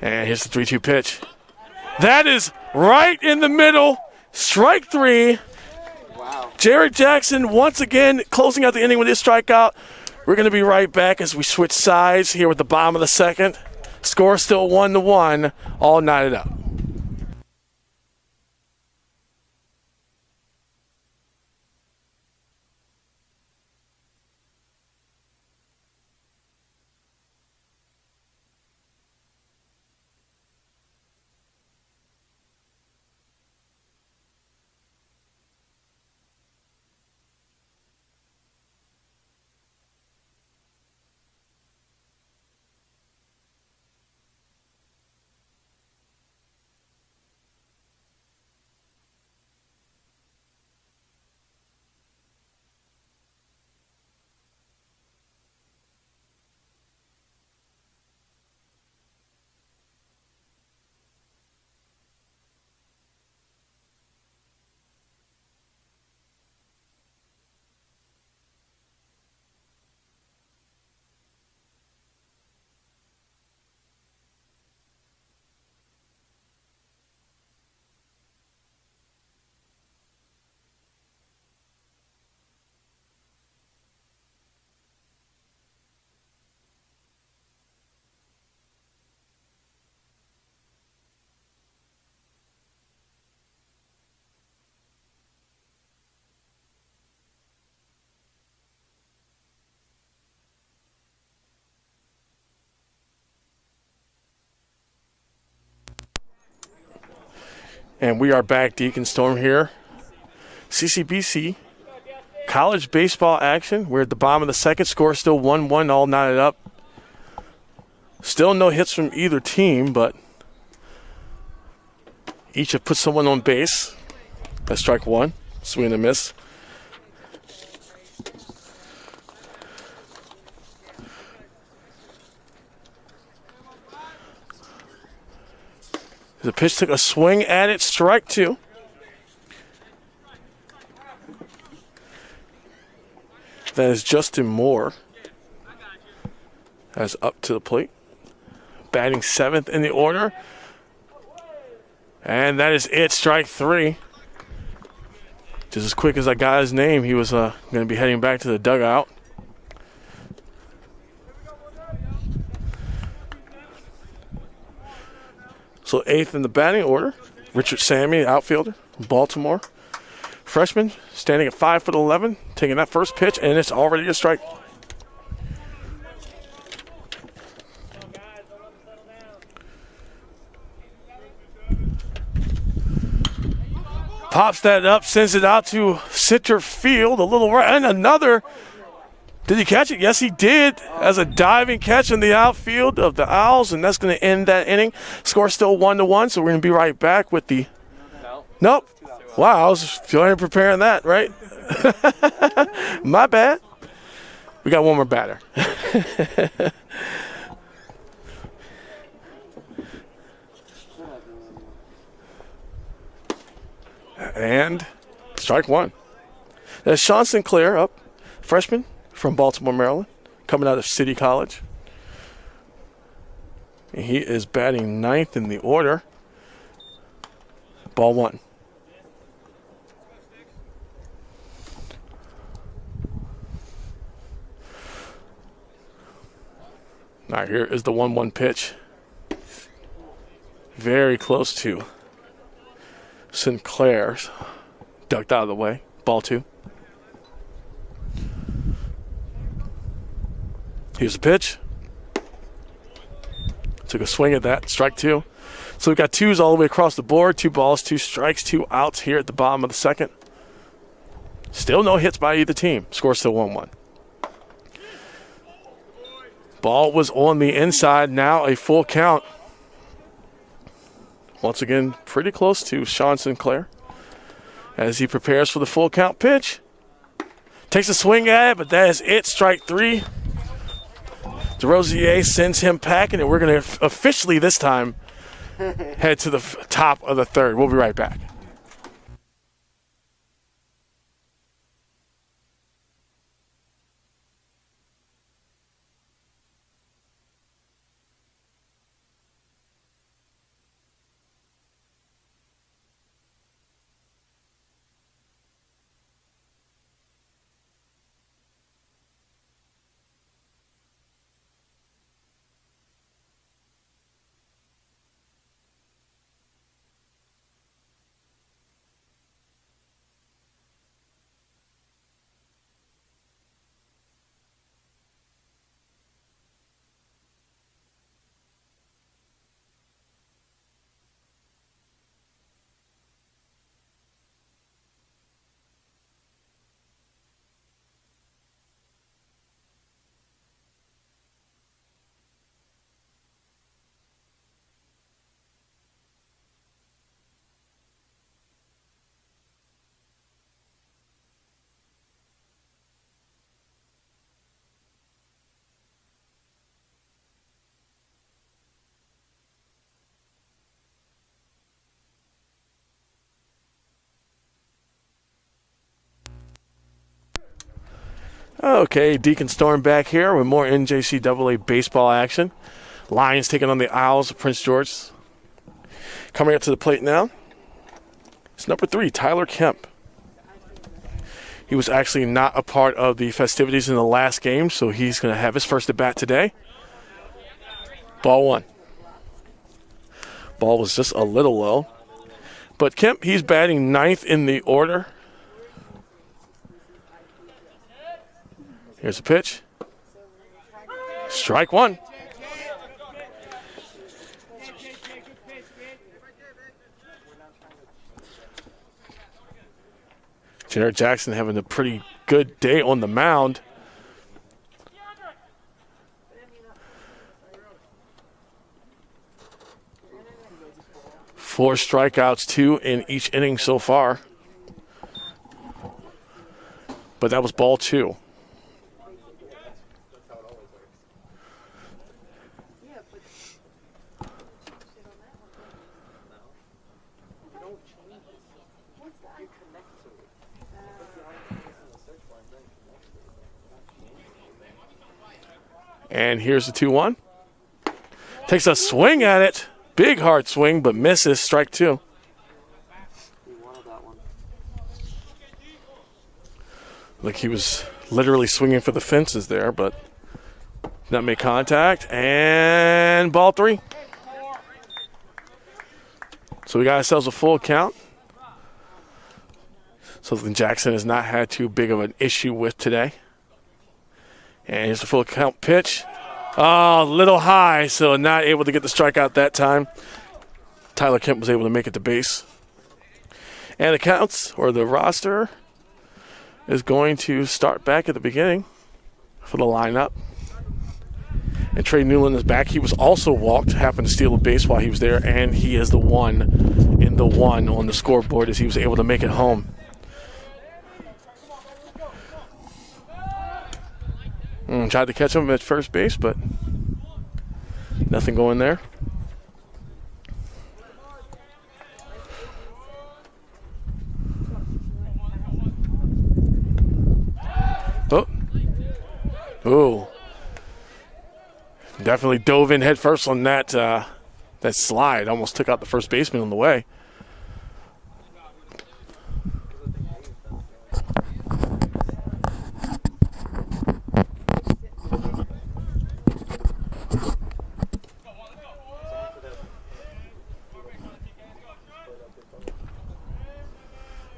And here's the 3-2 pitch. That is right in the middle. Strike three.
Wow.
Jared Jackson once again closing out the inning with his strikeout. We're going to be right back as we switch sides here with the bottom of the second. Score still 1-1, all knotted up. And we are back, Deacon Storm here. CCBC college baseball action. We're at the bottom of the second. Score still 1-1, all knotted up. Still no hits from either team, but each have put someone on base. That's strike one. Swing and a miss. The pitch took a swing at it, strike two. That is Justin Moore. That's up to the plate. Batting seventh in the order. And that is it, strike three. Just as quick as I got his name, he was going to be heading back to the dugout. So eighth in the batting order, Richard Sammy, outfielder from Baltimore. Freshman, standing at 5'11", taking that first pitch, and it's already a strike. Pops that up, sends it out to center field, a little right, and another Did he catch it? Yes, he did. As a diving catch in the outfield of the Owls, and that's going to end that inning. Score still 1-1, so we're going to be right back with the. Nope. Wow, I was feeling preparing that, right? My bad. We got one more batter. And strike one. That's Sean Sinclair up, freshman from Baltimore, Maryland, coming out of City College. And he is batting ninth in the order. Ball one. All right, here is the 1-1 pitch. Very close to Sinclair's. Ducked out of the way. Ball two. Here's the pitch. Took a swing at that. Strike two. So we've got twos all the way across the board. 2 balls, 2 strikes, 2 outs here at the bottom of the second. Still no hits by either team. Score still 1-1. Ball was on the inside. Now a full count. Once again, pretty close to Sean Sinclair as he prepares for the full count pitch. Takes a swing at it, but that is it. Strike 3. DeRosier sends him packing, and we're going to officially this time head to the top of the third. We'll be right back. Okay, Deacon Storm back here with more NJCAA baseball action. Lions taking on the Owls of Prince George. Coming up to the plate now, it's number 3, Tyler Kemp. He was actually not a part of the festivities in the last game, so he's going to have his first at bat today. Ball one. Ball was just a little low. But Kemp, he's batting ninth in the order. Here's a pitch. Strike one. Jared Jackson having a pretty good day on the mound. Four strikeouts, 2 in each inning so far. But that was ball 2. And here's the 2-1. Takes a swing at it. Big hard swing, but misses. Strike 2. Like he was literally swinging for the fences there, but not make contact. And ball 3. So we got ourselves a full count. Something Jackson has not had too big of an issue with today. And here's the full count pitch. Oh, a little high, so not able to get the strikeout that time. Tyler Kemp was able to make it to base. And the counts, or the roster, is going to start back at the beginning. for the lineup. And Trey Newland is back. He was also walked, happened to steal a base while he was there, and he is the one in the one on the scoreboard as he was able to make it home. Tried to catch him at first base, but nothing going there. Oh, definitely dove in head first on that that slide. Almost took out the first baseman on the way.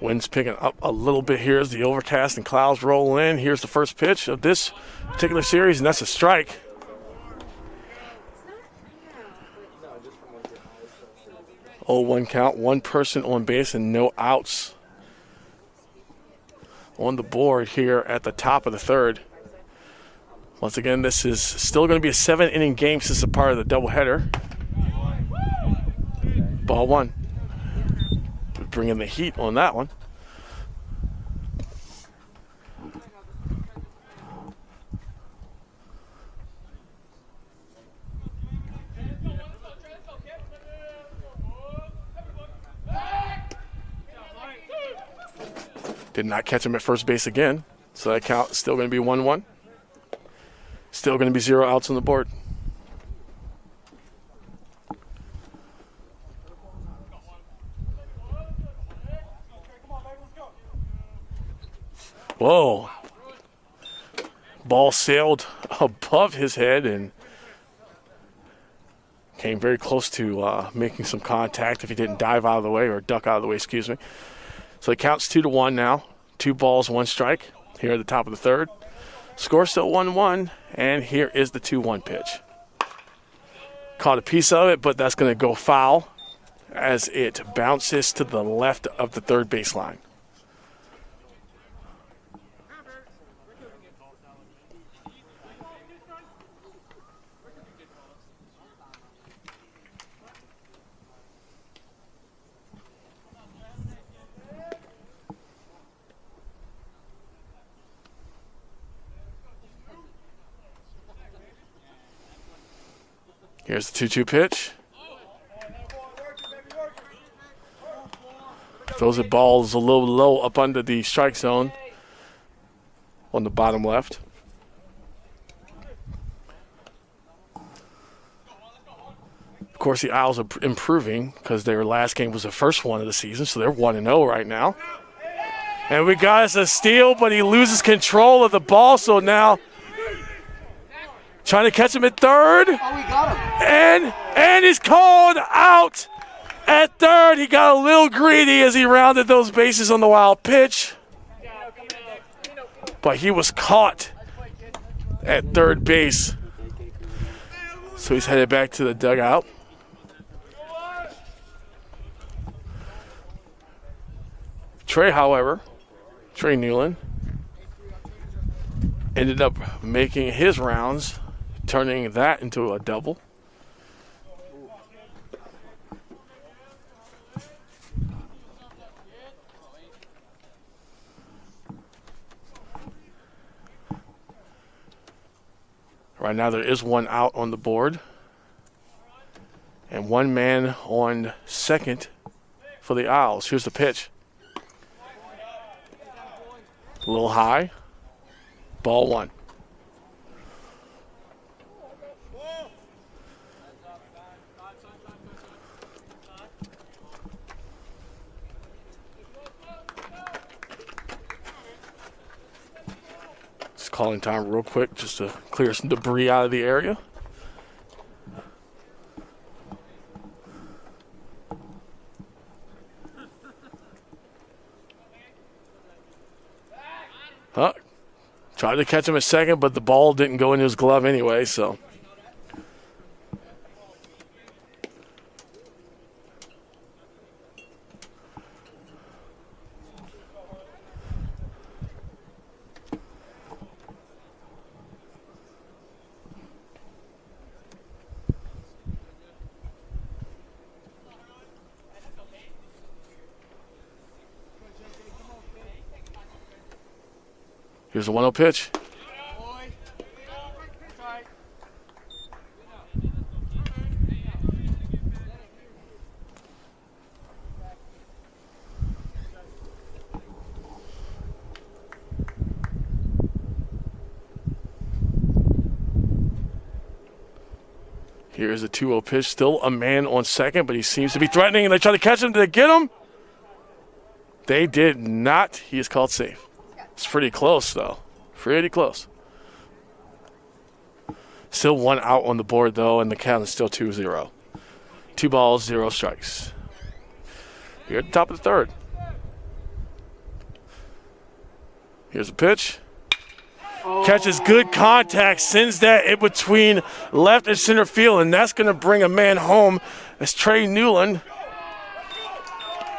Wind's picking up a little bit here as the overcast and clouds roll in. Here's the first pitch of this particular series, and that's a strike. Oh, 1 count, one person on base and no outs on the board here at the top of the third. Once again, this is still going to be a 7-inning game since it's a part of the doubleheader. Ball one. Bringing the heat on that one. Did not catch him at first base again, so that count is still going to be 1-1. Still going to be 0 outs on the board. Whoa. Ball sailed above his head and came very close to making some contact if he didn't dive out of the way or duck out of the way, excuse me. So it counts 2-1 now. 2 balls, 1 strike here at the top of the third. Score still 1-1, and here is the 2-1 pitch. Caught a piece of it, but that's going to go foul as it bounces to the left of the third baseline. Here's the 2-2 pitch. Throws the balls a little low up under the strike zone on the bottom left. Of course, the Owls are improving because their last game was the first one of the season, so they're 1-0 right now. And we got us a steal, but he loses control of the ball, so now trying to catch him at third.
Oh, we got him.
And he's called out at third. He got a little greedy as he rounded those bases on the wild pitch. But he was caught at third base. So he's headed back to the dugout. Trey Newland, ended up making his rounds, turning that into a double. Right now there is 1 out on the board and 1 man on second for the Owls. Here's the pitch. A little high. Ball 1. Just calling time real quick just to clear some debris out of the area. Tried to catch him a second, but the ball didn't go into his glove anyway, so. Here's the 1-0 pitch. Here's a 2-0 pitch. Still a man on second, but he seems to be threatening, and they try to catch him. Did they get him? They did not. He is called safe. It's pretty close, though. Pretty close. Still 1 out on the board, though, and the count is still 2-0. 2 balls, 0 strikes. Here at the top of the third. Here's a pitch. Catches good contact, sends that in between left and center field, and that's going to bring a man home as Trey Newland.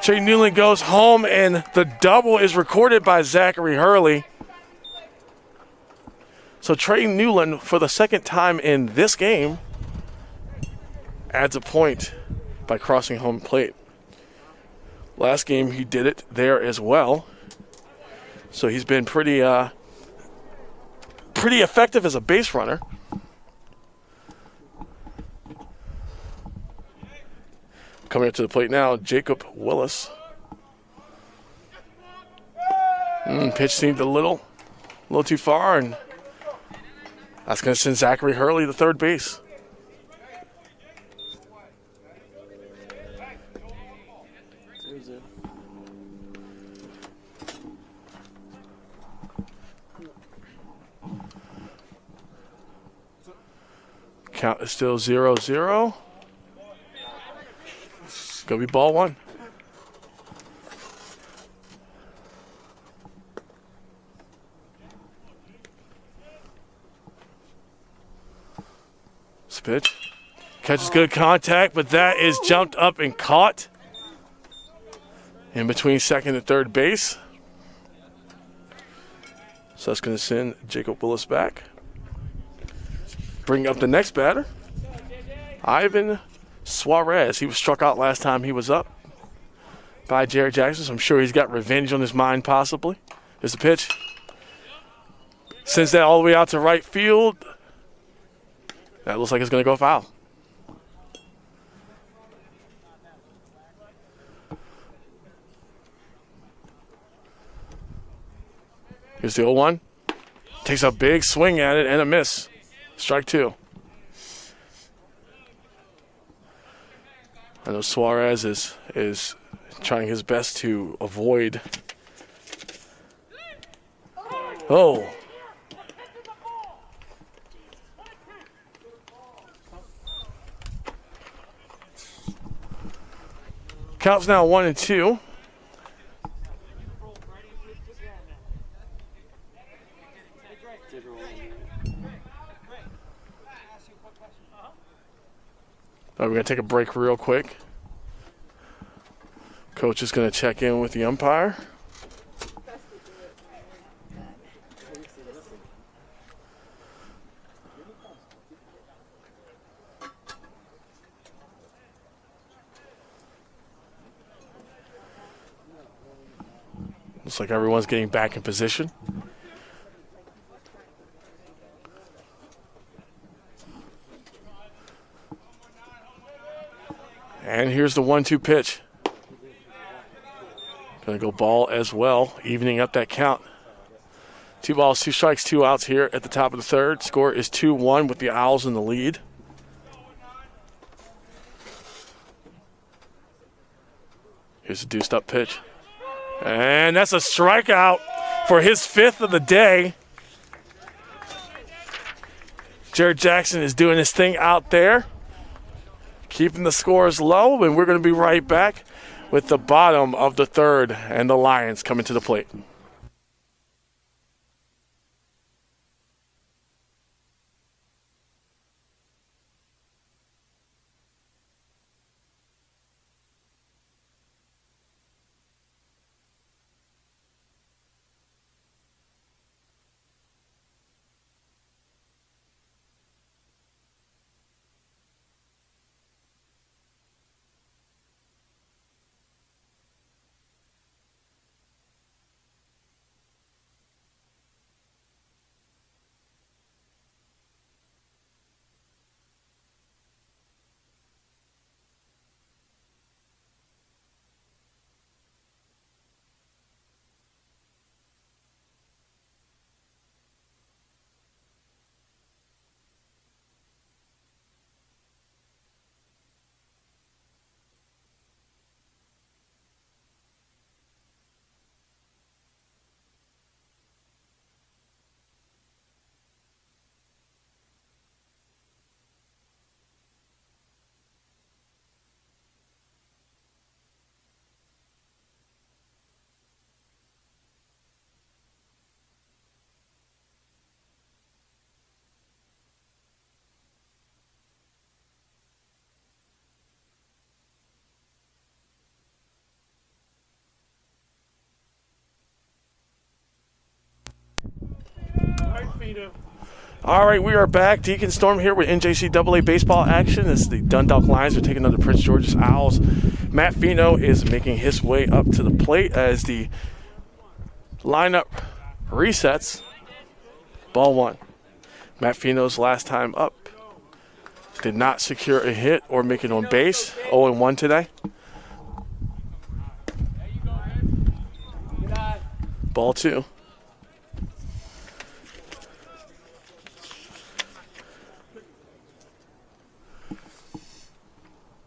Trey Newland goes home, and the double is recorded by Zachary Hurley. So Trey Newland, for the second time in this game, adds a point by crossing home plate. Last game he did it there as well. So he's been pretty effective as a base runner. Coming up to the plate now, Jacob Willis. Pitch seemed a little too far, and that's going to send Zachary Hurley to third base. Count is still 0-0. It's going to be ball 1. This pitch. Catches good contact, but that is jumped up and caught in between second and third base. So that's going to send Jacob Willis back. Bring up the next batter, Ivan Suarez. He was struck out last time he was up by Jared Jackson, so I'm sure he's got revenge on his mind possibly. Here's the pitch. Sends that all the way out to right field. That looks like it's going to go foul. Here's the 0-1. Takes a big swing at it and a miss. Strike 2. I know Suarez is trying his best to avoid. Oh. Count's now 1-2. We're going to take a break real quick. Coach is going to check in with the umpire. Looks like everyone's getting back in position. And here's the 1-2 pitch. Going to go ball as well, evening up that count. 2 balls, 2 strikes, 2 outs here at the top of the third. Score is 2-1 with the Owls in the lead. Here's a deuced up pitch. And that's a strikeout for his 5th of the day. Jared Jackson is doing his thing out there, keeping the scores low, and we're going to be right back with the bottom of the third and the Lions coming to the plate. All right, we are back. Deacon Storm here with NJCAA baseball action as the Dundalk Lions are taking on the Prince George's Owls. Matt Fino is making his way up to the plate as the lineup resets. Ball one. Matt Fino's last time up did not secure a hit or make it on base. 0-1 today. Ball two.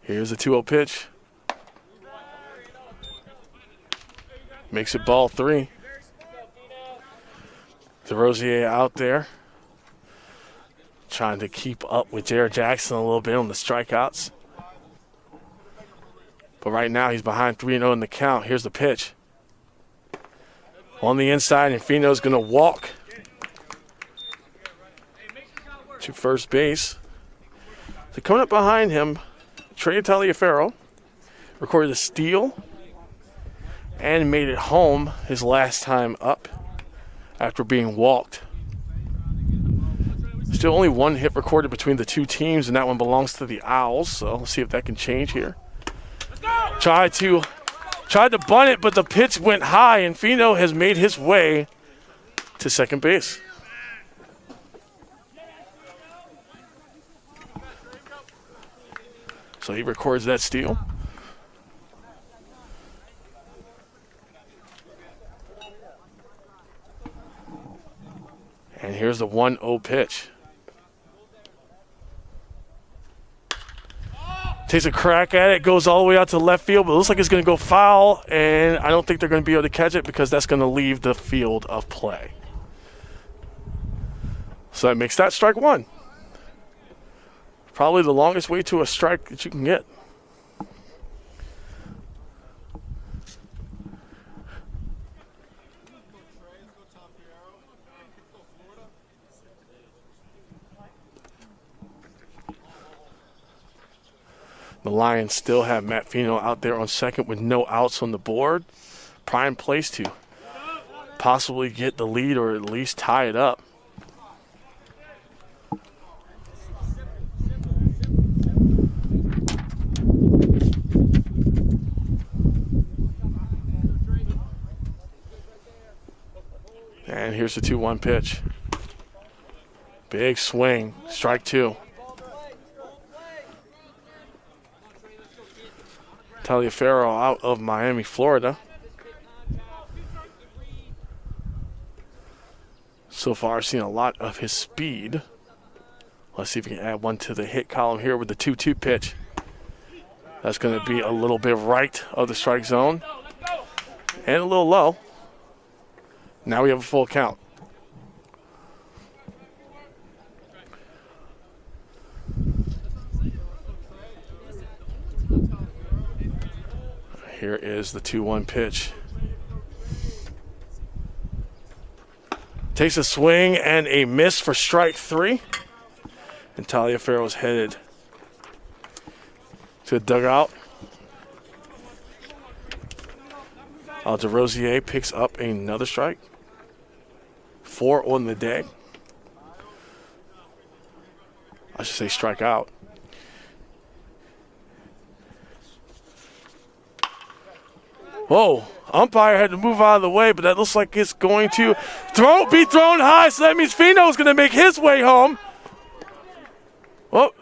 Here's a 2-0 pitch. Makes it ball three. DeRosier out there trying to keep up with Jared Jackson a little bit on the strikeouts. But right now he's behind 3-0 in the count. Here's the pitch. On the inside, and Fino's going to walk to first base. So coming up behind him, Trey Taliaferro recorded a steal and made it home his last time up after being walked. Still only one hit recorded between the two teams, and that one belongs to the Owls, so let's see if that can change here. Tried to bunt it, but the pitch went high, and Fino has made his way to second base. So he records that steal. And here's the 1-0 pitch. Takes a crack at it, goes all the way out to left field, but it looks like it's going to go foul, and I don't think they're going to be able to catch it because that's going to leave the field of play. So that makes that strike one. Probably the longest way to a strike that you can get. The Lions still have Matt Fino out there on second with no outs on the board. Prime place to possibly get the lead or at least tie it up. And here's the 2-1 pitch. Big swing, strike two. Taliaferro out of Miami, Florida. So far, I've seen a lot of his speed. Let's see if we can add one to the hit column here with the 2-2 pitch. That's going to be a little bit right of the strike zone and a little low. Now we have a full count. Here is the 2-1 pitch. Takes a swing and a miss for strike three. And Taliaferro is headed to the dugout. DeRosier picks up another strike. 4 on the day. I should say strike out. Whoa, umpire had to move out of the way, but that looks like it's going to be thrown high, so that means Fino's going to make his way home. Whoa.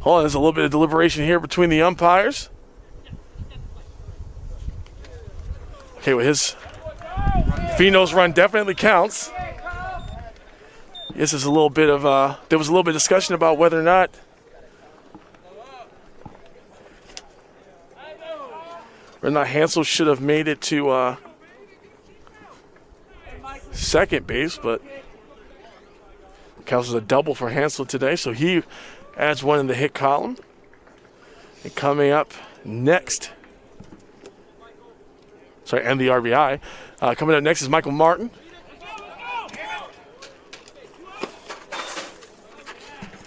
Hold on, there's a little bit of deliberation here between the umpires. Okay, well, Fino's run definitely counts. This is a little bit of, there was a little bit of discussion about whether or not Hansel should have made it to second base, but counts as a double for Hansel today, so he adds one in the hit column. And coming up next, and the RBI. Coming up next is Michael Martin.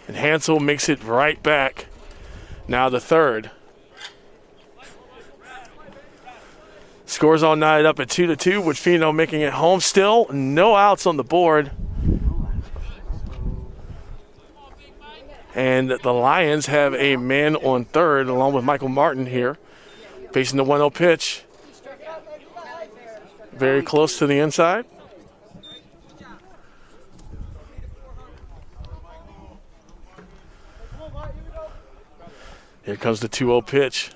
And Hansel makes it right back. Now the third. Scores all knotted up at 2-2 with Fino making it home. Still no outs on the board. And the Lions have a man on third along with Michael Martin here facing the 1-0 pitch. Very close to the inside. Here comes the 2-0 pitch.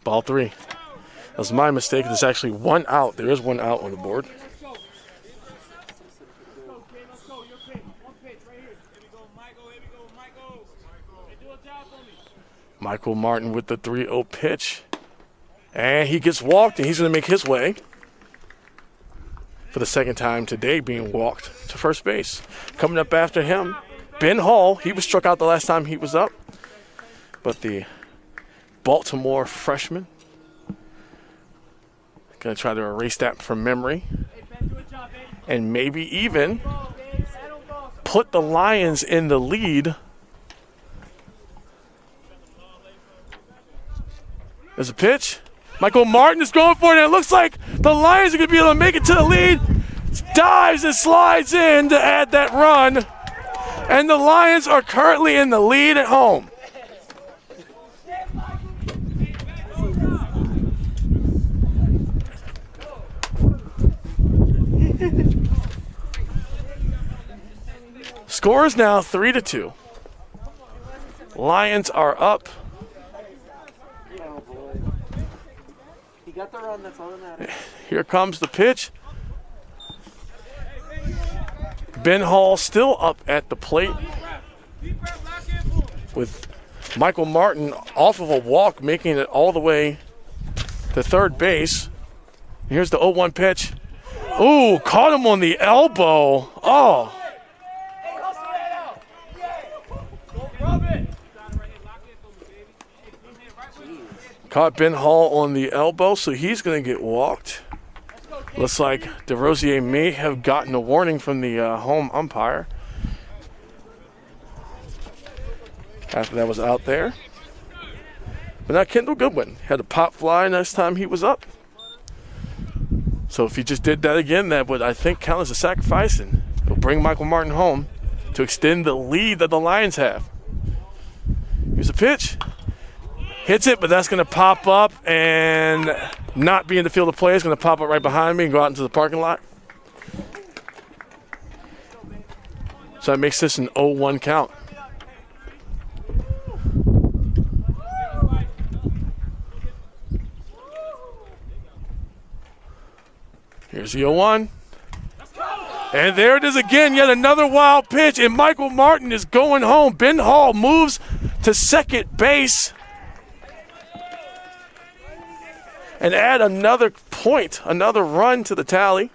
Ball 3. That was my mistake. There's actually 1 out. There is 1 out on the board. Michael Martin with the 3-0 pitch. And he gets walked, and he's going to make his way for the second time today being walked to first base. Coming up after him, Ben Hall. He was struck out the last time he was up. But the Baltimore freshman going to try to erase that from memory and maybe even put the Lions in the lead. There's a pitch. Michael Martin is going for it, and it looks like the Lions are going to be able to make it to the lead. Dives and slides in to add that run. And the Lions are currently in the lead at home. Score is now 3-2. Lions are up.
Got the run, that's all that matters.
Here comes the pitch. Ben Hall still up at the plate with Michael Martin off of a walk, making it all the way to third base. Here's the 0-1 pitch. Ooh, caught him on the elbow. Oh. Caught Ben Hall on the elbow, so he's going to get walked. Looks like DeRosier may have gotten a warning from the home umpire after that was out there. But now Kendall Goodwin had a pop fly next time he was up. So if he just did that again, that would, I think, count as a sacrifice, and it'll bring Michael Martin home to extend the lead that the Lions have. Here's a pitch. Hits it, but that's going to pop up and not be in the field of play. It's going to pop up right behind me and go out into the parking lot. So that makes this an 0-1 count. Here's the 0-1. And there it is again, yet another wild pitch, and Michael Martin is going home. Ben Hall moves to second base and add another point, another run to the tally.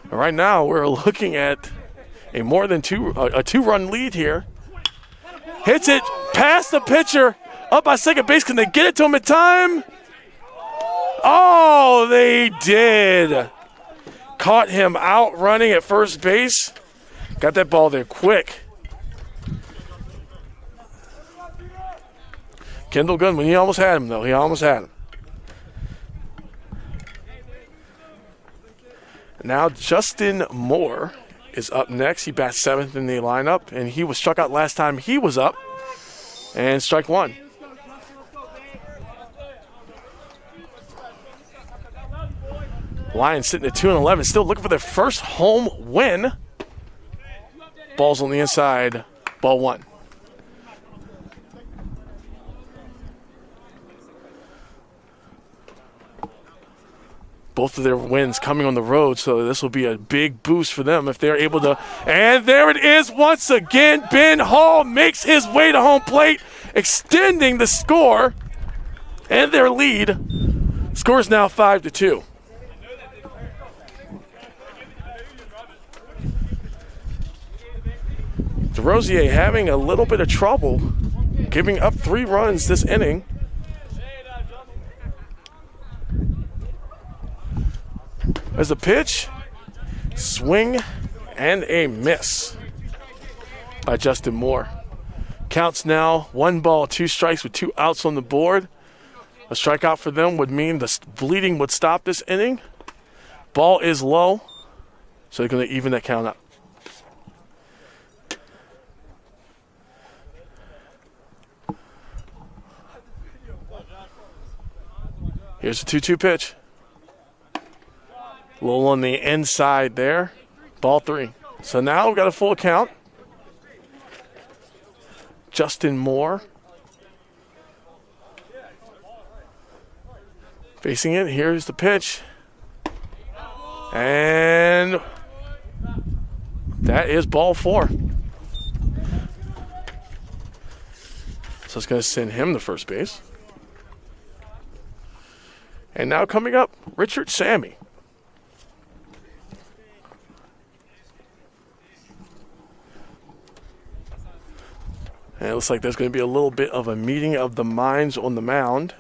Right now, we're looking at a more than a two-run lead here. Hits it past the pitcher, up by second base. Can they get it to him in time? Oh, they did. Caught him out running at first base. Got that ball there quick. Kendall Goodwin, he almost had him, though. He almost had him. Now Justin Moore is up next. He bats seventh in the lineup, and he was struck out last time he was up. And strike one. Lions sitting at 2-11, still looking for their first home win. Ball's on the inside, ball one. Both of their wins coming on the road, so this will be a big boost for them if they're able to. And there it is once again. Ben Hall makes his way to home plate, extending the score and their lead. Score is now 5-2. DeRosier having a little bit of trouble, giving up 3 runs this inning. As the pitch, swing, and a miss by Justin Moore. Counts now 1 ball, 2 strikes with 2 outs on the board. A strikeout for them would mean the bleeding would stop this inning. Ball is low, so they're going to even that count up. Here's the 2-2 pitch. A little on the inside there. Ball 3. So now we've got a full count. Justin Moore facing it. Here's the pitch. And that is ball 4. So it's going to send him to first base. And now coming up, Richard Sammy. And it looks like there's going to be a little bit of a meeting of the minds on the mound.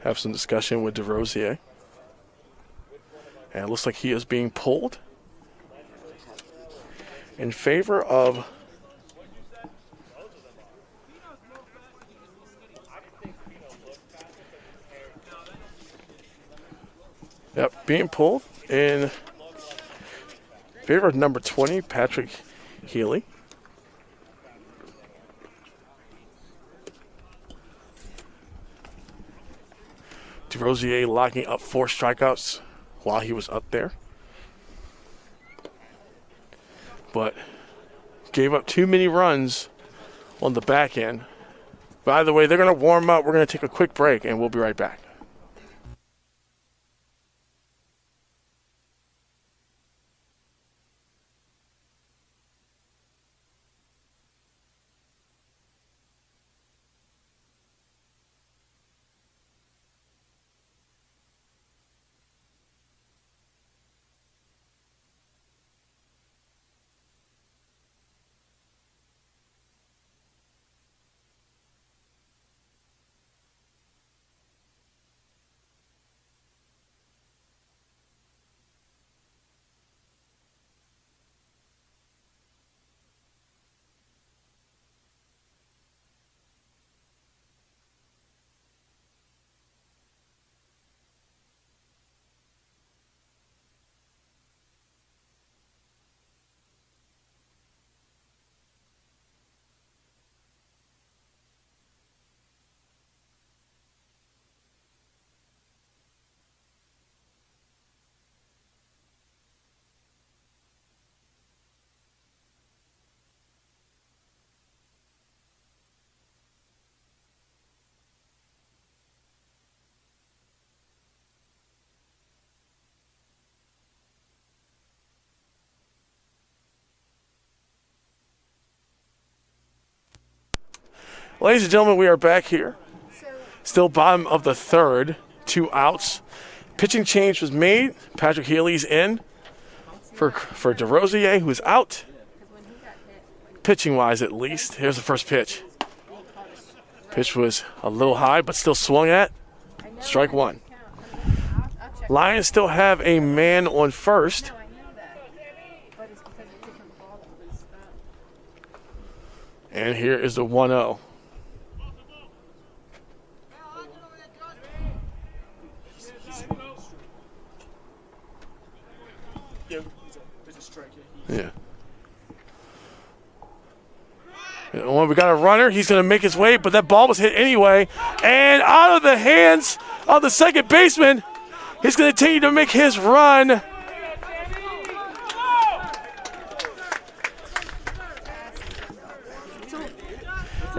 Have some discussion with DeRosier. And it looks like he is being pulled in favor of being pulled in favor of number 20, Patrick Healy. DeRosier locking up 4 strikeouts while he was up there. But gave up too many runs on the back end. By the way, they're going to warm up. We're going to take a quick break, and we'll be right back. Ladies and gentlemen, we are back here. Still bottom of the third, 2 outs. Pitching change was made. Patrick Healy's in for DeRosier, who's out. Pitching-wise, at least. Here's the first pitch. Pitch was a little high, but still swung at. Strike 1. Lions still have a man on first. And here is the 1-0. Yeah. When we got a runner, he's going to make his way, but that ball was hit anyway. And out of the hands of the second baseman, he's going to continue to make his run.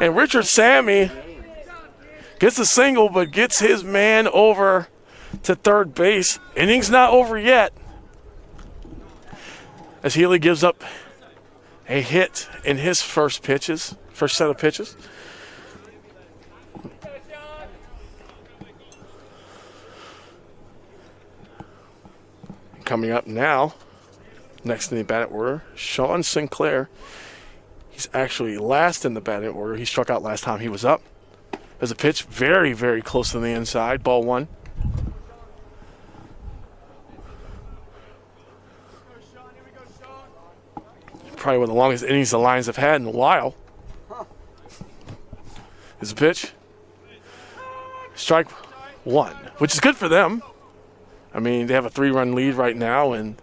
And Richard Sammy gets a single, but gets his man over to third base. Inning's not over yet, as Healy gives up a hit in his first set of pitches. Coming up now, next in the bat order, Sean Sinclair. He's actually last in the batting order. He struck out last time he was up. There's a pitch very, very close to the inside. Ball 1. Probably one of the longest innings the Lions have had in a while. There's a pitch. Strike 1, which is good for them. I mean, they have a 3-run lead right now, and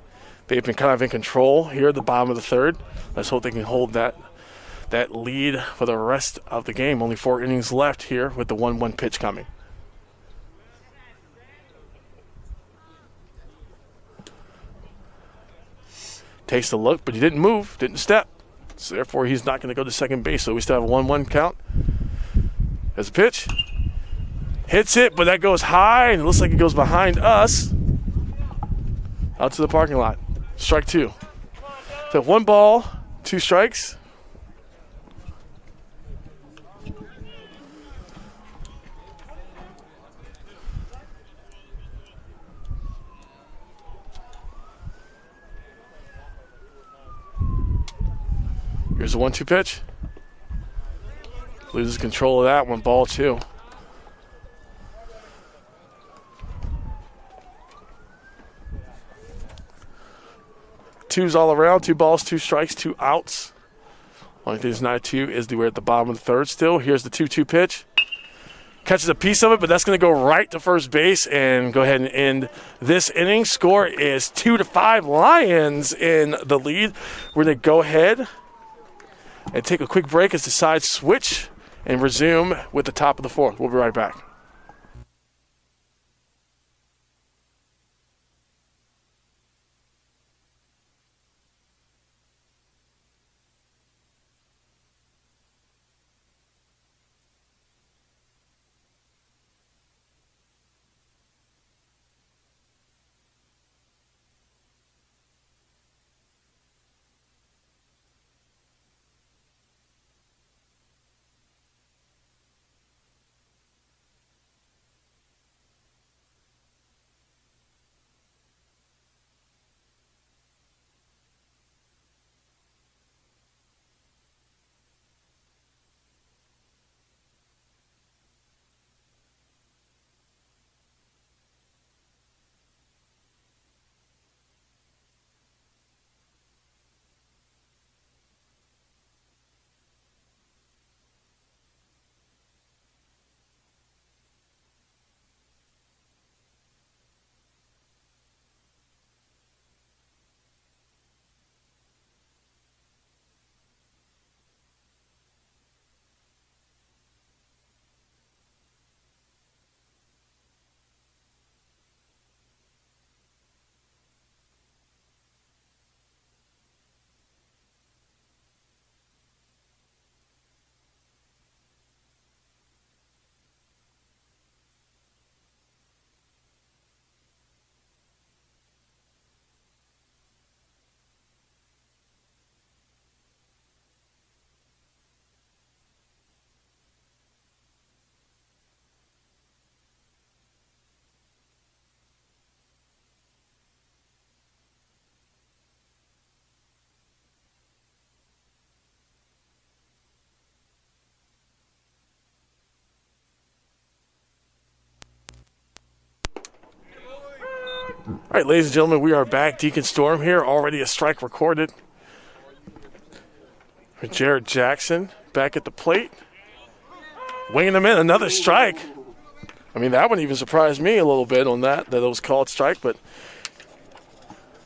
they've been kind of in control here at the bottom of the 3rd. Let's hope they can hold that lead for the rest of the game. Only 4 innings left here with the 1-1 pitch coming. Takes a look, but he didn't move, didn't step. So therefore, he's not going to go to second base. So we still have a 1-1 count. There's a pitch. Hits it, but that goes high, and it looks like it goes behind us. Out to the parking lot. Strike 2. So 1 ball, 2 strikes. Here's a 1-2 pitch. Loses control of that one. Ball 2. Twos all around. 2 balls, 2 strikes, 2 outs. Only thing that's not a 2 is we're at the bottom of the 3rd still. Here's the 2-2 pitch. Catches a piece of it, but that's going to go right to first base and go ahead and end this inning. Score is 2-5. Lions in the lead. We're going to go ahead and take a quick break as the sides switch and resume with the top of the 4th. We'll be right back. All right, ladies and gentlemen, we are back. Deacon Storm here. Already a strike recorded for Jared Jackson back at the plate. Winging him in. Another strike. I mean, that one even surprised me a little bit on that it was called strike, but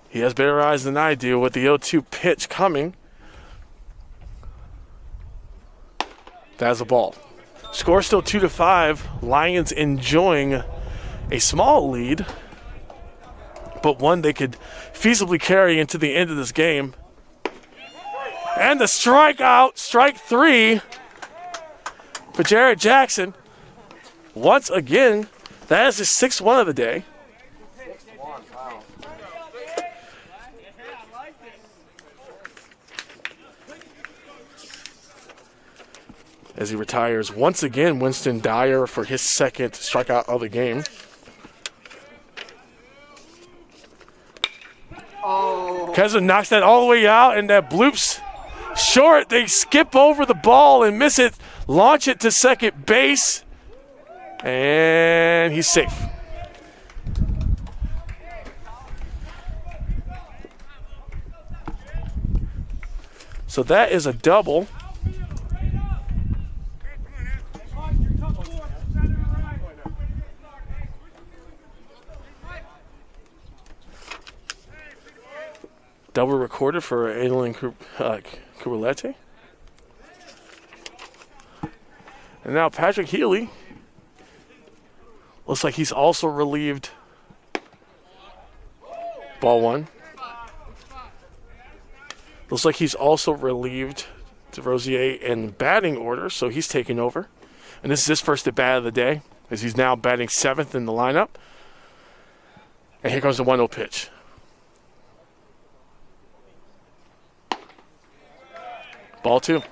he has better eyes than I do with the 0-2 pitch coming. That's a ball. Score still 2-5. Lions enjoying a small lead, but one they could feasibly carry into the end of this game. And the strikeout, strike 3 for Jared Jackson. Once again, that is his 6th one of the day. As he retires once again, Winston Dyer for his 2nd strikeout of the game. Kessler knocks that all the way out, and that bloops short. They skip over the ball and miss it. Launch it to second base. And he's safe. So that is a double. Double recorded for Adrian Kubalete. And now Patrick Healy looks like he's also relieved. Ball one. Looks like he's also relieved DeRosier in batting order, so he's taking over. And this is his first at bat of the day, as he's now batting seventh in the lineup. And here comes the 1-0 pitch. Ball two.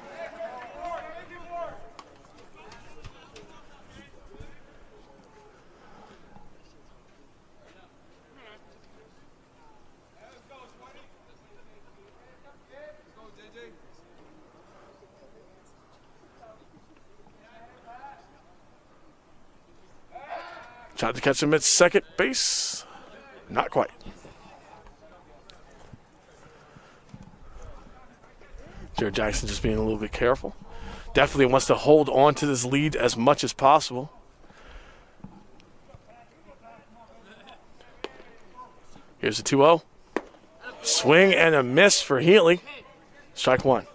Tried to catch him at second base. Not quite. Jared Jackson just being a little bit careful. Definitely wants to hold on to this lead as much as possible. Here's the 2-0. Swing and a miss for Healy. Strike one.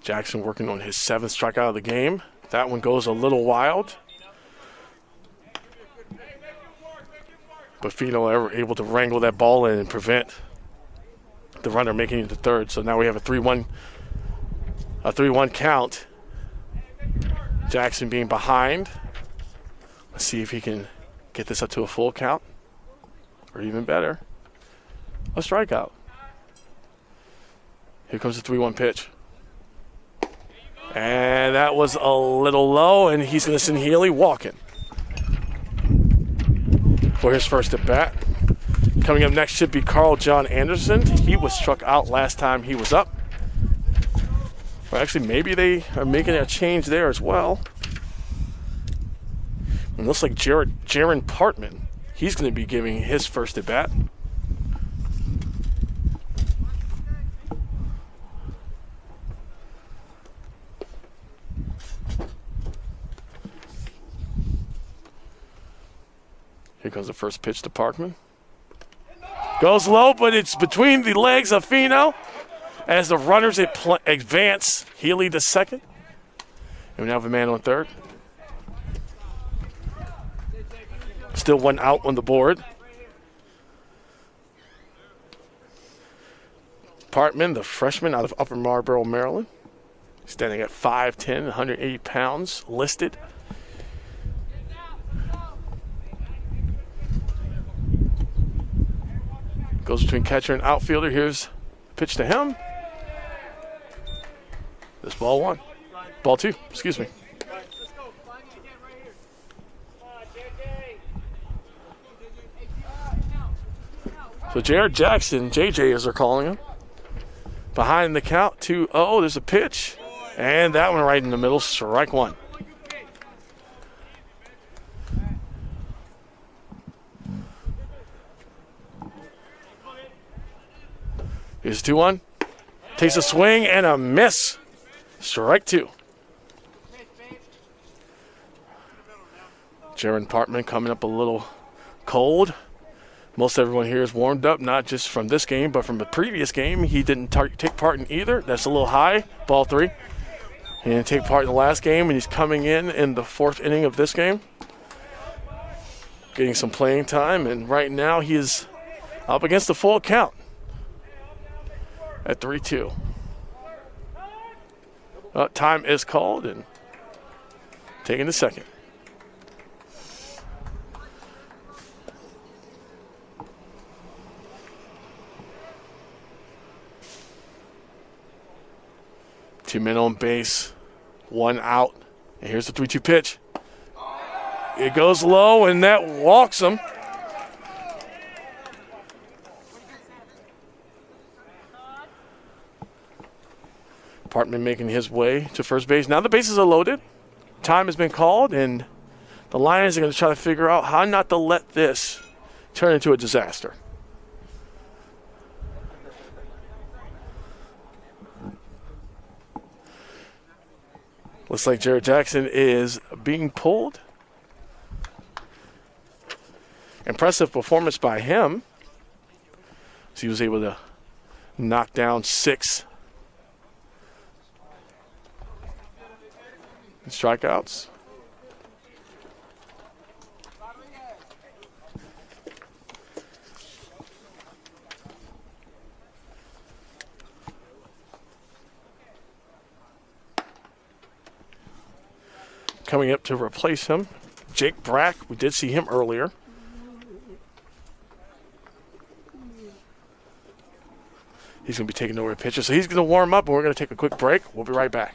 Jackson working on his seventh strikeout of the game. That one goes a little wild. But Fino able to wrangle that ball in and prevent the runner making it to third. So now we have a 3-1 count. Jackson being behind. Let's see if he can get this up to a full count. Or even better, a strikeout. Here comes the 3-1 pitch. And that was a little low, and he's going to send Healy walking for his first at bat. Coming up next should be Carl John Anderson. He was struck out last time he was up. Well, actually, maybe they are making a change there as well. It looks like Jaron Partman. He's going to be giving his first at bat. Here comes the first pitch to Parkman. Goes low, but it's between the legs of Fino. As the runners advance, Healy to second. And we now have a man on third. Still one out on the board. Partman, the freshman out of Upper Marlboro, Maryland. Standing at 5'10", 180 pounds, listed. Goes between catcher and outfielder. Here's the pitch to him. This ball one. Ball two, excuse me. So Jared Jackson, JJ as they're calling him. Behind the count, 2-0. There's a pitch. And that one right in the middle, strike one. Here's 2-1. Takes a swing and a miss. Strike two. Jaron Partman coming up a little cold. Most everyone here is warmed up, not just from this game, but from the previous game. He didn't take part in either. That's a little high. Ball three. He didn't take part in the last game, and he's coming in the fourth inning of this game. Getting some playing time, and right now he is up against the full count at 3-2. Time is called, and taking the second. Two men on base, one out. And here's the 3-2 pitch. It goes low, and that walks him. Partman making his way to first base. Now the bases are loaded. Time has been called, and the Lions are going to try to figure out how not to let this turn into a disaster. Looks like Jared Jackson is being pulled. Impressive performance by him. So he was able to knock down 6 strikeouts. Coming up to replace him, Jake Brack. We did see him earlier. He's going to be taking over the pitcher. So he's going to warm up, and we're going to take a quick break. We'll be right back.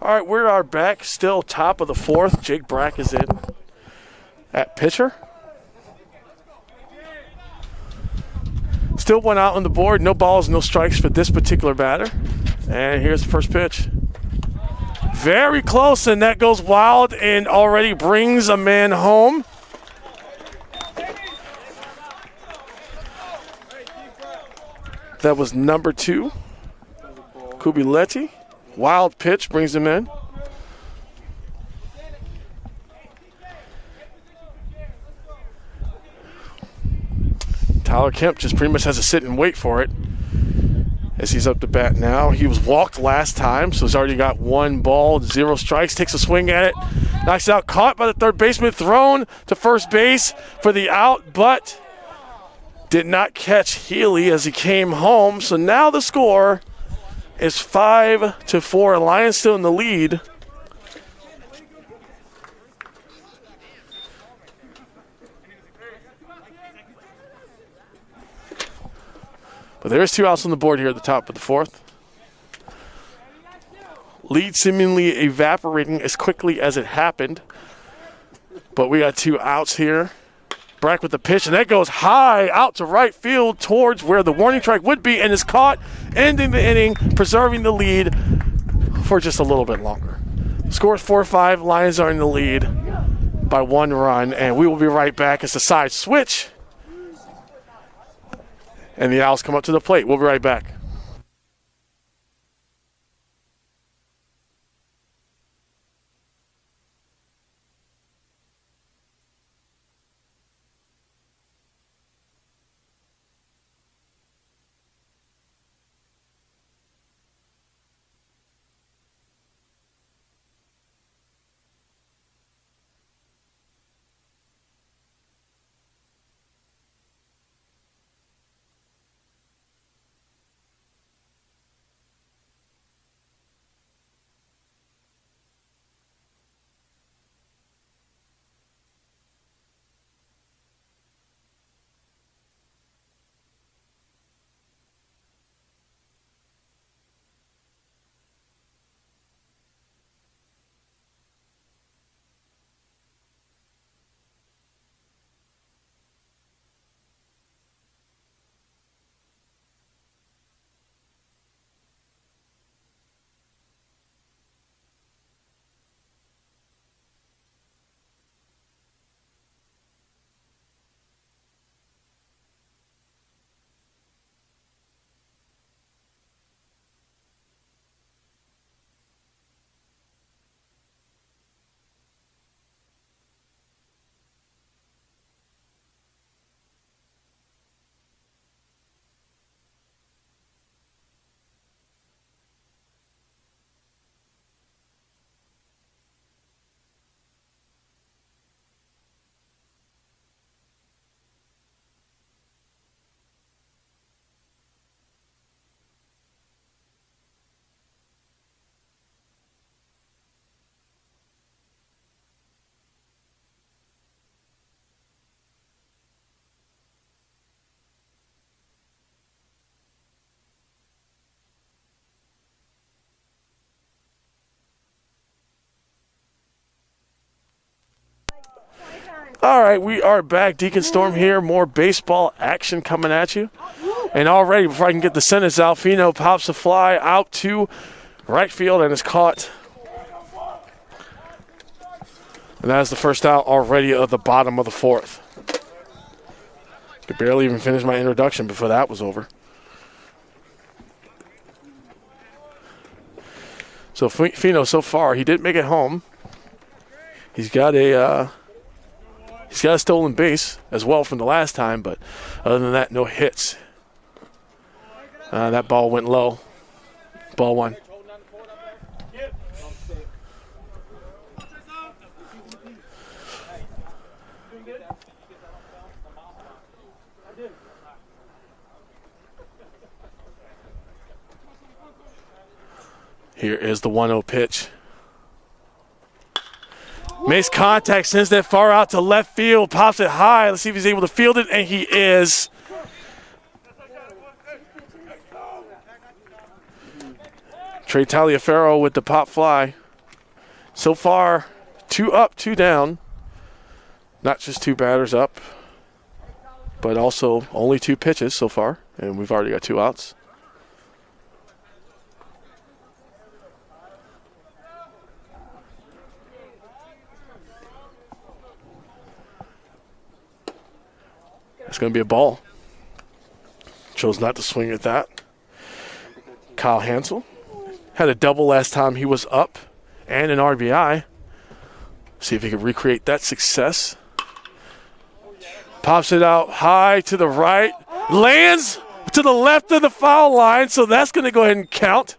All right, we are back. Still top of the 4th. Jake Brack is in at pitcher. Still one out on the board. No balls, no strikes for this particular batter. And here's the first pitch. Very close, and that goes wild and already brings a man home. That was number 2, Kubiletti. Wild pitch brings him in. Tyler Kemp just pretty much has to sit and wait for it as he's up to bat now. He was walked last time, so he's already got 1 ball, 0 strikes. Takes a swing at it, knocks it out, caught by the third baseman, thrown to first base for the out, but did not catch Healy as he came home. So now the score is 5-4. Lions still in the lead. But there's 2 outs on the board here at the top of the 4th. Lead seemingly evaporating as quickly as it happened. But we got 2 outs here. Brack with the pitch, and that goes high out to right field towards where the warning track would be, and is caught, ending the inning, preserving the lead for just a little bit longer. Score is 4-5. Lions are in the lead by 1 run, and we will be right back as the side switch, and the Owls come up to the plate. We'll be right back. All right, we are back. Deacon Storm here. More baseball action coming at you. And already, before I can get the sentence out, Fino pops a fly out to right field and is caught. And that is the first out already of the bottom of the fourth. Could barely even finish my introduction before that was over. So Fino, so far, he did make it home. He's got a stolen base as well from the last time, but other than that, no hits. That ball went low. Ball one. Here is the 1-0 pitch. Makes contact, sends that far out to left field, pops it high. Let's see if he's able to field it, and he is. Trey Taliaferro with the pop fly. So far, 2 up, 2 down. Not just 2 batters up, but also only 2 pitches so far, and we've already got 2 outs. It's going to be a ball. Chose not to swing at that. Kyle Hansel had a double last time he was up and an RBI. See if he can recreate that success. Pops it out high to the right. Lands to the left of the foul line, so that's going to go ahead and count.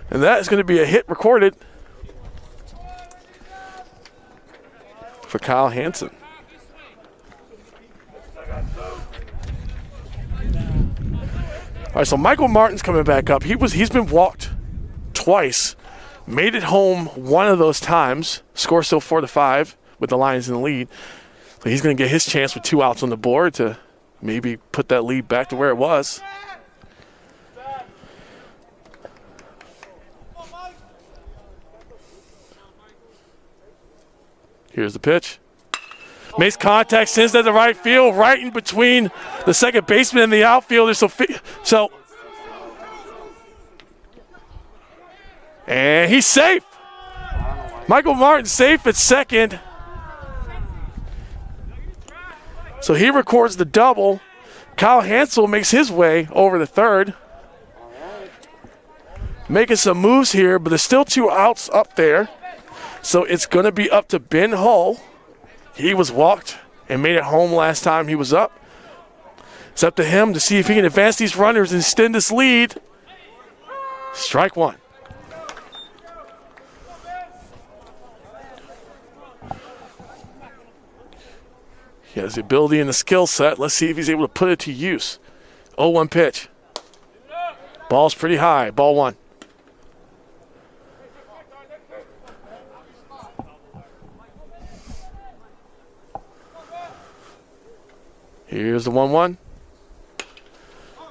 And that is going to be a hit recorded for Kyle Hansen. All right, so Michael Martin's coming back up. He's been walked twice, made it home one of those times. Score still 4-5 with the Lions in the lead. So he's going to get his chance with 2 outs on the board to maybe put that lead back to where it was. Here's the pitch. Makes contact, sends that to right field, right in between the second baseman and the outfielder. And he's safe. Michael Martin safe at second. So he records the double. Kyle Hansel makes his way over to third. Making some moves here, but there's still 2 outs up there. So it's going to be up to Ben Hull. He was walked and made it home last time he was up. It's up to him to see if he can advance these runners and extend this lead. Strike 1. He has the ability and the skill set. Let's see if he's able to put it to use. 0-1 pitch. Ball's pretty high. Ball 1. Here's the 1-1.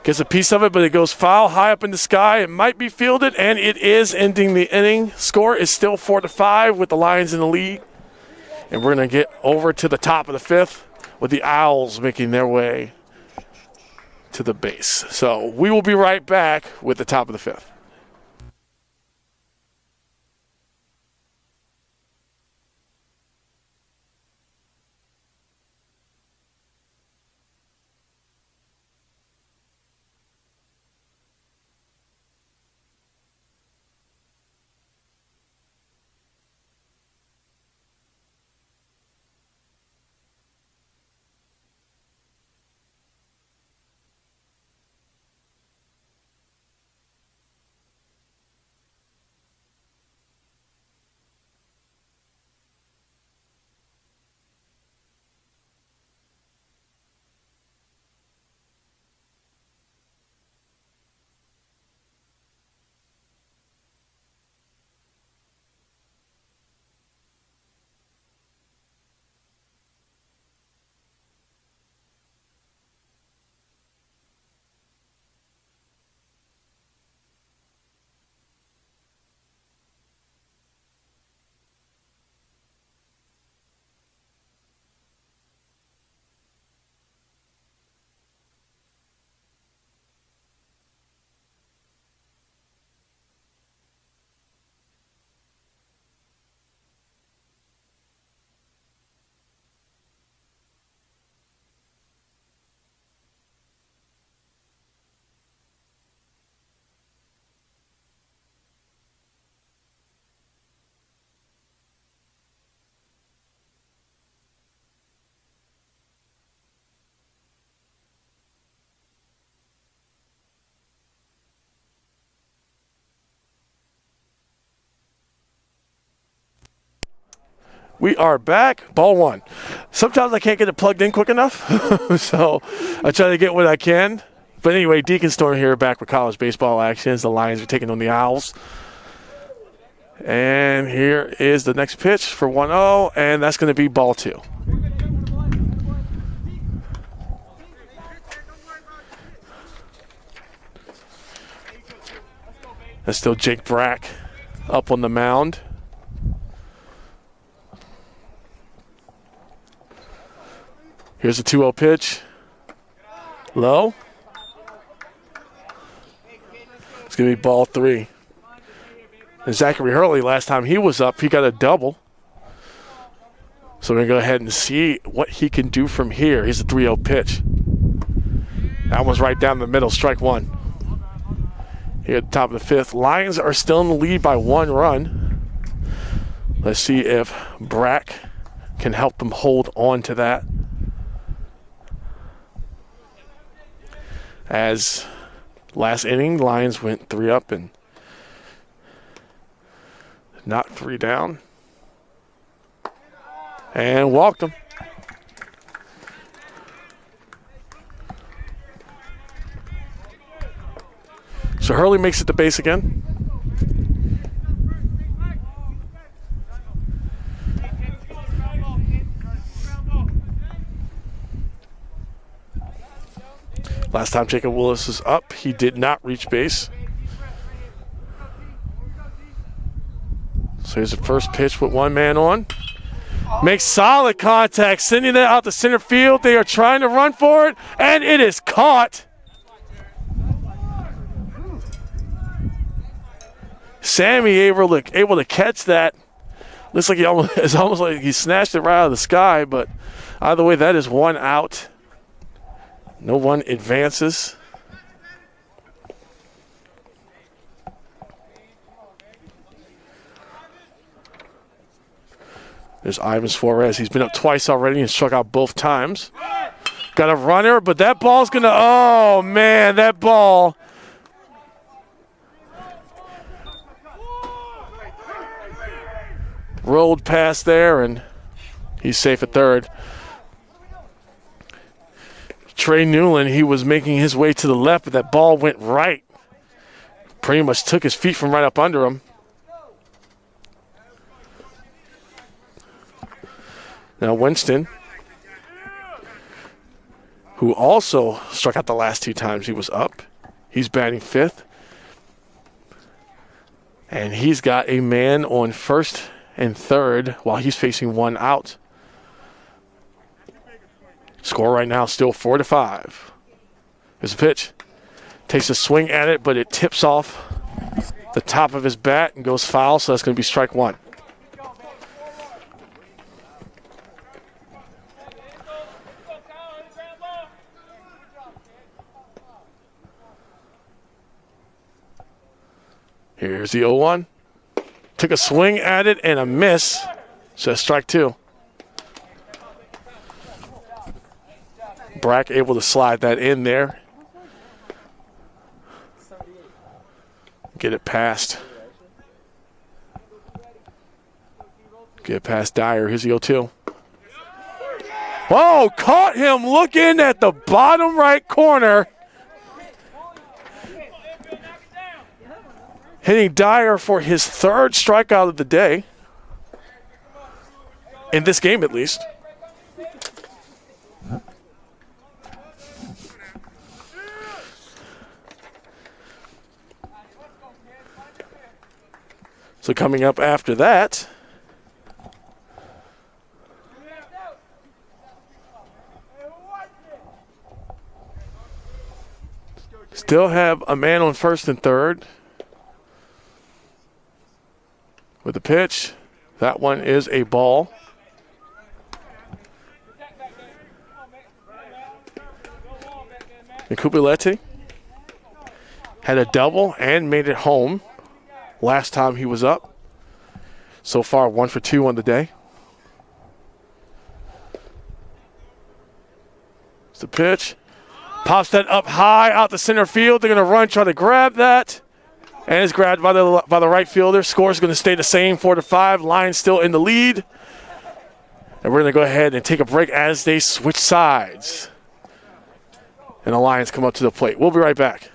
Gets a piece of it, but it goes foul high up in the sky. It might be fielded, and it is ending the inning. Score is still 4-5 with the Lions in the lead. And we're going to get over to the top of the 5th with the Owls making their way to the base. So we will be right back with the top of the 5th. We are back. Ball one. Sometimes I can't get it plugged in quick enough, so I try to get what I can. But anyway, Deacon Storm here back with college baseball action as the Lions are taking on the Owls. And here is the next pitch for 1-0, and that's going to be ball two. That's still Jake Brack up on the mound. Here's a 2-0 pitch. Low. It's going to be ball three. And Zachary Hurley, last time he was up, he got a double. So we're going to go ahead and see what he can do from here. Here's a 3-0 pitch. That one's right down the middle, strike one. Here at the top of the fifth. Lions are still in the lead by 1 run. Let's see if Brack can help them hold on to that. As last inning, Lions went 3 up and not 3 down. And walked them. So Hurley makes it to base again. Last time Jacob Willis was up, he did not reach base. So here's the first pitch with 1 man on. Makes solid contact, sending it out to center field. They are trying to run for it, and it is caught. Sammy able to catch that. Looks like it's almost like he snatched it right out of the sky, but either way, that is 1 out. No one advances. There's Ivan Suarez. He's been up twice already and struck out both times. Got a runner, but that ball's going to, oh, man, that ball. Rolled past there, and he's safe at third. Trey Newland, he was making his way to the left, but that ball went right. Pretty much took his feet from right up under him. Now Winston, who also struck out the last 2 times he was up, he's batting 5th. And he's got a man on first and third while he's facing 1 out. Score right now still 4-5. Here's a pitch. Takes a swing at it, but it tips off the top of his bat and goes foul, so that's going to be strike 1. Here's the 0-1. Took a swing at it and a miss, so that's strike 2. Brack able to slide that in there. Get it past. Get it past Dyer. Here's the 0-2. Whoa, caught him looking at the bottom right corner. Hitting Dyer for his 3rd strikeout of the day. In this game, at least. So coming up after that, still have a man on first and third with the pitch. That one is a ball. And Kubilete had a double and made it home last time he was up. So far, 1 for 2 on the day. It's the pitch. Pops that up high out the center field. They're going to run, try to grab that. And it's grabbed by the right fielder. Score's going to stay the same, 4-5. Lions still in the lead. And we're going to go ahead and take a break as they switch sides. And the Lions come up to the plate. We'll be right back.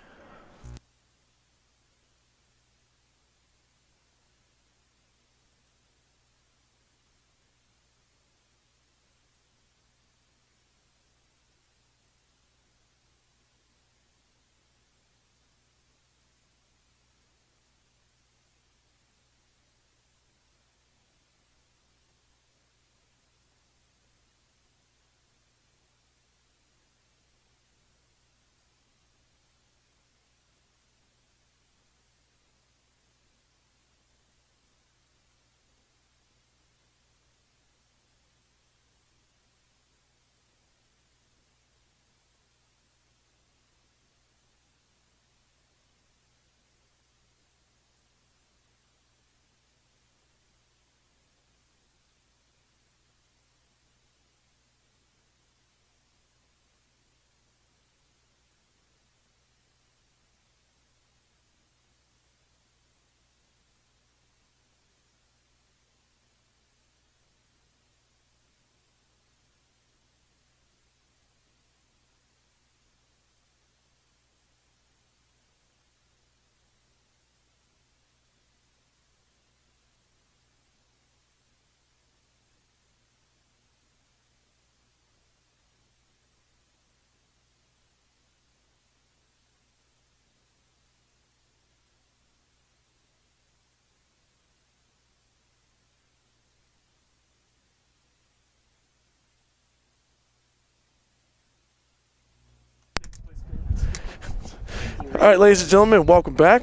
All right, ladies and gentlemen, welcome back.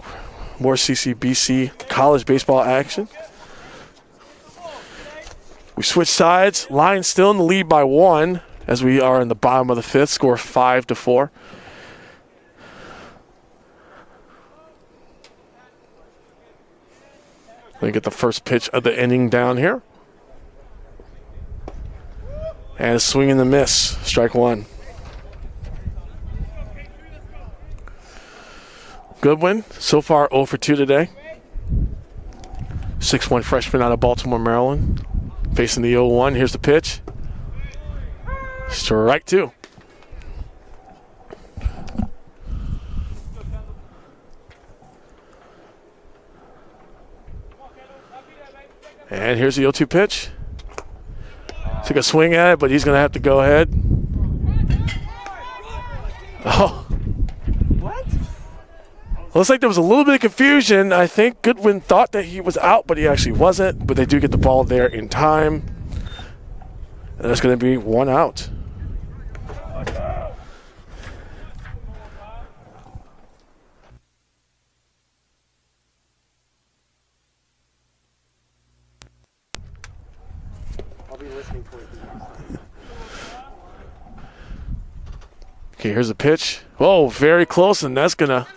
More CCBC college baseball action. We switch sides. Lions still in the lead by 1 as we are in the bottom of the 5th. Score 5-4. We get the first pitch of the inning down here. And a swing and a miss. Strike 1. Goodwin, so far 0 for 2 today. 6'1" freshman out of Baltimore, Maryland. Facing the 0-1. Here's the pitch. Strike 2. And here's the 0-2 pitch. Took a swing at it, but he's going to have to go ahead. Oh. Looks like there was a little bit of confusion. I think Goodwin thought that he was out, but he actually wasn't. But they do get the ball there in time. And there's going to be 1 out.
I'll be listening for it.
Okay, here's the pitch. Oh, very close, and that's going to...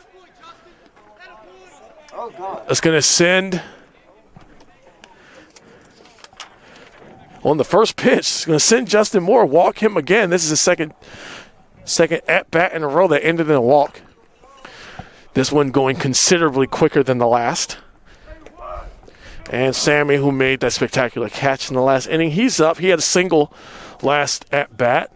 That's going to send on the first pitch. It's going to send Justin Moore, walk him again. This is his second at-bat in a row that ended in a walk. This one going considerably quicker than the last. And Sammy, who made that spectacular catch in the last inning, he's up. He had a single last at-bat.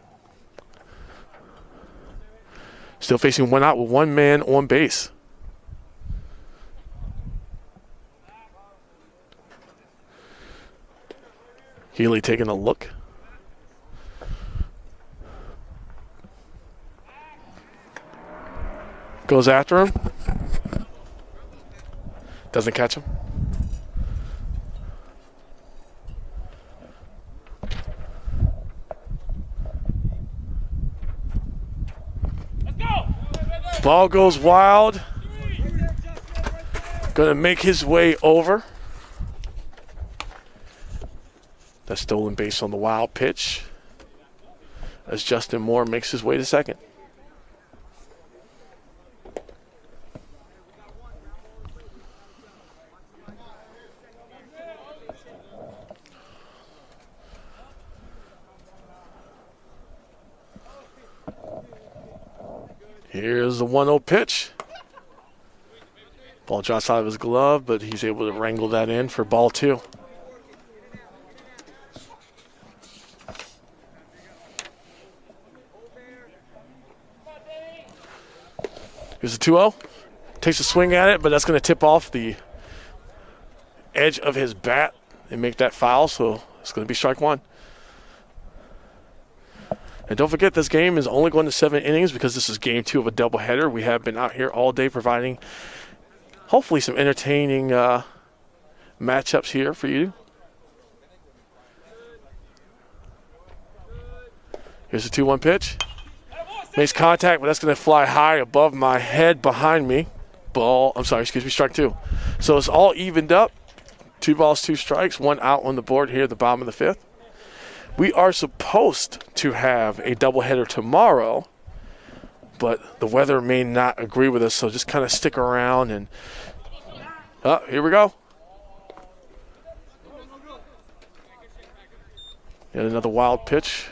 Still facing 1 out with 1 man on base. Healy taking a look. Goes after him. Doesn't catch him. Let's go! Ball goes wild. Gonna make his way over. That stolen base on the wild pitch as Justin Moore makes his way to second. Here's the 1-0 pitch. Ball drops out of his glove, but he's able to wrangle that in for ball 2. Here's the 2-0. Takes a swing at it, but that's going to tip off the edge of his bat and make that foul, so it's going to be strike one. And don't forget, this game is only going to 7 innings because this is game 2 of a doubleheader. We have been out here all day providing, hopefully, some entertaining matchups here for you. Here's the 2-1 pitch. Makes contact, but that's going to fly high above my head behind me. Strike 2. So it's all evened up. 2 balls, 2 strikes, 1 out on the board here at the bottom of the 5th. We are supposed to have a doubleheader tomorrow, but the weather may not agree with us, so just kind of stick around. And here we go. And another wild pitch.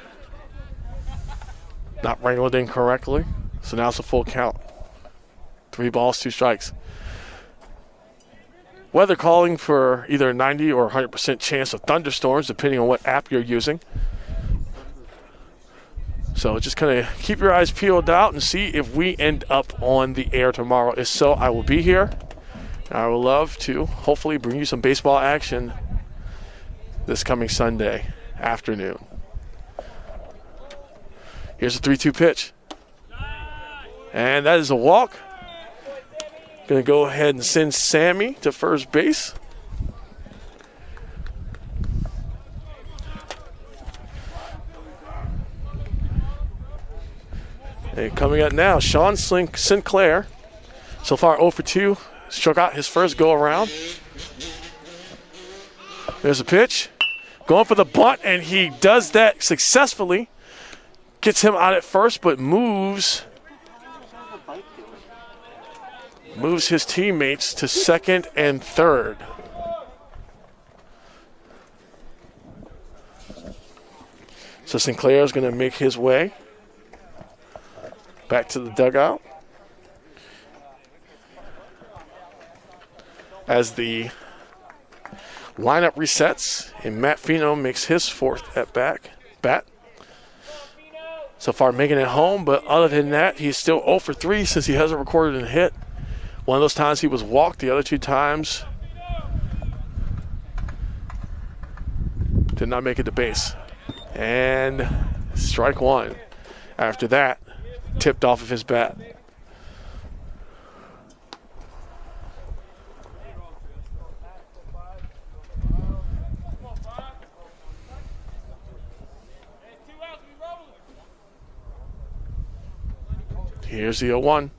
Not wrangled in correctly, so now it's a full count. 3 balls, 2 strikes. Weather calling for either a 90 or 100% chance of thunderstorms, depending on what app you're using. So just kind of keep your eyes peeled out and see if we end up on the air tomorrow. If so, I will be here. I would love to hopefully bring you some baseball action this coming Sunday afternoon. Here's a 3-2 pitch. And that is a walk. Going to go ahead and send Sammy to first base. And coming up now, Sean Sinclair. So far 0 for 2. Struck out his first go around. There's a pitch. Going for the bunt, and he does that successfully. Gets him out at first, but moves his teammates to second and third. So Sinclair is going to make his way back to the dugout as the lineup resets and Matt Fino makes his 4th at bat. So far making it home, but other than that, he's still 0 for 3 since he hasn't recorded a hit. One of those times he was walked, the other 2 times did not make it to base. And strike 1. After that, tipped off of his bat. Here's the 0-1.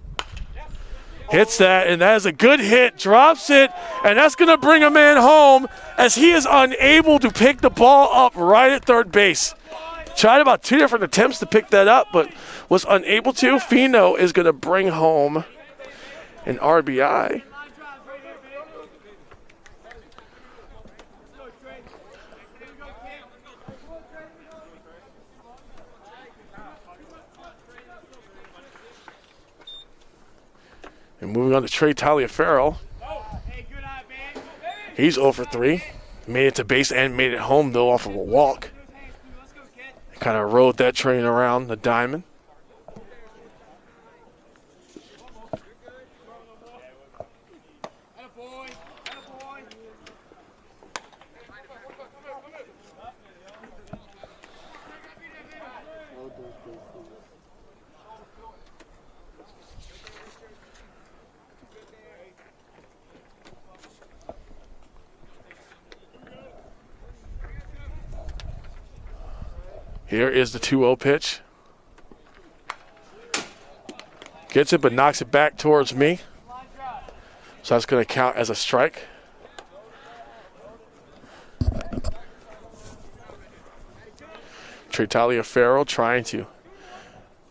Hits that, and that is a good hit. Drops it, and that's going to bring a man home as he is unable to pick the ball up right at third base. Tried about 2 different attempts to pick that up, but was unable to. Fino is going to bring home an RBI. And moving on to Trey Taliaferro. He's 0 for 3. Made it to base and made it home, though, off of a walk. Kind of rode that train around the diamond. Here is the 2-0 pitch. Gets it, but knocks it back towards me. So that's going to count as a strike. Trey Taliaferro trying to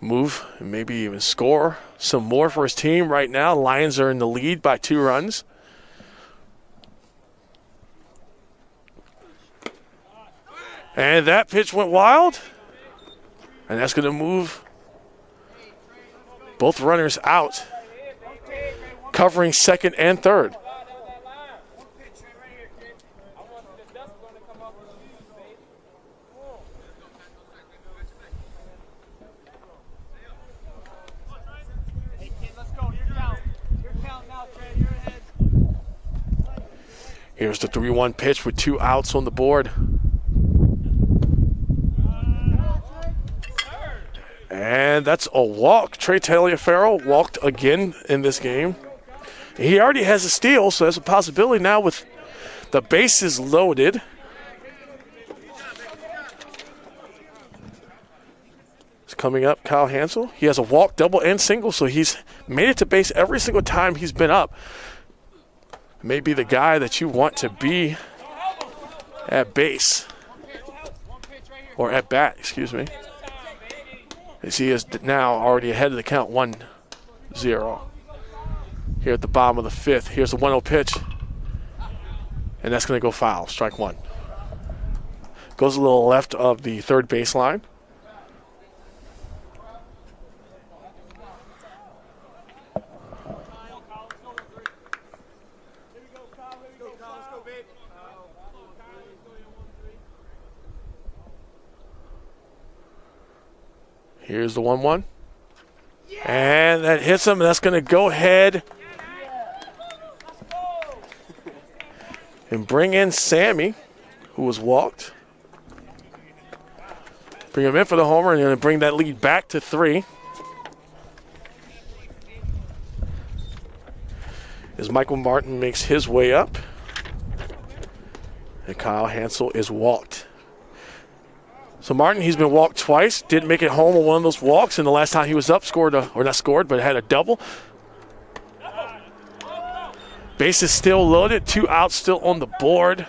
move and maybe even score some more for his team right now. Lions are in the lead by 2 runs. And that pitch went wild. And that's going to move both runners out, covering second and third. Here's the 3-1 pitch with 2 outs on the board. And that's a walk. Trey Taliaferro walked again in this game. He already has a steal, so there's a possibility now with the bases loaded. It's coming up, Kyle Hansel. He has a walk, double, and single, so he's made it to base every single time he's been up. Maybe the guy that you want to be at base. Or at bat, excuse me. As he is now already ahead of the count, 1-0. Here at the bottom of the 5th, here's the 1-0 pitch. And that's going to go foul, strike 1. Goes a little left of the third baseline. Here's the 1-1. And that hits him, and that's going to go ahead and bring in Sammy, who was walked. Bring him in for the homer, and going to bring that lead back to 3. As Michael Martin makes his way up. And Kyle Hansel is walked. So Martin, he's been walked twice, didn't make it home on one of those walks, and the last time he was up, or not scored, but had a double. Bases still loaded, 2 outs still on the board.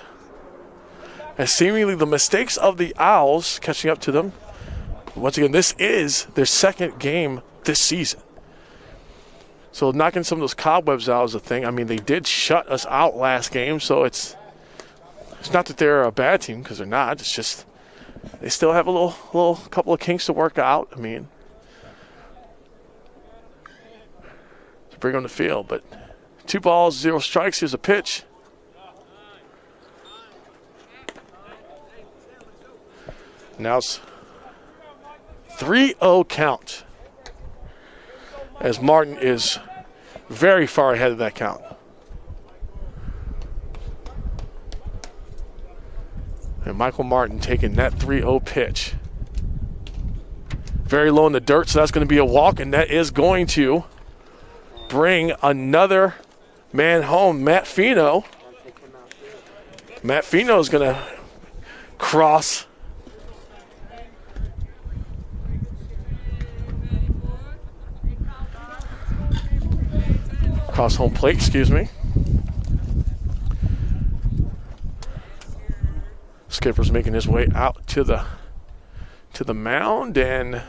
And seemingly the mistakes of the Owls catching up to them. Once again, this is their 2nd game this season. So knocking some of those cobwebs out is a thing. I mean, they did shut us out last game, so it's not that they're a bad team, because they're not. It's just they still have a little couple of kinks to work out. I mean, to bring on the field. But 2 balls, 0 strikes. Here's a pitch. Now it's 3-0 count, as Martin is very far ahead of that count. And Michael Martin taking that 3-0 pitch. Very low in the dirt, so that's going to be a walk, and that is going to bring another man home, Matt Fino. Matt Fino is going to cross home plate, excuse me. Skipper's making his way out to the mound, and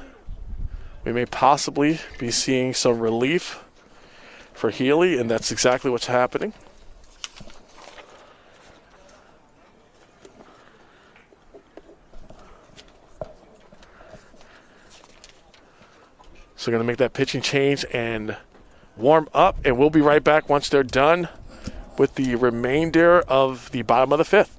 we may possibly be seeing some relief for Healy, and that's exactly what's happening. So going to make that pitching change and warm up, and we'll be right back once they're done with the remainder of the bottom of the 5th.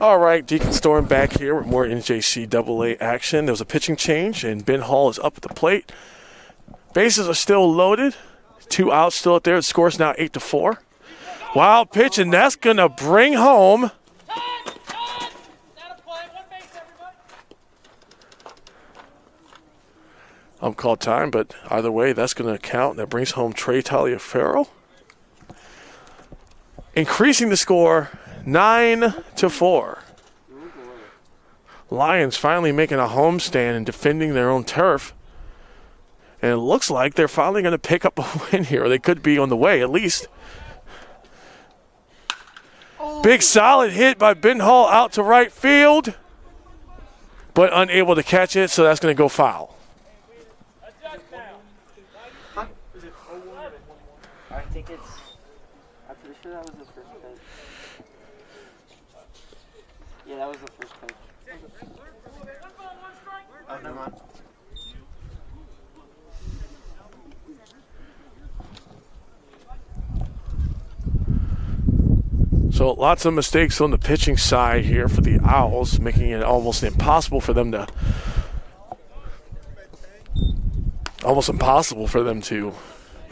All right, Deacon Storm back here with more NJCAA action. There was a pitching change, and Ben Hall is up at the plate. Bases are still loaded. 2 outs still up there. The score's now 8-4. Wild pitch, and that's going to bring home. Called time, but either way, that's going to count. That brings home Trey Taliaferro, increasing the score 9-4. Lions finally making a homestand and defending their own turf. And it looks like they're finally going to pick up a win here, or they could be on the way at least. Big solid hit by Ben Hall out to right field, but unable to catch it, so that's going to go foul.
I think it's. I'm pretty sure that was the first pitch. Yeah, that was the first pitch. Oh, never mind.
So lots of mistakes on the pitching side here for the Owls, making it almost impossible for them to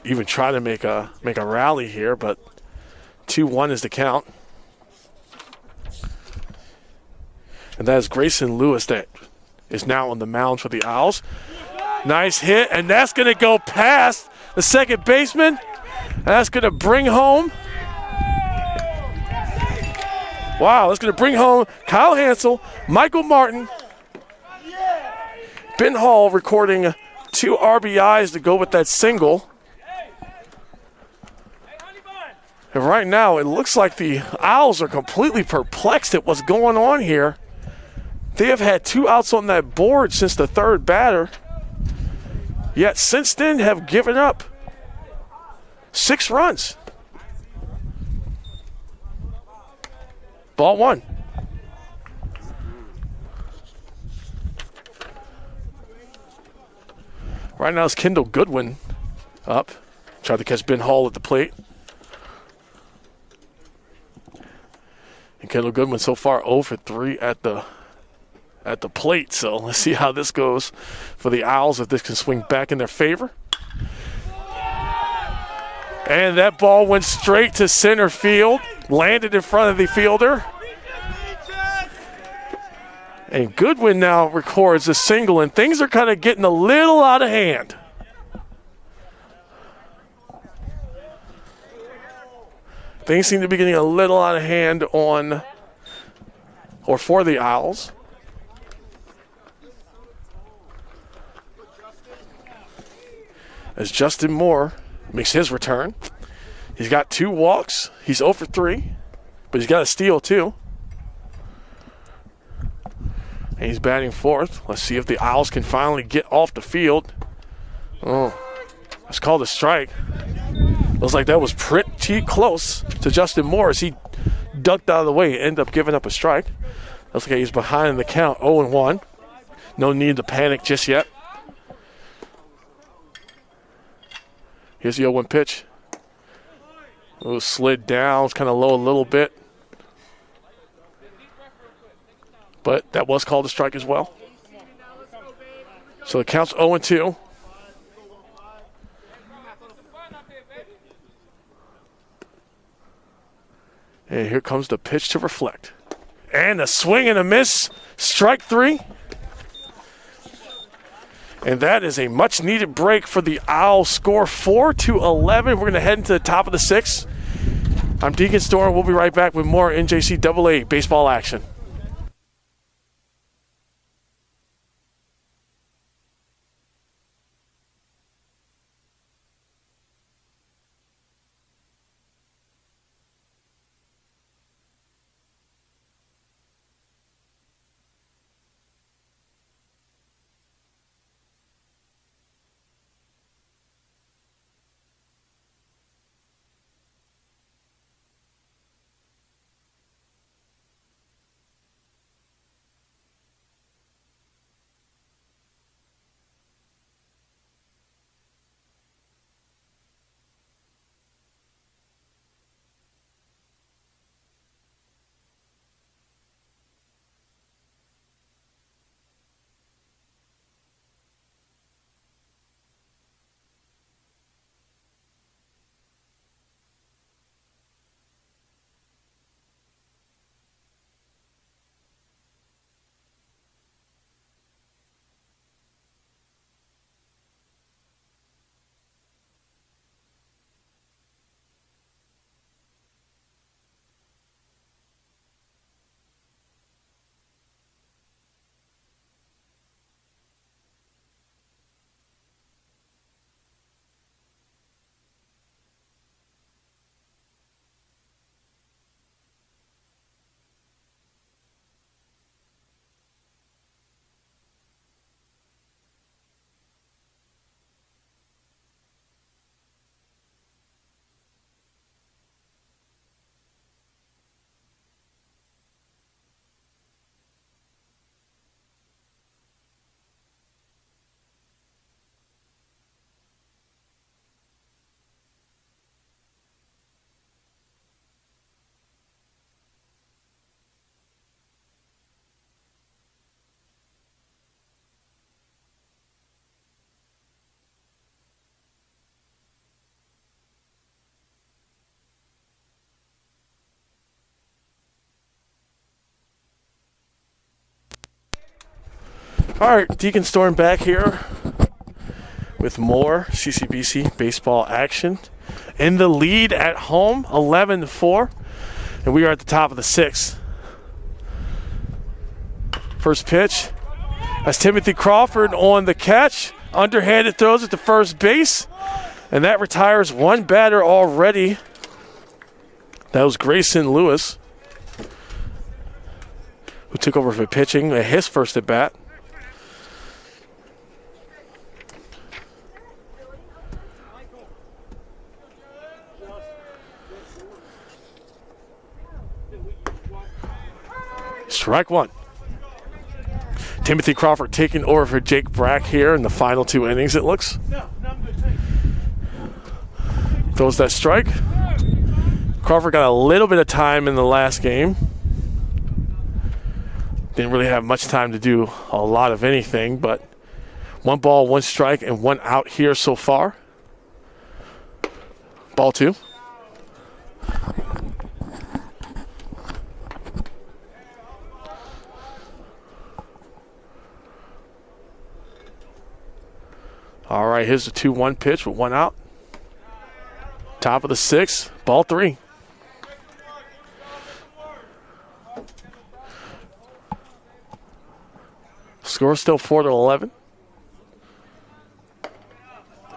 even try to make a rally here, but 2-1 is the count. And that is Grayson Lewis that is now on the mound for the Owls. Nice hit, and that's going to go past the second baseman. And that's going to bring home. Wow, that's going to bring home Kyle Hansel, Michael Martin, Ben Hall recording 2 RBIs to go with that single. And right now, it looks like the Owls are completely perplexed at what's going on here. They have had 2 outs on that board since the third batter, yet since then have given up 6 runs. Ball 1. Right now it's Kendall Goodwin up. Tried to catch Ben Hall at the plate. And Kendall Goodwin so far 0 for 3 at the plate. So let's see how this goes for the Owls, if this can swing back in their favor. And that ball went straight to center field, landed in front of the fielder. And Goodwin now records a single, and things are kind of getting a little out of hand. Things seem to be getting a little out of hand for the Owls. As Justin Moore makes his return. He's got 2 walks. He's 0 for 3, but he's got a steal too. And he's batting 4th. Let's see if the Owls can finally get off the field. Oh, that's called a strike. Looks like that was pretty close to Justin Moore as he ducked out of the way and ended up giving up a strike. Looks like he's behind in the count, 0-1. No need to panic just yet. Here's the 0-1 pitch. Oh, slid down. It's kind of low a little bit. But that was called a strike as well. So the count's 0-2. And here comes the pitch to reflect. And a swing and a miss. Strike 3. And that is a much-needed break for the Owls. Score 4-11. We're going to head into the top of the 6th. I'm Deacon Storm. We'll be right back with more NJCAA baseball action. All right, Deacon Storm back here with more CCBC baseball action. In the lead at home, 11-4, and we are at the top of the 6th. First pitch, that's Timothy Crawford on the catch. Underhanded throws at the first base, and that retires one batter already. That was Grayson Lewis, who took over for pitching at his first at bat. Strike one. Timothy Crawford taking over for Jake Brack here in the final 2 innings, it looks. Throws that strike. Crawford got a little bit of time in the last game. Didn't really have much time to do a lot of anything, but 1 ball, 1 strike, and 1 out here so far. Ball 2. All right, here's the 2-1 pitch with 1 out. Top of the 6th, ball 3. Score still 4-11.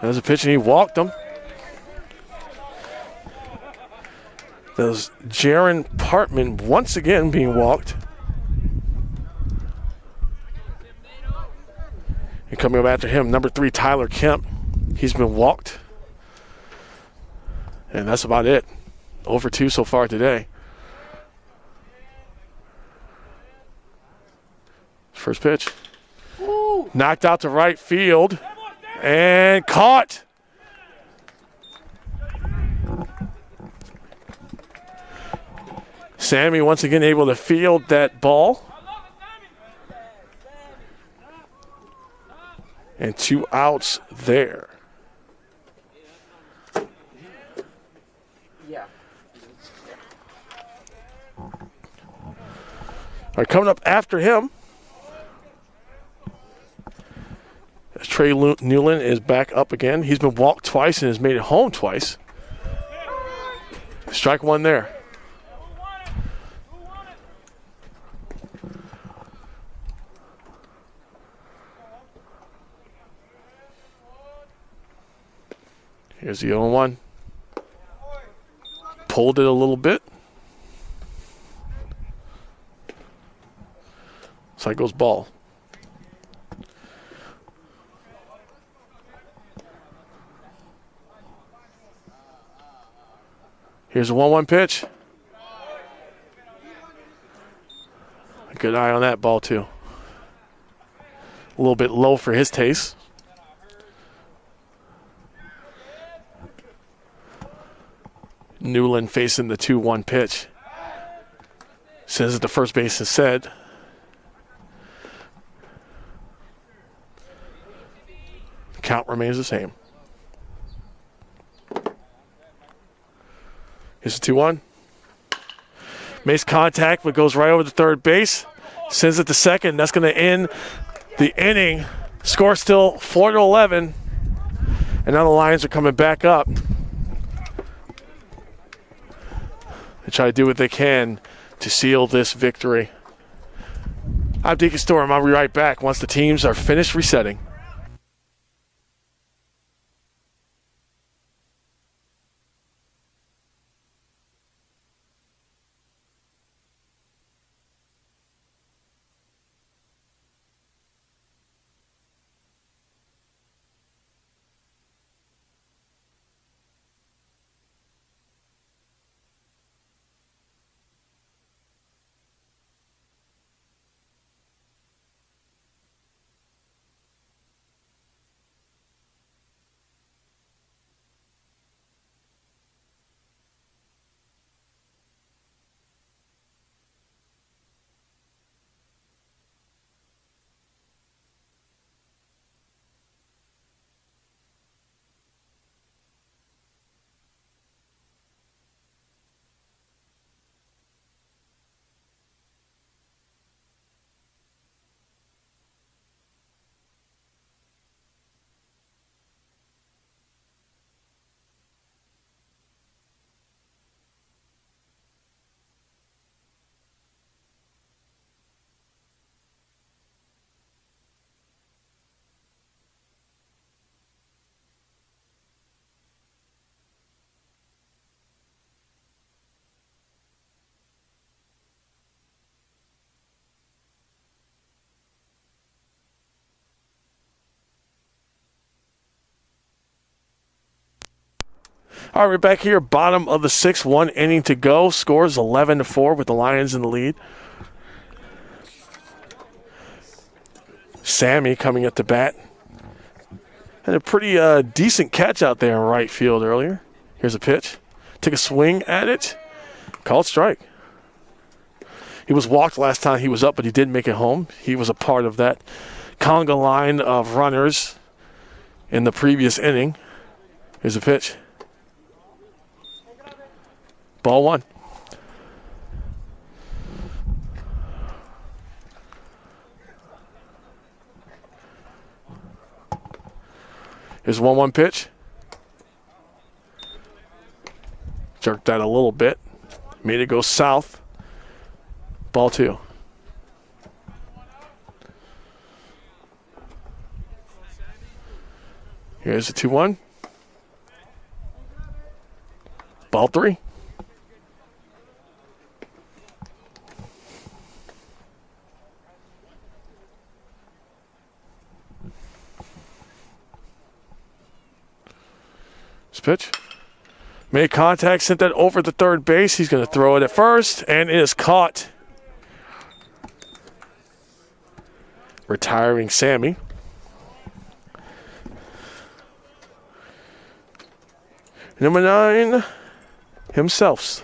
There's a pitch and he walked him. There's Jaron Partman once again being walked. And coming up after him, number 3, Tyler Kemp. He's been walked. And that's about it. Over 2 so far today. First pitch. Woo. Knocked out to right field. And caught. Sammy once again able to field that ball. And 2 outs there.
Yeah.
All right, coming up after him, Trey Newland is back up again. He's been walked twice and has made it home twice. Strike 1 there. Here's the 0-1. Pulled it a little bit. Side goes ball. Here's a 1-1 pitch. A good eye on that ball, too. A little bit low for his taste. Newland facing the 2-1 pitch. Says the first base is said. The count remains the same. Here's the 2-1. Makes contact, but goes right over the third base. Sends it to second. That's going to end the inning. Score still 4-11. And now the Lions are coming back up. They try to do what they can to seal this victory. I'm Deacon Storm. I'll be right back once the teams are finished resetting. All right, we're back here, bottom of the 6th, 1 inning to go. Scores 11-4 with the Lions in the lead. Sammy coming at the bat. Had a pretty decent catch out there in right field earlier. Here's a pitch. Took a swing at it. Called strike. He was walked last time he was up, but he did make it home. He was a part of that conga line of runners in the previous inning. Here's a pitch. Ball 1. Here's 1-1 pitch. Jerked that a little bit. Made it go south. Ball 2. Here's the 2-1. Ball 3. Pitch. Made contact, sent that over the third base. He's going to throw it at first, and it is caught. Retiring Sammy. Number 9 himself,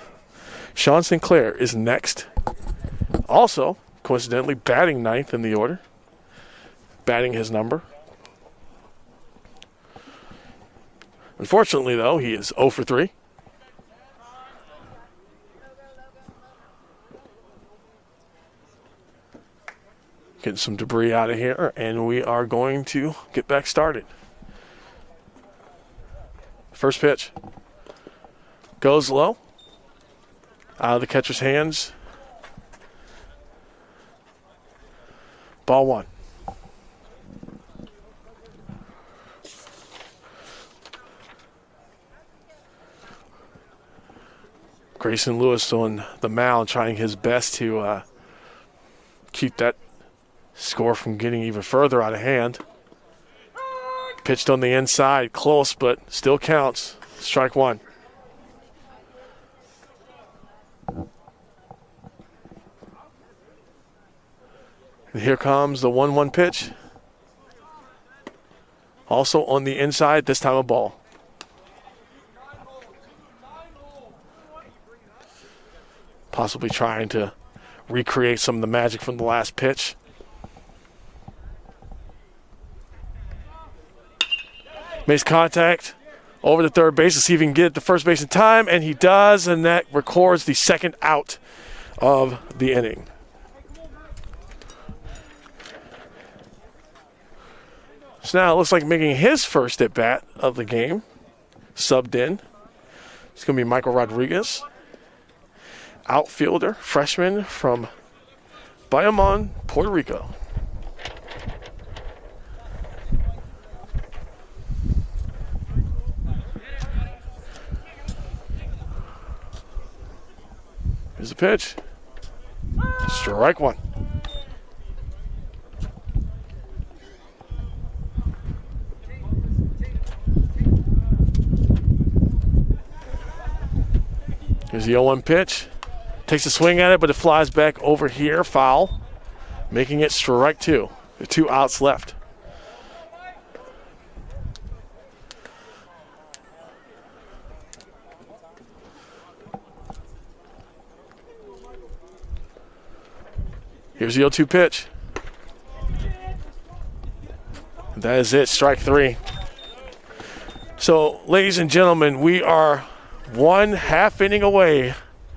Sean Sinclair, is next. Also, coincidentally, batting 9th in the order. Batting his number. Unfortunately, though, he is 0 for 3. Getting some debris out of here, and we are going to get back started. First pitch. Goes low. Out of the catcher's hands. Ball 1. Grayson Lewis on the mound trying his best to keep that score from getting even further out of hand. Pitched on the inside, close, but still counts. Strike 1. And here comes the 1-1 pitch. Also on the inside, this time a ball. Possibly trying to recreate some of the magic from the last pitch. Makes contact over the third base to see if he can get it to first base in time, and he does, and that records the second out of the inning. So now it looks like making his first at bat of the game, subbed in. It's going to be Michael Rodriguez. Outfielder, freshman from Bayamon, Puerto Rico. Here's the pitch. Strike 1. Here's the 0-1 pitch. Takes a swing at it, but it flies back over here, foul, making it strike 2. There are 2 outs left. Here's the 0-2 pitch. That is it, strike 3. So, ladies and gentlemen, we are 1 half inning away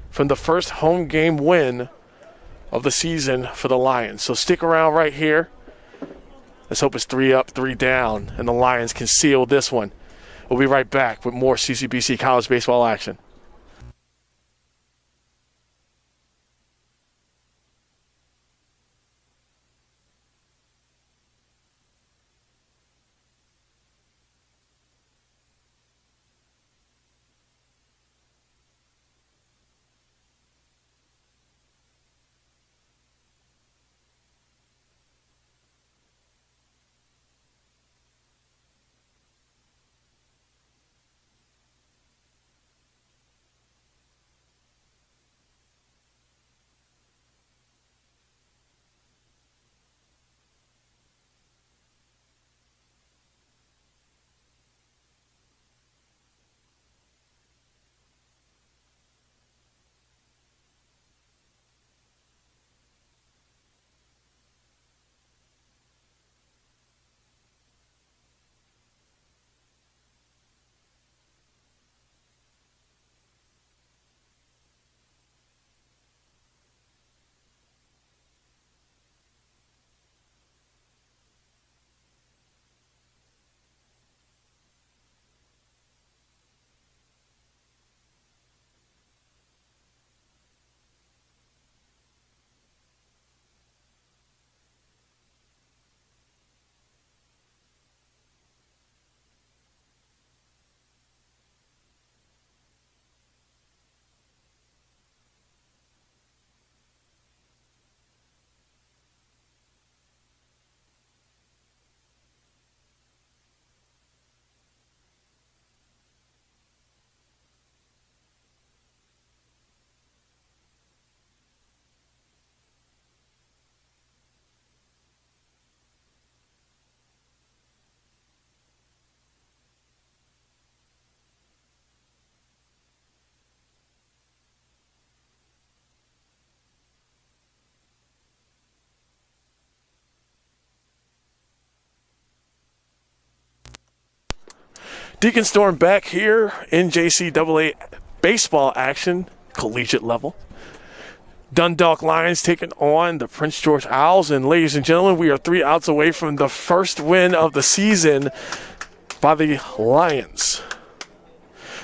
from the first home game win of the season for the Lions. So stick around right here. Let's hope it's 3 up, 3 down, and the Lions can seal this one. We'll be right back with more CCBC college baseball action. Deacon Storm back here in JCAA baseball action, collegiate level. Dundalk Lions taking on the Prince George Owls. And ladies and gentlemen, we are 3 outs away from the first win of the season by the Lions.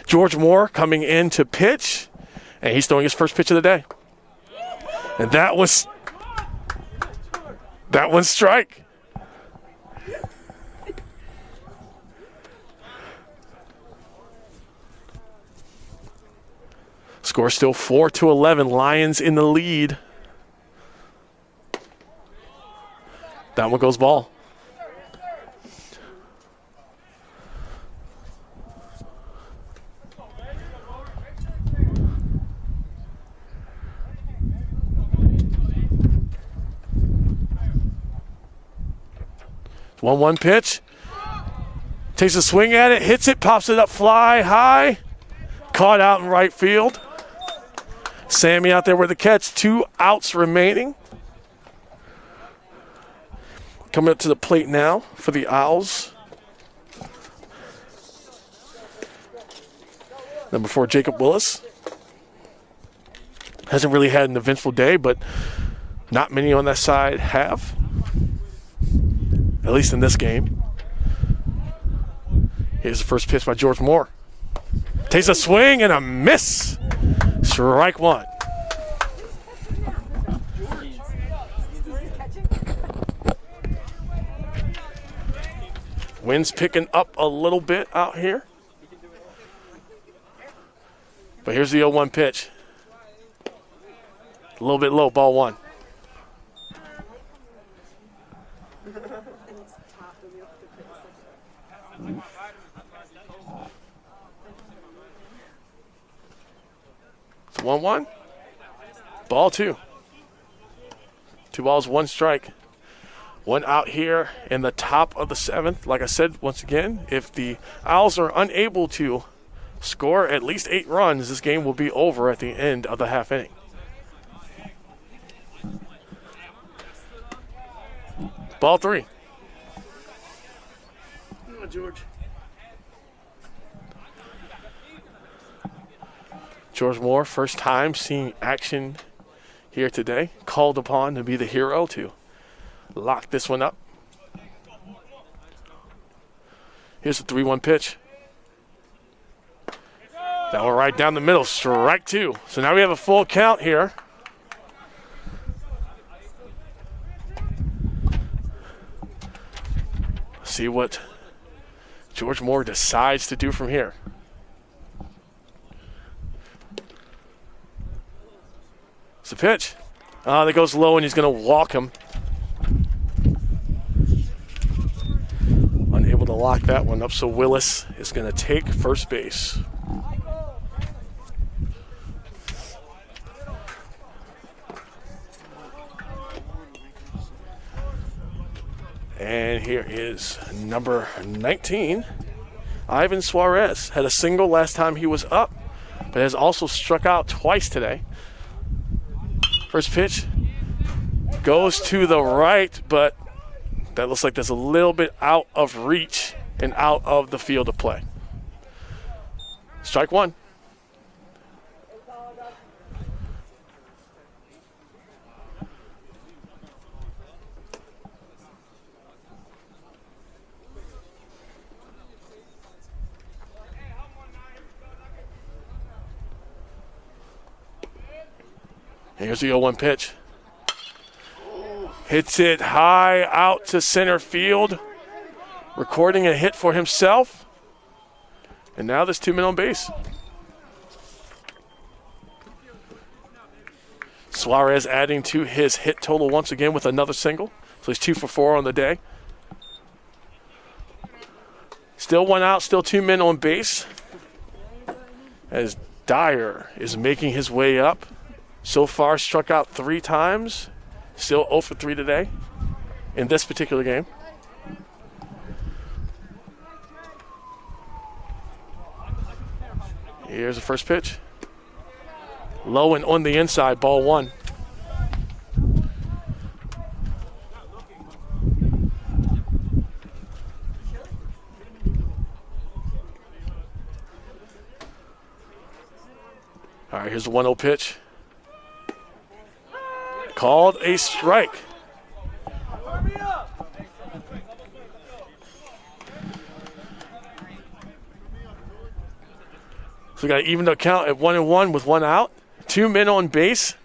George Moore coming in to pitch, and he's throwing his first pitch of the day. And that was strike. Score still 4-11. Lions in the lead. That one goes ball. It's 1-1 pitch. Takes a swing at it, hits it, pops it up fly high. Caught out in right field. Sammy out there with the catch. 2 outs remaining. Coming up to the plate now for the Owls. Number 4, Jacob Willis. Hasn't really had an eventful day, but not many on that side have. At least in this game. Here's the first pitch by George Moore. Takes a swing and a miss. Strike 1. Wind's picking up a little bit out here. But here's the 0-1 pitch. A little bit low, ball 1. It's 1-1. Ball 2. 2 balls, 1 strike. 1 out here in the top of the 7th. Like I said, once again, if the Owls are unable to score at least 8 runs, this game will be over at the end of the half inning. Ball 3.
Come on, George.
George Moore, first time seeing action here today. Called upon to be the hero to lock this one up. Here's the 3-1 pitch. That one right down the middle, strike 2. So now we have a full count here. See what George Moore decides to do from here. It's a pitch. That goes low, and he's going to walk him. Unable to lock that one up, so Willis is going to take first base. And here is number 19, Ivan Suarez. Had a single last time he was up, but has also struck out twice today. First pitch goes to the right, but that looks like that's a little bit out of reach and out of the field of play. Strike 1. Here's the 0-1 pitch. Hits it high out to center field. Recording a hit for himself. And now there's 2 men on base. Suarez adding to his hit total once again with another single. So he's 2 for 4 on the day. Still 1 out, still 2 men on base. As Dyer is making his way up. So far, struck out 3 times. Still 0 for 3 today in this particular game. Here's the first pitch. Low and on the inside, ball 1. right, here's the 1-0 pitch. Called a strike. So we got to even the count at 1-1 with 1 out. 2 men on base.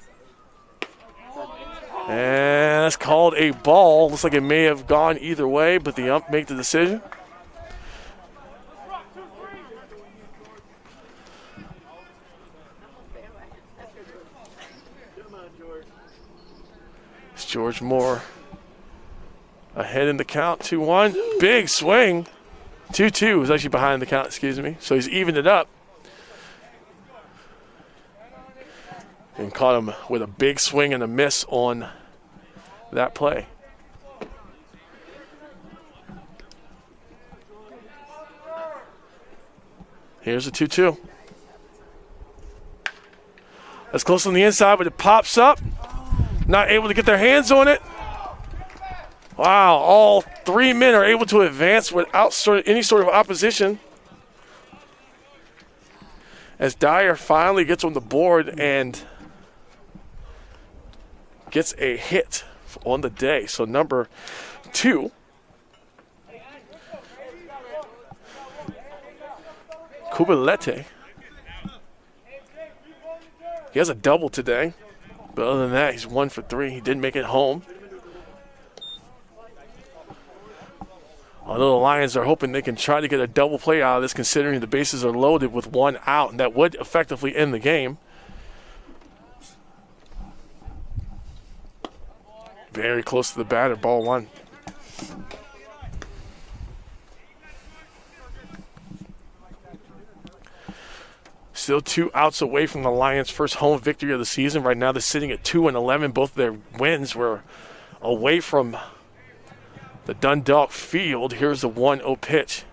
And that's called a ball. Looks like it may have gone either way, but the ump make the decision. It's George Moore ahead in the count, 2-1. Big swing. 2-2 is actually behind the count, excuse me. So he's evened it up. And caught him with a big swing and a miss on that play. Here's a 2-2. That's close on the inside, but it pops up. Not able to get their hands on it. Wow, all 3 men are able to advance without any sort of opposition. As Dyer finally gets on the board and gets a hit on the day. So number 2. Kubalete. He has a double today. But other than that, he's 1 for 3. He did make it home. Although the Lions are hoping they can try to get a double play out of this, considering the bases are loaded with 1 out, and that would effectively end the game. Very close to the batter, ball 1. Still 2 outs away from the Lions' first home victory of the season. Right now they're sitting at 2-11. Both of their wins were away from the Dundalk field. Here's the 1-0 pitch.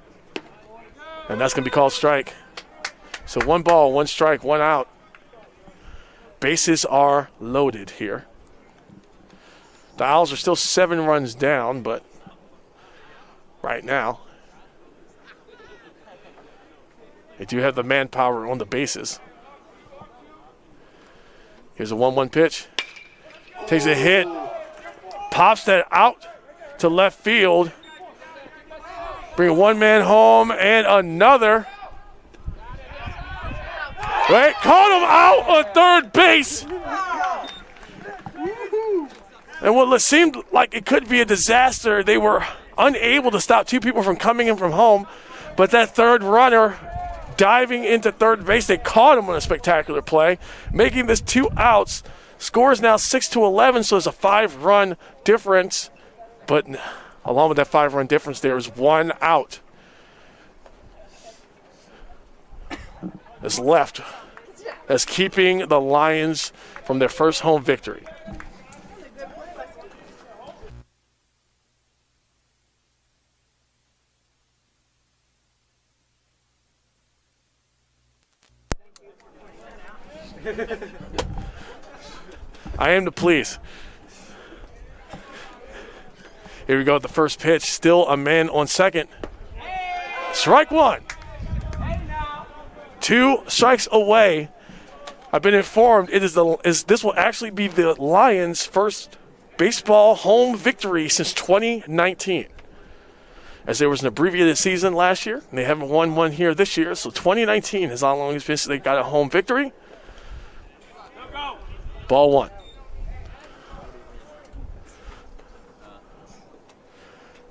And that's going to be called strike. So 1 ball, 1 strike, 1 out. Bases are loaded here. The Owls are still 7 runs down, but right now they do have the manpower on the bases. Here's a 1-1 pitch. Takes a hit. Pops that out to left field. Bring 1 man home and another. Wait, caught him out on third base. And what seemed like it could be a disaster, they were unable to stop 2 people from coming in from home. But that third runner diving into third base, they caught him on a spectacular play, making this 2 outs. Score is now 6-11, so there's a 5-run difference. But along with that 5-run difference, there is 1 out that's left. That's keeping the Lions from their first home victory. I am to please. Here we go at the first pitch. Still a man on second. Strike 1. 2 strikes away. I've been informed this will actually be the Lions' first baseball home victory since 2019. As there was an abbreviated season last year, and they haven't won one here this year. So 2019 is how long it's been since they got a home victory. Ball 1.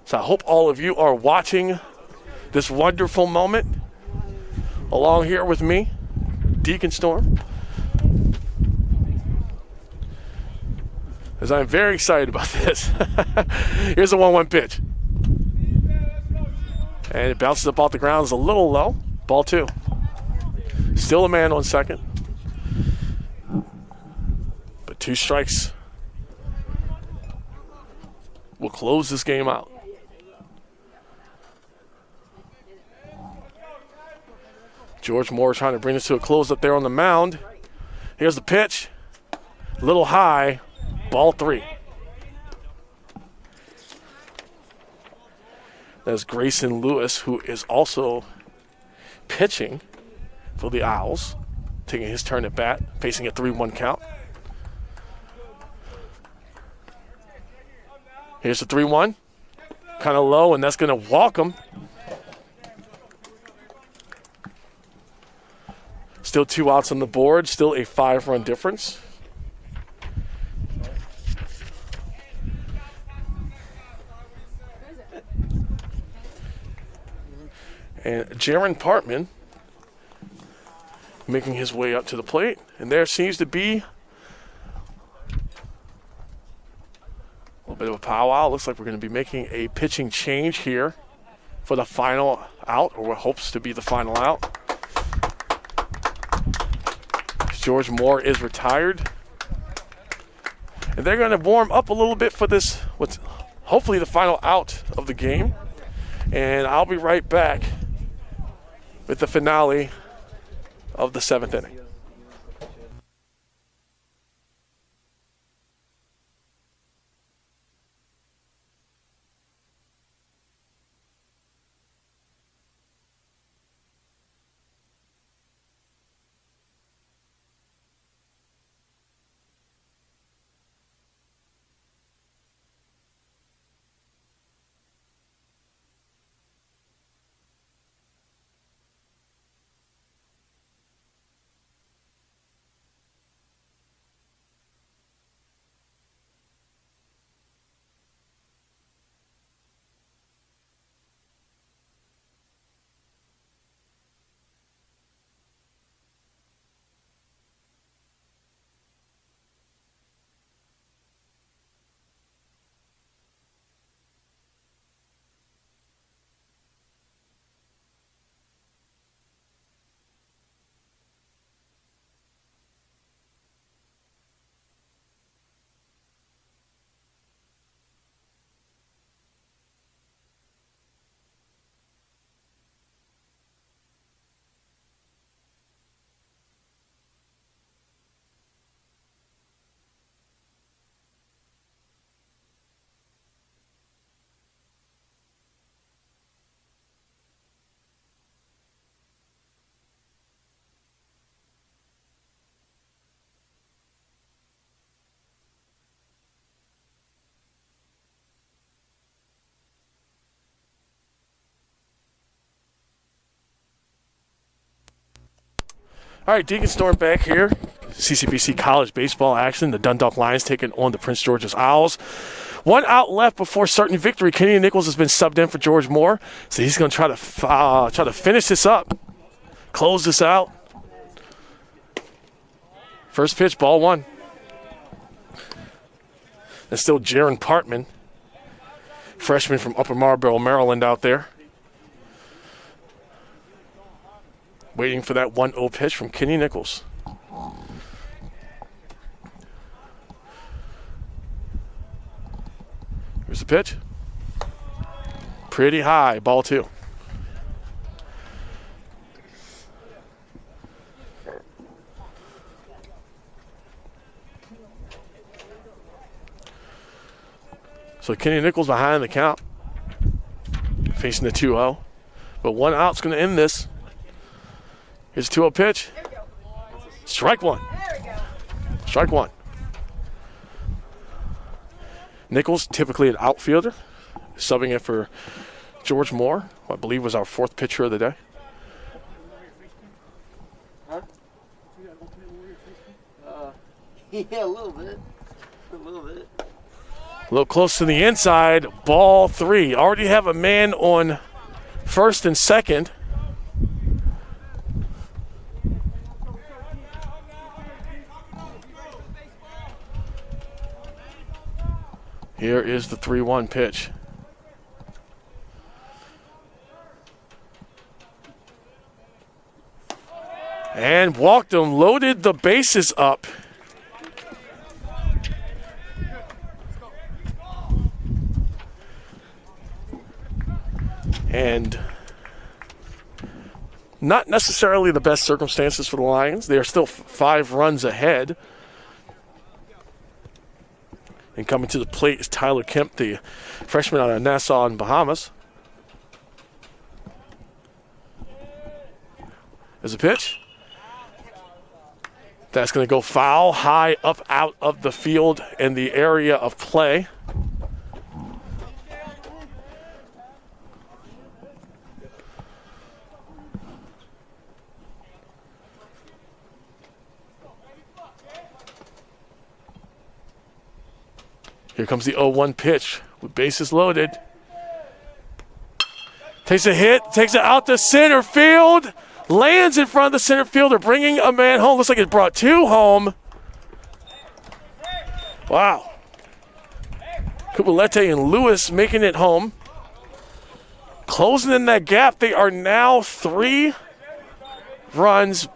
So I hope all of you are watching this wonderful moment along here with me, Deacon Storm, as I'm very excited about this. Here's a 1-1 pitch. And it bounces up off the ground. It's a little low. Ball 2. Still a man on second. But 2 strikes will close this game out. George Moore trying to bring this to a close up there on the mound. Here's the pitch. A little high. Ball 3. That's Grayson Lewis, who is also pitching for the Owls. taking his turn at bat, facing a 3-1 count. Here's the 3-1. Kind of low, and that's going to walk him. Still 2 outs on the board, still a 5-run difference. And Jaron Partman making his way up to the plate. And there seems to be a little bit of a powwow. Looks like we're going to be making a pitching change here for the final out, or what hopes to be the final out. George Moore is retired. And they're going to warm up a little bit for this, what's hopefully the final out of the game. And I'll be right back with the finale of the 7th inning. All right, Deacon Storm back here. CCBC College baseball action. The Dundalk Lions taking on the Prince George's Owls. 1 out left before certain victory. Kenny Nichols has been subbed in for George Moore, so he's going to try to finish this up, close this out. First pitch, ball 1. That's still Jaron Partman, freshman from Upper Marlboro, Maryland, out there. Waiting for that 1-0 pitch from Kenny Nichols. Here's the pitch. Pretty high, ball 2. So Kenny Nichols behind the count, facing the 2-0. But 1 out's going to end this. Here's a 2-0 pitch. Strike 1. Strike 1. Nichols, typically an outfielder, subbing in for George Moore, who I believe was our 4th pitcher of the day.
Huh? Yeah, a little bit. A little bit.
A little close to the inside. Ball 3. Already have a man on first and second. Here is the 3-1 pitch. And walked him, loaded the bases up. And not necessarily the best circumstances for the Lions. They are still 5 runs ahead. And coming to the plate is Tyler Kemp, the freshman out of Nassau in Bahamas. There's a pitch. That's going to go foul, high up out of the field in the area of play. Here comes the 0-1 pitch with bases loaded. Takes a hit, takes it out to center field. Lands in front of the center fielder, bringing a man home. Looks like it brought two home. Wow. Kupulete and Lewis making it home. Closing in that gap. They are now 3 runs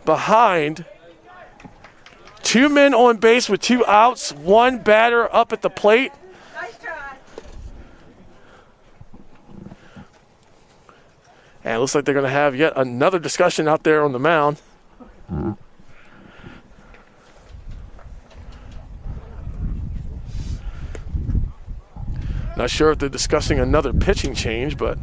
behind. 2 men on base with 2 outs. 1 batter up at the plate.
Nice try.
And it looks like they're going to have yet another discussion out there on the mound. Not sure if they're discussing another pitching change, but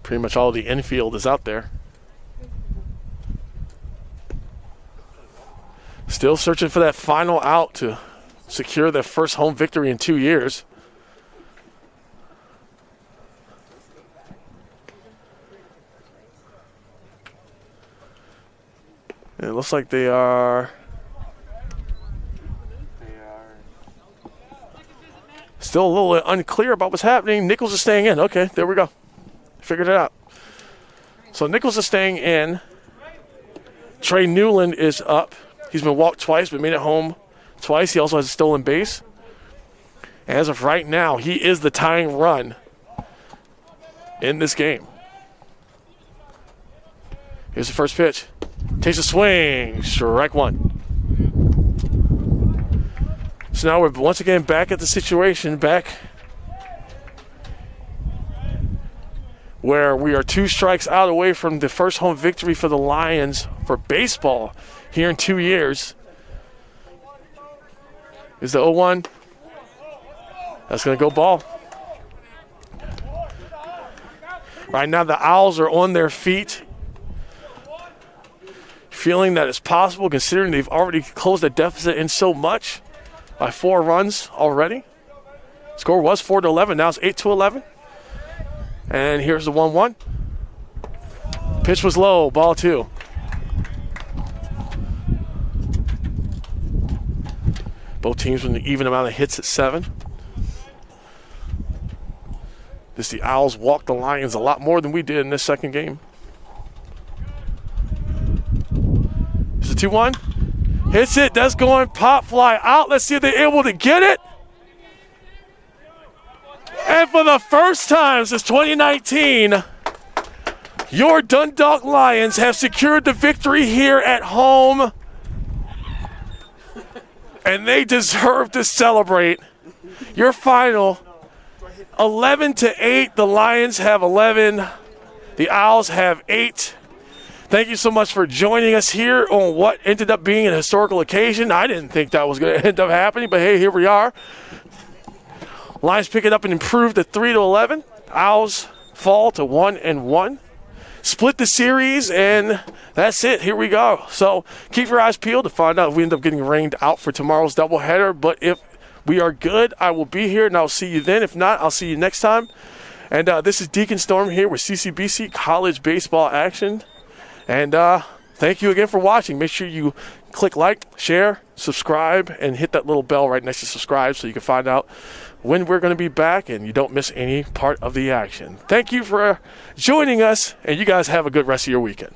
pretty much all the infield is out there. Still searching for that final out to secure their first home victory in 2 years. And it looks like they are still a little unclear about what's happening. Nichols is staying in. Okay, there we go. Figured it out. So Nichols is staying in. Trey Newland is up. He's been walked twice, but made it home twice. He also has a stolen base. As of right now, he is the tying run in this game. Here's the first pitch. Takes a swing. Strike 1. So now we're once again back at the situation, back where we are 2 strikes out away from the first home victory for the Lions for baseball here in 2 years. Is the 0-1. That's going to go ball. Right now the Owls are on their feet, feeling that it's possible considering they've already closed the deficit in so much by 4 runs already. Score was 4-11. Now it's 8-11. And here's the 1-1. Pitch was low. Ball 2. Both teams with an even amount of hits at 7. The Owls walked the Lions a lot more than we did in this second game. It's a 2-1. Hits it. That's going pop fly out. Let's see if they're able to get it. And for the first time since 2019, your Dundalk Lions have secured the victory here at home. And they deserve to celebrate. Your final 11-8. The Lions have 11. The Owls have 8. Thank you so much for joining us here on what ended up being an historical occasion. I didn't think that was going to end up happening, but hey, here we are. Lions pick it up and improve to 3-11. Owls fall to 1-1. Split the series, and that's it. Here we go. So keep your eyes peeled to find out if we end up getting rained out for tomorrow's doubleheader. But if we are good, I will be here, and I'll see you then. If not, I'll see you next time. And this is Deacon Storm here with CCBC College Baseball Action. And thank you again for watching. Make sure you click like, share, subscribe, and hit that little bell right next to subscribe so you can find out when we're going to be back and you don't miss any part of the action. Thank you for joining us, and you guys have a good rest of your weekend.